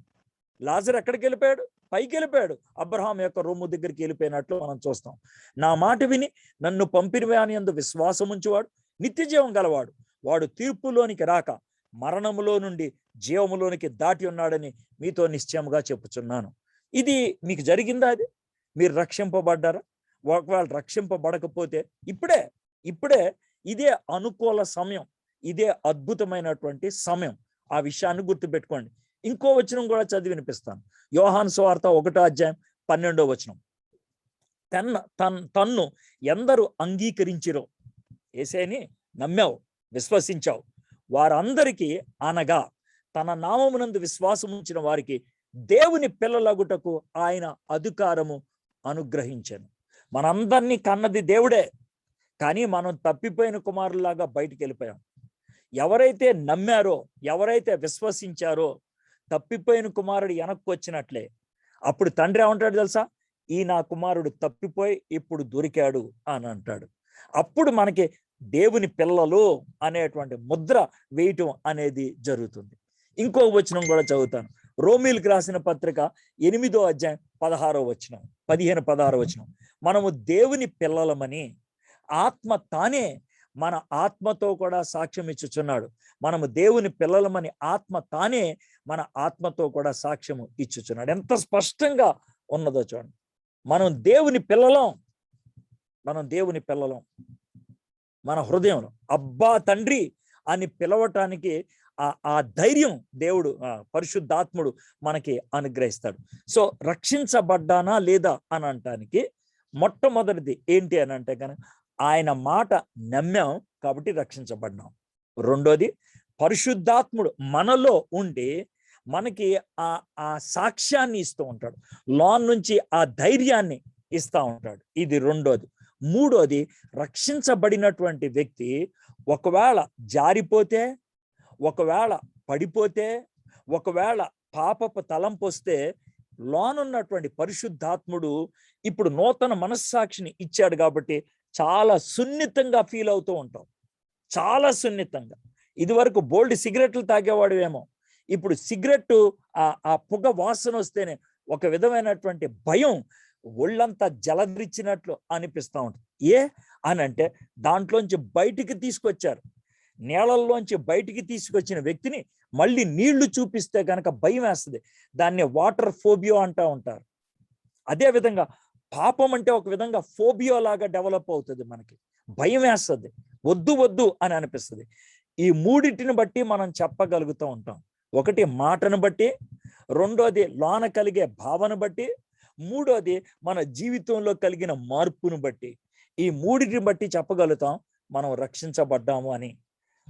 Speaker 5: లాజరు ఎక్కడికి వెళ్ళిపోయాడు? పైకి వెళ్ళిపోయాడు. అబ్రహాం యొక్క రొమ్ము దగ్గరికి వెళ్ళిపోయినట్లు మనం చూస్తాం. నా మాట విని నన్ను పంపిన వాని యందు విశ్వాసం ఉంచువాడు నిత్య జీవం గలవాడు, వాడు తీర్పులోనికి రాక మరణములో నుండి జీవములోనికి దాటి ఉన్నాడని మీతో నిశ్చయముగా చెప్పుచున్నాను. ఇది మీకు జరిగిందా? అది మీరు రక్షింపబడ్డారా? ఒకవేళ రక్షింపబడకపోతే ఇప్పుడే ఇదే అనుకూల సమయం, ఇదే అద్భుతమైనటువంటి సమయం. ఆ విషయాన్ని గుర్తుపెట్టుకోండి. ఇంకో వచనం కూడా చదివి వినిపిస్తాను. యోహాను సువార్త 1:12. తన్ను ఎందరు అంగీకరించిరో, యేసేని నమ్మావు, విశ్వసించావు, వారందరికీ అనగా తన నామమునందు విశ్వాసం ఉంచిన వారికి దేవుని పిల్లలగుటకు ఆయన అధికారము అనుగ్రహించాను. మనందరినీ కన్నది దేవుడే, కానీ మనం తప్పిపోయిన కుమారులాగా బయటికి వెళ్ళిపోయాం. ఎవరైతే నమ్మారో, ఎవరైతే విశ్వసించారో, తప్పిపోయిన కుమారుడు వెనక్కి వచ్చినట్లే. అప్పుడు తండ్రి ఏమంటాడు తెలుసా? ఈ నా కుమారుడు తప్పిపోయి ఇప్పుడు దొరికాడు అని అంటాడు. అప్పుడు మనకి దేవుని పిల్లలు అనేటువంటి ముద్ర వేయటం అనేది జరుగుతుంది. ఇంకో వచనం కూడా చదువుతాను. రోమీలకు రాసిన పత్రిక 8:16, 15-16. మనము దేవుని పిల్లలమని ఆత్మ తానే మన ఆత్మతో కూడా సాక్ష్యం ఇచ్చుచున్నాడు. మనము దేవుని పిల్లలమని ఆత్మ తానే మన ఆత్మతో కూడా సాక్ష్యము ఇచ్చుచున్నాడు. ఎంత స్పష్టంగా ఉన్నదో చూడండి. మనం దేవుని పిల్లలం, మన హృదయంలో అబ్బా తండ్రి అని పిలవటానికి ఆ ధైర్యం దేవుడు, పరిశుద్ధాత్ముడు మనకి అనుగ్రహిస్తాడు. సో రక్షించబడ్డానా లేదా అని అంటానికి మొట్టమొదటిది ఏంటి అని అంటే కనుక ఆయన మాట నమ్మాం కాబట్టి రక్షించబడ్డాం. రెండోది, పరిశుద్ధాత్ముడు మనలో ఉండి మనకి ఆ సాక్ష్యాన్ని ఇస్తూ ఉంటాడు, లోన్ నుంచి ఆ ధైర్యాన్ని ఇస్తూ ఉంటాడు. ఇది రెండోది. మూడోది, రక్షించబడినటువంటి వ్యక్తి ఒకవేళ జారిపోతే, ఒకవేళ పడిపోతే, ఒకవేళ పాపపు తలంపు వస్తే లోనున్నటువంటి పరిశుద్ధాత్ముడు ఇప్పుడు నూతన మనస్సాక్షిని ఇచ్చాడు కాబట్టి చాలా సున్నితంగా ఫీల్ అవుతూ ఉంటాం, చాలా సున్నితంగా. ఇదివరకు బోల్డ్ సిగరెట్లు తాగేవాడువేమో, ఇప్పుడు సిగరెట్ ఆ పొగ వాసన వస్తేనే ఒక విధమైనటువంటి భయం, ఒళ్ళంతా జలదరిచినట్లు అనిపిస్తూ ఉంటుంది. అని అంటే దాంట్లోంచి బయటికి తీసుకొచ్చారు, నీళ్ళల్లోంచి బయటికి తీసుకొచ్చిన వ్యక్తిని మళ్ళీ నీళ్లు చూపిస్తే కనుక భయం వేస్తుంది. దాన్ని వాటర్ ఫోబియో అంటూ ఉంటారు. అదేవిధంగా పాపం అంటే ఒక విధంగా ఫోబియో లాగా డెవలప్ అవుతుంది, మనకి భయం వేస్తుంది, వద్దు వద్దు అని అనిపిస్తుంది. ఈ మూడింటిని బట్టి మనం చెప్పగలుగుతూ ఉంటాం. ఒకటి మాటను బట్టి, రెండోది లోన కలిగే భావన బట్టి, మూడోది మన జీవితంలో కలిగిన మార్పును బట్టి. ఈ మూడింటిని బట్టి చెప్పగలుగుతాం మనం రక్షించబడ్డాము అని.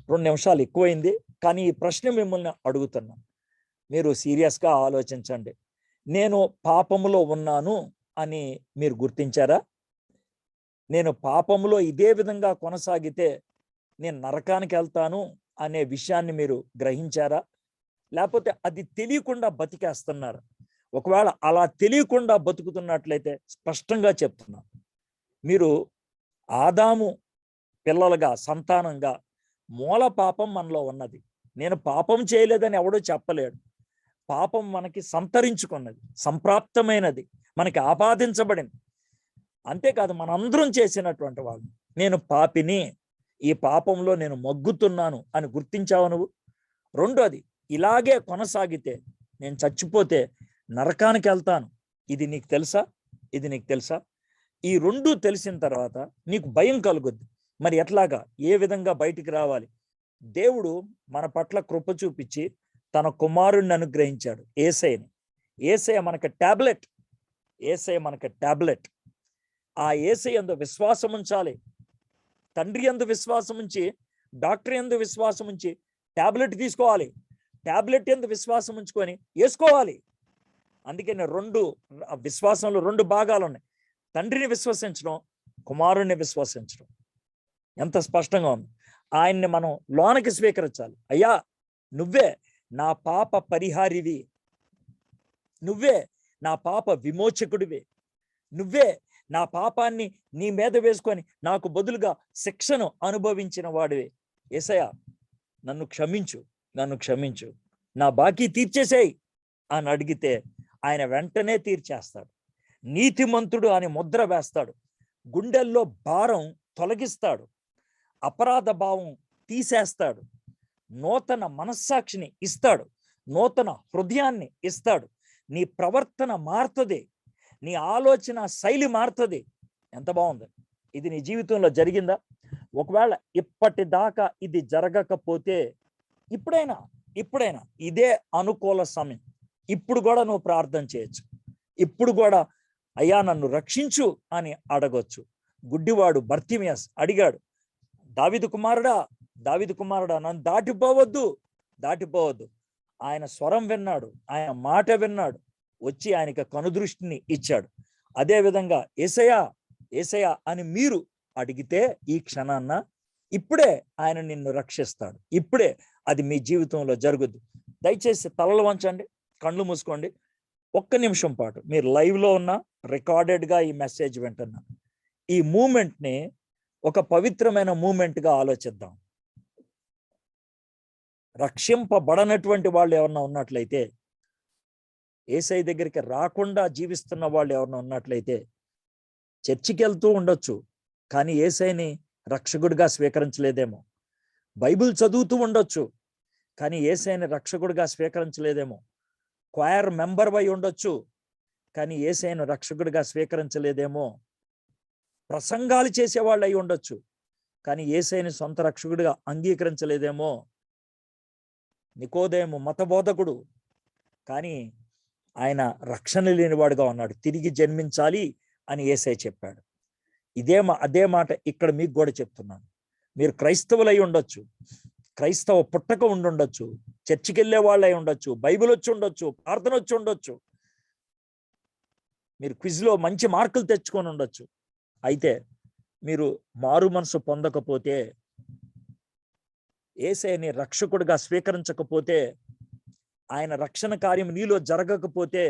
Speaker 5: 2 నిమిషాలు ఎక్కువైంది, కానీ ఈ ప్రశ్న మిమ్మల్ని అడుగుతున్నాం, మీరు సీరియస్గా ఆలోచించండి. నేను పాపములో ఉన్నాను అని మీరు గుర్తించారా? నేను పాపములో ఇదే విధంగా కొనసాగితే నేను నరకానికి వెళ్తాను అనే విషయాన్ని మీరు గ్రహించారా? లేకపోతే అది తెలియకుండా బతికేస్తున్నారు? ఒకవేళ అలా తెలియకుండా బతుకుతున్నట్లయితే స్పష్టంగా చెప్తున్నా, మీరు ఆదాము పిల్లలుగా, సంతానంగా మూల పాపం మనలో ఉన్నది. నేను పాపం చేయలేదని ఎవడూ చెప్పలేడు. పాపం మనకి సంతరించుకున్నది, సంప్రాప్తమైనది, మనకి ఆపాదించబడింది. అంతేకాదు మనందరం చేసినటువంటి వాళ్ళు. నేను పాపిని, ఈ పాపంలో నేను మగ్గుతున్నాను అని గుర్తించావు నువ్వు. రెండోది, ఇలాగే కొనసాగితే నేను చచ్చిపోతే నరకానికి వెళ్తాను. ఇది నీకు తెలుసా? ఇది నీకు తెలుసా? ఈ రెండు తెలిసిన తర్వాత నీకు భయం కలుగుద్ది. మరి ఎట్లాగా, ఏ విధంగా బయటికి రావాలి? దేవుడు మన పట్ల కృప చూపించి తన కుమారుణ్ణి అనుగ్రహించాడు, యేసయ్యని. యేసయ్య మనకి టాబ్లెట్, యేసయ్య మనకి టాబ్లెట్. ఆ యేసయ్య యందు విశ్వాసం ఉంచాలి. తండ్రి యందు విశ్వాసం ఉంచి, డాక్టర్ యందు విశ్వాసం ఉంచి టాబ్లెట్ తీసుకోవాలి. టాబ్లెట్ యందు విశ్వాసం ఉంచుకొని వేసుకోవాలి. అందుకే రెండు విశ్వాసంలో రెండు భాగాలు ఉన్నాయి. తండ్రిని విశ్వసించడం, కుమారుణ్ణి విశ్వసించడం. ఎంత స్పష్టంగా ఉంది. ఆయన్ని మనం లోనకి స్వీకరించాలి. అయ్యా, నువ్వే నా పాప పరిహారివి, నువ్వే నా పాప విమోచకుడివి, నువ్వే నా పాపాన్ని నీ మీద వేసుకొని నాకు బదులుగా శిక్షను అనుభవించిన వాడివి. యేసయ్యా, నన్ను క్షమించు, నన్ను క్షమించు, నా బాకీ తీర్చేసేయి అని అడిగితే ఆయన వెంటనే తీర్చేస్తాడు. నీతిమంతుడు అని ముద్ర వేస్తాడు. గుండెల్లో భారం తొలగిస్తాడు. అపరాధ భావం తీసేస్తాడు. నూతన మనస్సాక్షిని ఇస్తాడు. నూతన హృదయాన్ని ఇస్తాడు. నీ ప్రవర్తన మారుతుంది, నీ ఆలోచన శైలి మారుతుంది. ఎంత బాగుంది! ఇది నీ జీవితంలో జరిగిందా? ఒకవేళ ఇప్పటిదాకా ఇది జరగకపోతే ఇప్పుడైనా ఇదే అనుకూల సమయం. ఇప్పుడు కూడా నువ్వు ప్రార్థన చేయొచ్చు. ఇప్పుడు కూడా అయ్యా నన్ను రక్షించు అని అడగొచ్చు. గుడ్డివాడు బర్తిమియస్ అడిగాడు, దావీదు కుమారుడా నన్ను దాటిపోవద్దు. ఆయన స్వరం విన్నాడు, ఆయన మాట విన్నాడు, వచ్చి ఆయనకి కనుదృష్టిని ఇచ్చాడు. అదే విధంగా యేసయ్యా అని మీరు అడిగితే ఈ క్షణాన్న ఇప్పుడే ఆయన నిన్ను రక్షిస్తాడు. ఇప్పుడే అది మీ జీవితంలో జరుగుద్ది. దయచేసి తలలు వంచండి, కళ్ళు మూసుకోండి. ఒక్క నిమిషం పాటు మీరు లైవ్లో ఉన్న, రికార్డెడ్గా ఈ మెసేజ్ వింటున్నా, ఈ మూమెంట్ని ఒక పవిత్రమైన మూమెంట్గా ఆలోచిద్దాం. రక్షింపబడనటువంటి వాళ్ళు ఎవరన్నా ఉన్నట్లయితే, యేసయ్య దగ్గరికి రాకుండా జీవిస్తున్న వాళ్ళు ఎవరన్నా ఉన్నట్లయితే, చర్చికి వెళ్తూ ఉండొచ్చు కానీ యేసయ్యని రక్షకుడిగా స్వీకరించలేదేమో. బైబిల్ చదువుతూ ఉండొచ్చు కానీ యేసయ్యని రక్షకుడిగా స్వీకరించలేదేమో. క్వైర్ మెంబర్ అయి ఉండొచ్చు కానీ యేసయ్యను రక్షకుడిగా స్వీకరించలేదేమో. ప్రసంగాలు చేసేవాళ్ళు అయి ఉండొచ్చు కానీ యేసయ్యని సొంత రక్షకుడిగా అంగీకరించలేదేమో. నికోదేము మతబోధకుడు కానీ ఆయన రక్షణ లేనివాడుగా ఉన్నాడు. తిరిగి జన్మించాలి అని యేసయ్య చెప్పాడు. అదే మాట ఇక్కడ మీకు కూడా చెప్తున్నాను. మీరు క్రైస్తవులై ఉండొచ్చు, క్రైస్తవ పుట్టక ఉండుండొచ్చు, చర్చికి వెళ్ళే వాళ్ళు అయి ఉండొచ్చు, బైబిల్ వచ్చి ఉండొచ్చు, ప్రార్థన వచ్చి ఉండొచ్చు, మీరు క్విజ్లో మంచి మార్కులు తెచ్చుకొని ఉండొచ్చు. అయితే మీరు మారు మనసు పొందకపోతే, యేసయ్యని రక్షకుడిగా స్వీకరించకపోతే, ఆయన రక్షణ కార్యం నీలో జరగకపోతే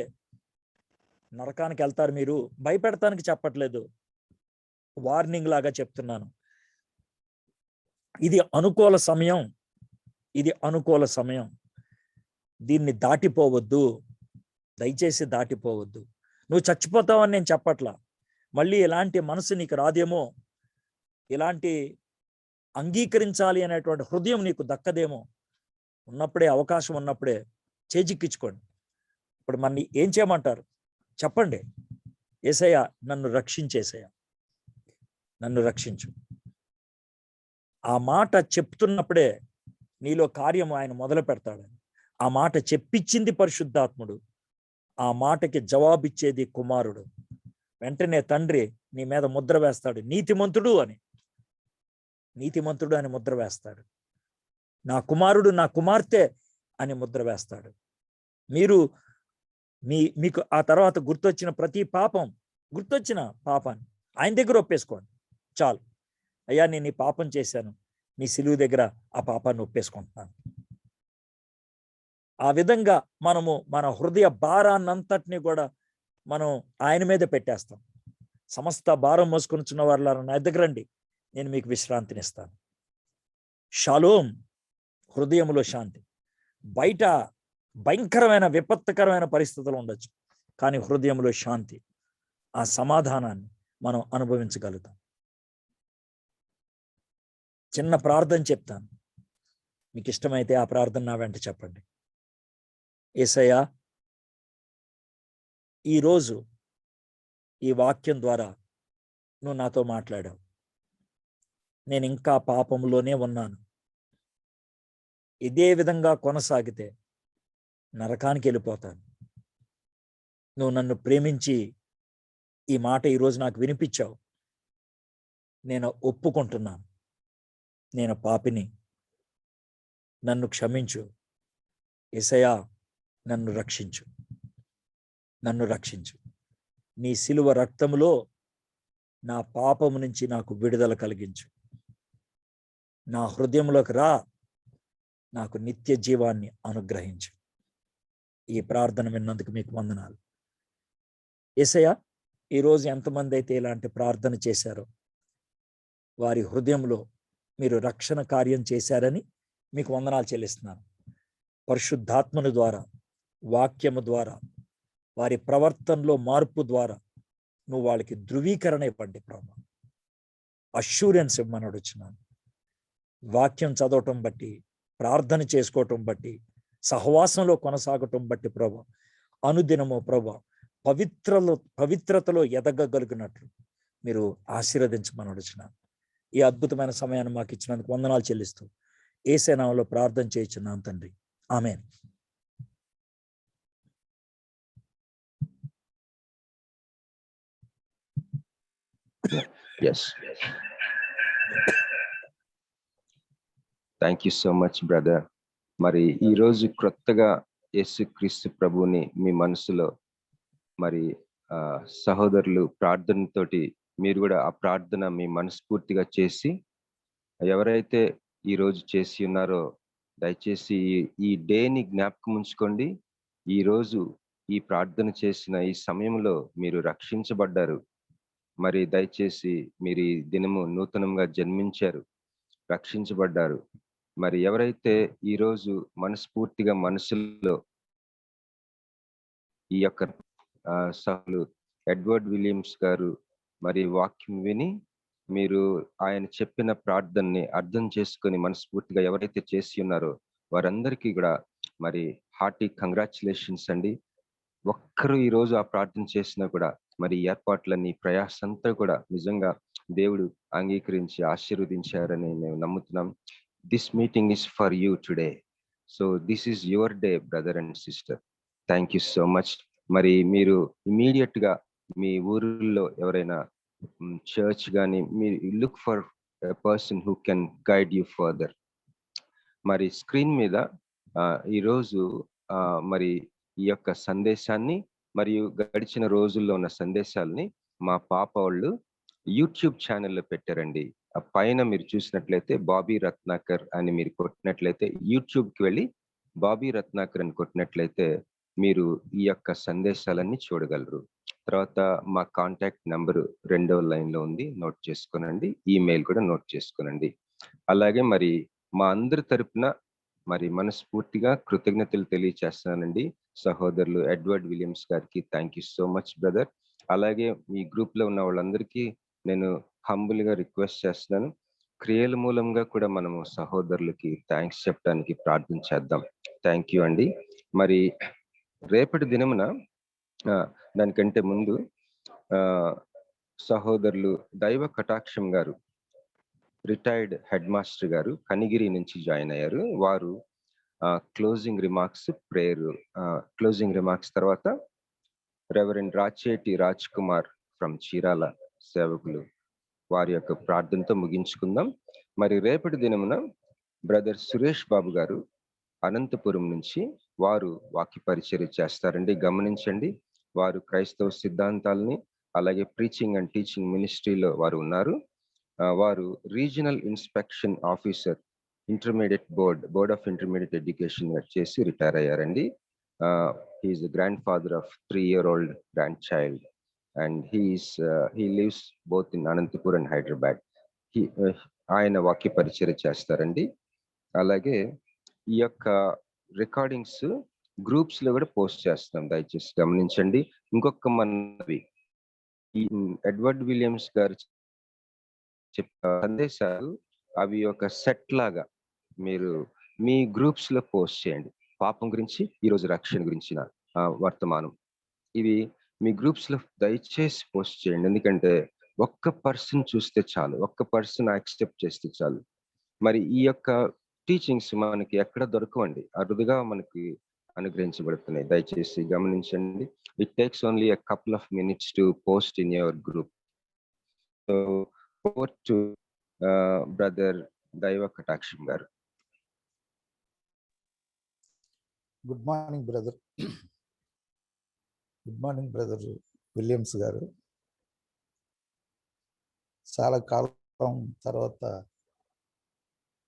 Speaker 5: నరకానికి వెళ్తారు. మీరు భయపెడతానికి చెప్పట్లేదు, వార్నింగ్ లాగా చెప్తున్నాను. ఇది అనుకూల సమయం. దీన్ని దాటిపోవద్దు, దయచేసి దాటిపోవద్దు. నువ్వు చచ్చిపోతావని నేను చెప్పట్లా. మళ్ళీ ఇలాంటి మనసు నీకు రాదేమో, ఇలాంటి అంగీకరించాలి అనేటువంటి హృదయం నీకు దక్కదేమో. ఉన్నప్పుడే, అవకాశం ఉన్నప్పుడే చేజిక్కించుకోండి. ఇప్పుడు మన ఏం చేయమంటారు చెప్పండి. యేసయ్యా నన్ను రక్షించేసయ్యా, నన్ను రక్షించు. ఆ మాట చెప్తున్నప్పుడే నీలో కార్యం ఆయన మొదలు పెడతాడు. ఆ మాట చెప్పించింది పరిశుద్ధాత్ముడు, ఆ మాటకి జవాబిచ్చేది కుమారుడు. వెంటనే తండ్రి నీ మీద ముద్ర వేస్తాడు, నీతిమంతుడు అని ముద్ర వేస్తాడు. నా కుమారుడు, నా కుమార్తె అని ముద్ర వేస్తాడు. మీకు ఆ తర్వాత గుర్తొచ్చిన పాపాన్ని ఆయన దగ్గర ఒప్పేసుకోండి. చాలు, అయ్యా నేను ఈ పాపం చేశాను, నీ సిలువ దగ్గర ఆ పాపాన్ని ఒప్పేసుకుంటున్నాను. ఆ విధంగా మనము మన హృదయ భారాన్నంతటిని కూడా మనం ఆయన మీద పెట్టేస్తాం. సమస్త భారం మోసుకొనిచున్న వారులారా నా దగ్గర రండి, నేను మీకు విశ్రాంతినిస్తాను. షాలోం, హృదయంలో శాంతి. బయట భయంకరమైన విపత్కరమైన పరిస్థితులు ఉండొచ్చు, కానీ హృదయంలో శాంతి, ఆ సమాధానాన్ని మనం అనుభవించగలుగుతాం. చిన్న ప్రార్థన చెప్తాను, మీకు ఇష్టమైతే ఆ ప్రార్థన నా వెంట చెప్పండి. యేసయ్యా, ఈరోజు ఈ వాక్యం ద్వారా నువ్వు నాతో మాట్లాడావు. నేను ఇంకా పాపంలోనే ఉన్నాను. ఇదే విధంగా కొనసాగితే నరకానికి వెళ్ళిపోతాను. నువ్వు నన్ను ప్రేమించి ఈ మాట ఈరోజు నాకు వినిపించావు. నేను ఒప్పుకుంటున్నాను, నేను పాపిని, నన్ను క్షమించు. యేసయ్యా, నన్ను రక్షించు, నన్ను రక్షించు. నీ శిలువ రక్తములో నా పాపము నుంచి నాకు విడుదల కలిగించు. నా హృదయంలోకి రా, నాకు నిత్య జీవాన్ని అనుగ్రహించు. ఈ ప్రార్థన విన్నందుకు మీకు వందనాలు. యేసయ్యా, ఈరోజు ఎంతమంది అయితే ఇలాంటి ప్రార్థన చేశారో వారి హృదయంలో మీరు రక్షణ కార్యం చేశారని మీకు వందనాలు చెల్లిస్తున్నాను. పరిశుద్ధాత్మను ద్వారా, వాక్యము ద్వారా, వారి ప్రవర్తనలో మార్పు ద్వారా నువ్వు వాళ్ళకి ధృవీకరణ ఇవ్వండి ప్రభు. అష్యూరెన్స్ ఇవ్వమని అడుగుతున్నాను. వాక్యం చదవటం బట్టి, ప్రార్థన చేసుకోవటం బట్టి, సహవాసంలో కొనసాగటం బట్టి ప్రభు, అనుదినము ప్రభు పవిత్రతలో ఎదగగలిగినట్లు మీరు ఆశీర్వదించమని అడుగుతున్నాను. ఈ అద్భుతమైన సమయాన్ని మాకు ఇచ్చినందుకు వందనాలు చెల్లిస్తూ యేసు నామములో ప్రార్థన చేయుచున్నాను తండ్రి, ఆమేన్.
Speaker 6: Yes. Thank you so much brother. మరి ఈరోజు క్రొత్తగా యేసుక్రీస్తు ప్రభువుని మీ మనసులో మరి సహోదరులు ప్రార్థనతోటి మీరు కూడా ఆ ప్రార్థన మీ మనస్ఫూర్తిగా చేసి, ఎవరైతే ఈరోజు చేసి ఉన్నారో దయచేసి ఈ డేని జ్ఞాపకం ఉంచుకోండి. ఈరోజు ఈ ప్రార్థన చేసిన ఈ సమయంలో మీరు రక్షించబడ్డారు. మరి దయచేసి మీరు ఈ దినము నూతనంగా జన్మించారు, రక్షించబడ్డారు. మరి ఎవరైతే ఈరోజు మనస్ఫూర్తిగా మనసులో ఈ యొక్క సహలు ఎడ్వర్డ్ విలియమ్స్ గారు మరి వాక్యం విని మీరు ఆయన చెప్పిన ప్రార్థనని అర్థం చేసుకొని మనస్ఫూర్తిగా ఎవరైతే చేసి ఉన్నారో వారందరికీ కూడా మరి హార్టీ కంగ్రాచులేషన్స్ అండి. ఒక్కరు ఈరోజు ఆ ప్రార్థన చేసినా కూడా మరి ఏర్పాట్లన్నీ ప్రయాసంతా కూడా నిజంగా దేవుడు అంగీకరించి ఆశీర్వదించారని మేము నమ్ముతున్నాం. This meeting is for you today. So this is your day brother and sister. Thank you so much. మరి మీరు ఇమీడియట్ గా మీ ఊరిలో ఎవరైనా చర్చ్ కానీ మీరు look for a person who can guide you further. మరి స్క్రీన్ మీద ఈరోజు మరి ఈ యొక్క సందేశాన్ని మరియు గడిచిన రోజుల్లో ఉన్న సందేశాలని మా పాప వాళ్ళు యూట్యూబ్ ఛానల్లో పెట్టారండి. ఆ పైన మీరు చూసినట్లయితే బాబీ రత్నాకర్ అని మీరు కొట్టినట్లయితే, యూట్యూబ్కి వెళ్ళి బాబీ రత్నాకర్ అని కొట్టినట్లయితే మీరు ఈ యొక్క సందేశాలన్నీ చూడగలరు. తర్వాత మా కాంటాక్ట్ నెంబరు 2వ లైన్లో ఉంది, నోట్ చేసుకోనండి. ఈమెయిల్ కూడా నోట్ చేసుకోనండి. అలాగే మరి మా అందరి తరపున మరి మనస్ఫూర్తిగా కృతజ్ఞతలు తెలియచేస్తున్నానండి సహోదరులు ఎడ్వర్డ్ విలియమ్స్ గారికి. Thank you so much brother. అలాగే ఈ గ్రూప్ లో ఉన్న వాళ్ళందరికీ నేను హంబుల్ గా రిక్వెస్ట్ చేస్తున్నాను, క్రియల మూలంగా కూడా మనము సహోదరులకి థ్యాంక్స్ చెప్పడానికి ప్రార్థన చేద్దాం. థ్యాంక్ యూ అండి. మరి రేపటి దినమున దానికంటే ముందు సహోదరులు దైవ కటాక్షం గారు, రిటైర్డ్ హెడ్ మాస్టర్ గారు కనిగిరి నుంచి జాయిన్ అయ్యారు. వారు closing remarks prayer, closing remarks తర్వాత రెవరెండ్ రాచేటి రాజ్ కుమార్ ఫ్రమ్ చీరాల సేవకులు వారి యొక్క ప్రార్థనతో ముగించుకుందాం. మరి రేపటి దినమున బ్రదర్ సురేష్ బాబు గారు అనంతపురం నుంచి వారు వాక్య పరిచర్య చేస్తారండి. గమనించండి, వారు క్రైస్తవ సిద్ధాంతాలని అలాగే ప్రీచింగ్ అండ్ టీచింగ్ మినిస్ట్రీలో వారు ఉన్నారు. వారు regional inspection officer board of intermediate education చేసి రిటైర్ అయ్యారండి. He's the grandfather of 3-year-old grand child and he lives both in Anantapur and Hyderabad. ఆయన వాక్య పరిచర్య చేస్తారండి. అలాగే ఈ యొక్క రికార్డింగ్స్ గ్రూప్స్ లో కూడా పోస్ట్ చేస్తాం, దయచేసి గమనించండి. ఇంకొక మనవి, ఈ ఎడ్వర్డ్ విలియమ్స్ గారు చెప్పిన సందేశాలు అవి ఒక సెట్ లాగా మీరు మీ గ్రూప్స్ లో పోస్ట్ చేయండి. పాపం గురించి, ఈరోజు రక్షణ గురించిన వర్తమానం, ఇవి మీ గ్రూప్స్ లో దయచేసి పోస్ట్ చేయండి. ఎందుకంటే ఒక్క పర్సన్ చూస్తే చాలు, ఒక్క పర్సన్ యాక్సెప్ట్ చేస్తే చాలు. మరి ఈ యొక్క టీచింగ్స్ మనకి ఎక్కడ దొరకవండి, అరుదుగా మనకి అనుగ్రహించబడుతున్నాయి. దయచేసి గమనించండి. It takes only a couple of minutes to post in your group. So over to brother Daiva Kataksham garu.
Speaker 7: Good morning brother. Good morning brother Williams గారు. చాలా కాలం తర్వాత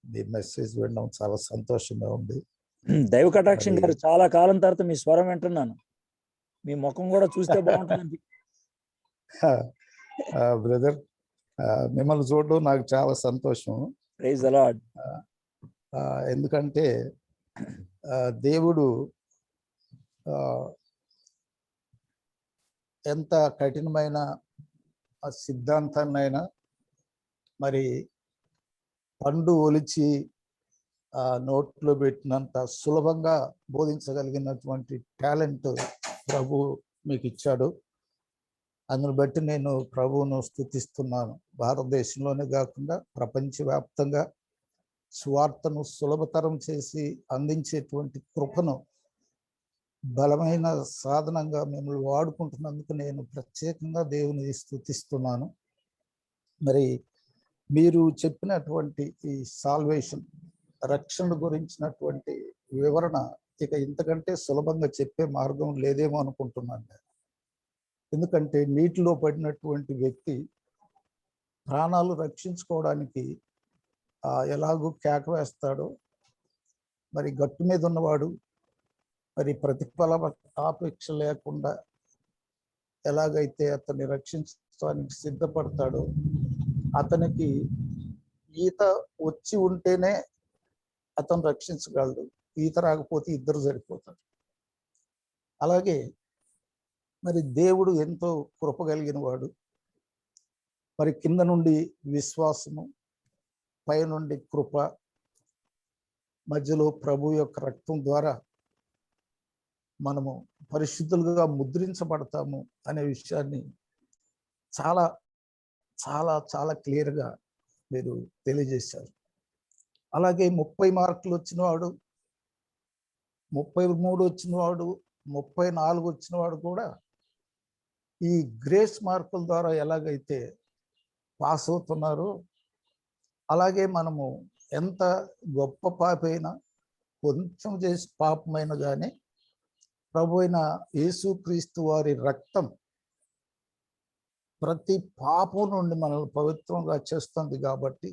Speaker 7: మీ మెసేజ్ వినడం చాలా సంతోషంగా ఉంది.
Speaker 5: దైవ కటాక్షం గారు, చాలా కాలం తర్వాత మీ స్వరం వింటున్నాను. మీ ముఖం కూడా చూస్తే బాగుంటుంది.
Speaker 7: బ్రదర్, మిమ్మల్ని చూడడం నాకు చాలా సంతోషం.
Speaker 5: Praise the Lord.
Speaker 7: ఎందుకంటే దేవుడు ఎంత కఠినమైన సిద్ధాంతాన్నైనా మరి పండు ఒలిచి నోట్లో పెట్టినంత సులభంగా బోధించగలిగినటువంటి టాలెంట్ ప్రభు మీకు ఇచ్చాడు. అందును బట్టి నేను ప్రభువును స్తుతిస్తున్నాను. భారతదేశంలోనే కాకుండా ప్రపంచవ్యాప్తంగా సువార్తను సులభతరం చేసి అందించేటువంటి కృపను బలమైన సాధనంగా మిమ్మల్ని వాడుకుంటున్నందుకు నేను ప్రత్యేకంగా దేవుని స్తుతిస్తున్నాను. మరి మీరు చెప్పినటువంటి ఈ సాల్వేషన్, రక్షణ గురించినటువంటి వివరణ ఇక ఇంతకంటే సులభంగా చెప్పే మార్గం లేదేమో అనుకుంటున్నాను. ఎందుకంటే నీటిలో పడినటువంటి వ్యక్తి ప్రాణాలు రక్షించుకోవడానికి ఎలాగూ కేక వేస్తాడో, మరి గట్టు మీద ఉన్నవాడు మరి ప్రతిఫల ఆపేక్ష లేకుండా ఎలాగైతే అతన్ని రక్షించడానికి సిద్ధపడతాడో, అతనికి ఈత వచ్చి ఉంటేనే అతను రక్షించగలడు, ఈత రాకపోతే ఇద్దరు సరిపోతారు. అలాగే మరి దేవుడు ఎంతో కృప కలిగిన వాడు. మరి కింద నుండి విశ్వాసము, పైనుండి కృప, మధ్యలో ప్రభు యొక్క రక్తం ద్వారా మనము పరిశుద్ధులుగా ముద్రించబడతాము అనే విషయాన్ని చాలా చాలా చాలా క్లియర్గా మీరు తెలియజేశారు. అలాగే 30 మార్కులు వచ్చినవాడు, 33 వచ్చినవాడు, 34 వచ్చినవాడు కూడా ఈ గ్రేస్ మార్కుల ద్వారా ఎలాగైతే పాస్ అవుతున్నారో, అలాగే మనము ఎంత గొప్ప పాపైనా, కొంచెం చేసి పాపమైన కానీ ప్రభు అయిన యేసుక్రీస్తు వారి రక్తం ప్రతి పాపం నుండి మనల్ని పవిత్రంగా చేస్తుంది. కాబట్టి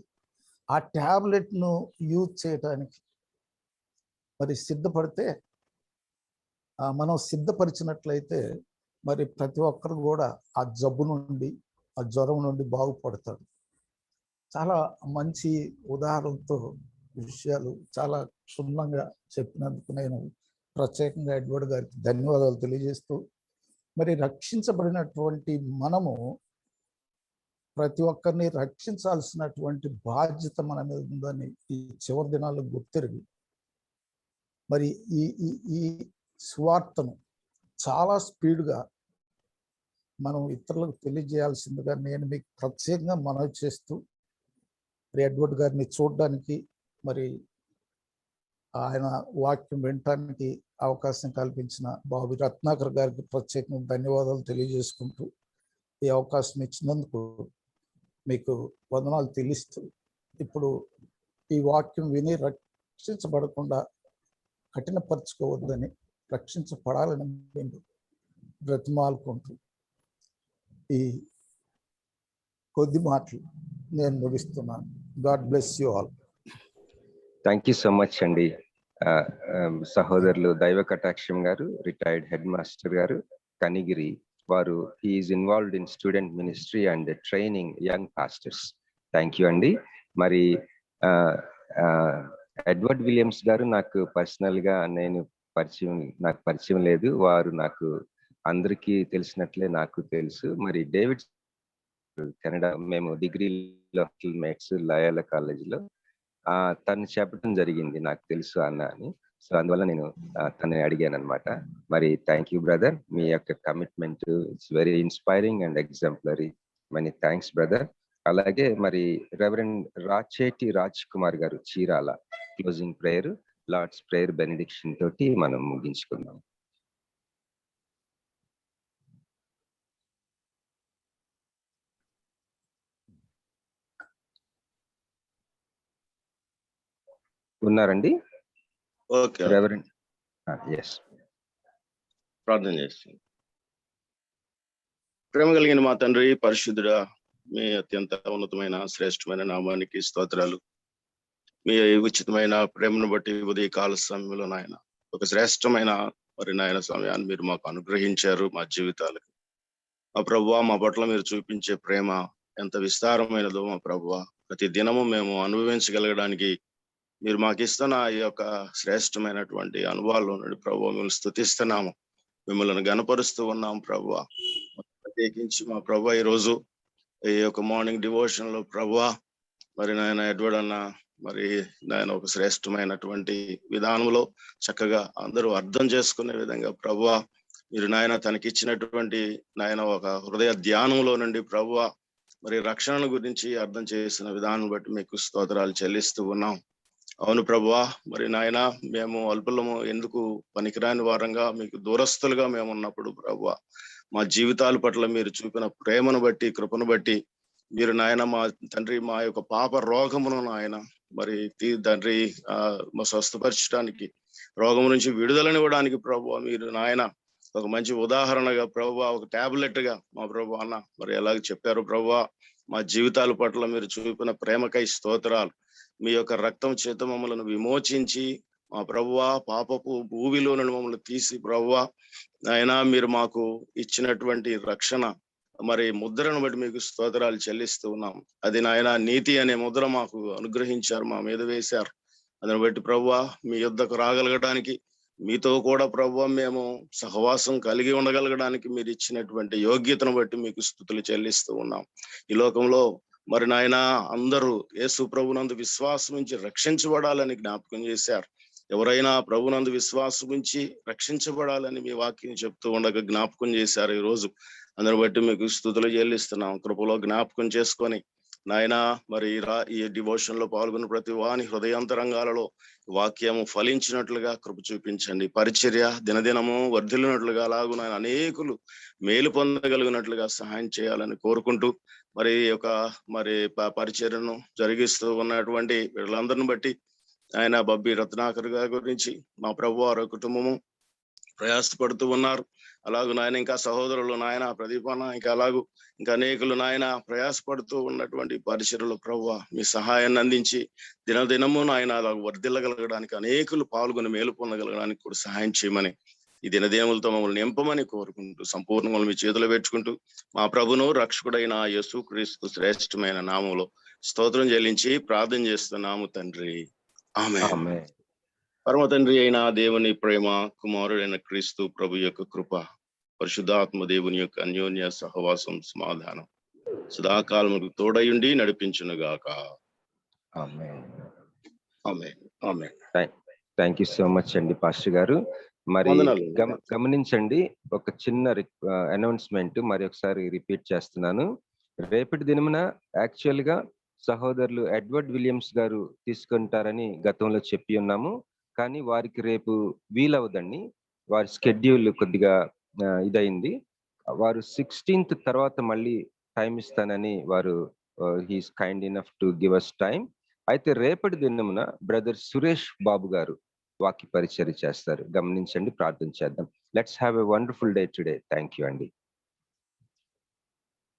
Speaker 7: ఆ ట్యాబ్లెట్ను యూజ్ చేయడానికి మరి సిద్ధపడితే, మనం సిద్ధపరిచినట్లయితే మరి ప్రతి ఒక్కరు కూడా ఆ జబ్బు నుండి, ఆ జ్వరం నుండి బాగుపడతాడు. చాలా మంచి ఉదాహరణతో విషయాలు చాలా క్షుణ్ణంగా చెప్పినందుకు నేను ప్రత్యేకంగా ఎడ్వర్డ్ గారికి ధన్యవాదాలు తెలియజేస్తూ, మరి రక్షించబడినటువంటి మనము ప్రతి ఒక్కరిని రక్షించాల్సినటువంటి బాధ్యత మన మీద ఉందని ఈ చివరి దినాల్లో గుర్తిరిగి, మరి ఈ ఈ ఈ సువార్తను చాలా స్పీడ్గా మనం ఇతరులకు తెలియజేయాల్సిందిగా నేను మీకు ప్రత్యేకంగా మనవి చేస్తూ, మరి ఎడ్వర్డ్ గారిని చూడడానికి, మరి ఆయన వాక్యం వినటానికి అవకాశం కల్పించిన బాబు రత్నాకర్ గారికి ప్రత్యేకంగా ధన్యవాదాలు తెలియజేసుకుంటూ, ఈ అవకాశం ఇచ్చినందుకు మీకు వందనాలు తెలుస్తూ, ఇప్పుడు ఈ వాక్యం విని రక్షించబడకుండా కఠినపరచుకోవద్దని, రక్షించబడాలని నేను బ్రతిమాలుకుంటూ ఈ కొద్ది మాటలు నేను ముగిస్తున్నాను. God bless you all.
Speaker 6: Thank you so much అండి. సహోదరులు దైవ కటాక్షం గారు, రిటైర్డ్ హెడ్ మాస్టర్ గారు, కనిగిరి వారు. He's involved in student ministry and training young pastors. Thank you అండి. మరి ఎడ్వర్డ్ విలియమ్స్ గారు నాకు పర్సనల్ గా నాకు పరిచయం లేదు. వారు నాకు అందరికీ తెలిసినట్లే నాకు తెలుసు. మరి డేవిడ్ కెనడా, మేము డిగ్రీలో మేట్స్ లయోలా కాలేజీలో. తను చెప్పడం జరిగింది, నాకు తెలుసు అన్న అని. సో అందువల్ల నేను తనని అడిగాను అనమాట. మరి థ్యాంక్ యూ బ్రదర్, మీ యొక్క commitment it's very inspiring and exemplary. Many thanks brother. అలాగే మరి రెవరెండ్ రాచేటి రాజ్ కుమార్ గారు Chirala closing prayer, Lord's prayer benediction తోటి మనం ముగించుకుందాం. ఉన్నారండి
Speaker 8: ఓకే,
Speaker 6: రెవరెండ్? ఎస్,
Speaker 8: ప్రార్థన చేస్తాను. ప్రేమ కలిగిన మా తండ్రి పరిశుద్ధుడా, మీ అత్యంత ఉన్నతమైన శ్రేష్టమైన నామానికి స్తోత్రాలు. మీ ఉచితమైన ప్రేమను బట్టి ఉదయకాల సమయంలో నాయన ఒక శ్రేష్టమైన మరి నాయన సమయాన్ని మీరు మాకు అనుగ్రహించారు మా జీవితాలకు. మా ప్రభువా, మా పట్ల మీరు చూపించే ప్రేమ ఎంత విస్తారమైనదో మా ప్రభువా, ప్రతి దినము మేము అనుభవించగలగడానికి మీరు మాకు ఇస్తున్న ఈ యొక్క శ్రేష్టమైనటువంటి అనుభవాల్లో నుండి ప్రభువా మిమ్మల్ని స్తుతిస్తున్నాము, మిమ్మల్ని గణపరుస్తూ ఉన్నాం ప్రభువా. ప్రత్యేకించి మా ప్రభువా ఈరోజు ఈ యొక్క మార్నింగ్ డివోషన్ లో ప్రభువా మరి నాయన ఎడ్వర్డ్ అన్న మరి నాయన ఒక శ్రేష్టమైనటువంటి విధానంలో చక్కగా అందరూ అర్థం చేసుకునే విధంగా ప్రభువా మీరు నాయన తనకిచ్చినటువంటి నాయన ఒక హృదయ ధ్యానంలో నుండి ప్రభువా మరి రక్షణ గురించి అర్థం చేసిన విధానం బట్టి మీకు స్తోత్రాలు చెల్లిస్తూ ఉన్నాం. అవును ప్రభువా, మరి నాయన మేము అల్పులము ఎందుకు పనికిరాని వారంగా మీకు దూరస్తులుగా మేము ఉన్నప్పుడు ప్రభువా మా జీవితాల పట్ల మీరు చూపిన ప్రేమను బట్టి కృపను బట్టి మీరు నాయన మా తండ్రి మా యొక్క పాప రోగమును నాయన మరి తండ్రి మా స్వస్థపరచడానికి, రోగం నుంచి విడుదలనివ్వడానికి ప్రభువా మీరు నాయన ఒక మంచి ఉదాహరణగా ప్రభువా ఒక టాబ్లెట్ గా మా ప్రభు అన్న మరి ఎలాగ చెప్పారు ప్రభువా మా జీవితాల పట్ల మీరు చూపిన ప్రేమకై స్తోత్రాలు. మీ యొక్క రక్తం చేత మమ్మల్ని విమోచించి మా ప్రభువా పాపపు భూమిలో నుండి మమ్మల్ని తీసి ప్రభువా అయినా మీరు మాకు ఇచ్చినటువంటి రక్షణ మరి ముద్రను బట్టి మీకు స్తోత్రాలు చెల్లిస్తూ ఉన్నాం. అది నాయన నీతి అనే ముద్ర మాకు అనుగ్రహించారు, మా మీద వేశారు. దాన్ని బట్టి ప్రభువా మీ యుద్ధకు రాగలగడానికి, మీతో కూడా ప్రభువా మేము సహవాసం కలిగి ఉండగలగడానికి మీరు ఇచ్చినటువంటి యోగ్యతను బట్టి మీకు స్తుతులు చెల్లిస్తూ ఉన్నాం. ఈ లోకంలో మరి నాయన అందరూ యేసు ప్రభునందు విశ్వాసం నుంచి రక్షించబడాలని జ్ఞాపకం చేశారు. ఎవరైనా ప్రభునందు విశ్వాసం నుంచి రక్షించబడాలని మీ వాక్యం చెప్తూ ఉండగా జ్ఞాపకం చేశారు. ఈ రోజు అందరి బట్టి మీకు స్తుతులు చెల్లిస్తున్నాం. కృపలో జ్ఞాపకం చేసుకొని నాయన మరి ఈ డివోషన్ లో పాల్గొన్న ప్రతి వాని హృదయాంతరంగాలలో వాక్యము ఫలించినట్లుగా కృప చూపించండి. పరిచర్య దినదినము వర్ధిల్లినట్లుగా అలాగూ నాయన అనేకులు మేలు పొందగలిగినట్లుగా సహాయం చేయాలని కోరుకుంటూ మరి యొక్క మరి పరిచర్యను జరిగిస్తూ ఉన్నటువంటి వీళ్ళందరిని బట్టి ఆయన బబ్బి రత్నాకర్ గారి గురించి మా ప్రభు వారి కుటుంబము ప్రయాసపడుతూ ఉన్నారు. అలాగూ నాయన ఇంకా సహోదరులు నాయన ప్రదీపన ఇంకా అలాగూ ఇంకా అనేకులు నాయన ప్రయాసపడుతూ ఉన్నటువంటి పరిచర్యలు ప్రభువా మీ సహాయాన్ని అందించి దినదినము నాయన అలాగ వర్ధిల్లగలగడానికి అనేకులు పాల్గొని మేలు పొందగలగడానికి కూడా సహాయం చేయమని ఈ దినదేములతో మమ్మల్ని నింపమని కోరుకుంటూ సంపూర్ణంగా మీ చేతులు పెట్టుకుంటూ మా ప్రభును రక్షకుడైన యేసుక్రీస్తు శ్రేష్టమైన నామంలో స్తోత్రం చెల్లించి ప్రార్థన చేస్తున్నాము తండ్రి, ఆమేన్. పరమ తండ్రి అయిన దేవుని ప్రేమ, కుమారుడైన క్రీస్తు ప్రభు యొక్క కృప, పరిశుద్ధాత్మ దేవుని యొక్క అన్యోన్య సహవాసం సమాధానం సదాకాలముకు తోడయుండి నడిపించును గాక.
Speaker 6: ఆమేన్.
Speaker 8: ఆమేన్. ఆమేన్.
Speaker 6: థ్యాంక్ యూ సో మచ్ అండి పాస్టర్ గారు. మరి గమనించండి, ఒక చిన్న అనౌన్స్మెంట్ మరి ఒకసారి రిపీట్ చేస్తున్నాను. రేపటి దినమున యాక్చువల్ గా సహోదరులు ఎడ్వర్డ్ విలియమ్స్ గారు తీసుకుంటారని గతంలో చెప్పి ఉన్నాము, కానీ వారికి రేపు వీలవదండి. వారి స్కెడ్యూల్ కొద్దిగా ఇదైంది. వారు 16th తర్వాత మళ్ళీ టైం ఇస్తానని వారు he's kind enough to give us time. అయితే రేపటి దినమున బ్రదర్ సురేష్ బాబు గారు వాక్య పరిచర్య చేస్తారు. గమనించండి, ప్రార్థన చేద్దాం. Let's have a wonderful day today. Thank you అండి.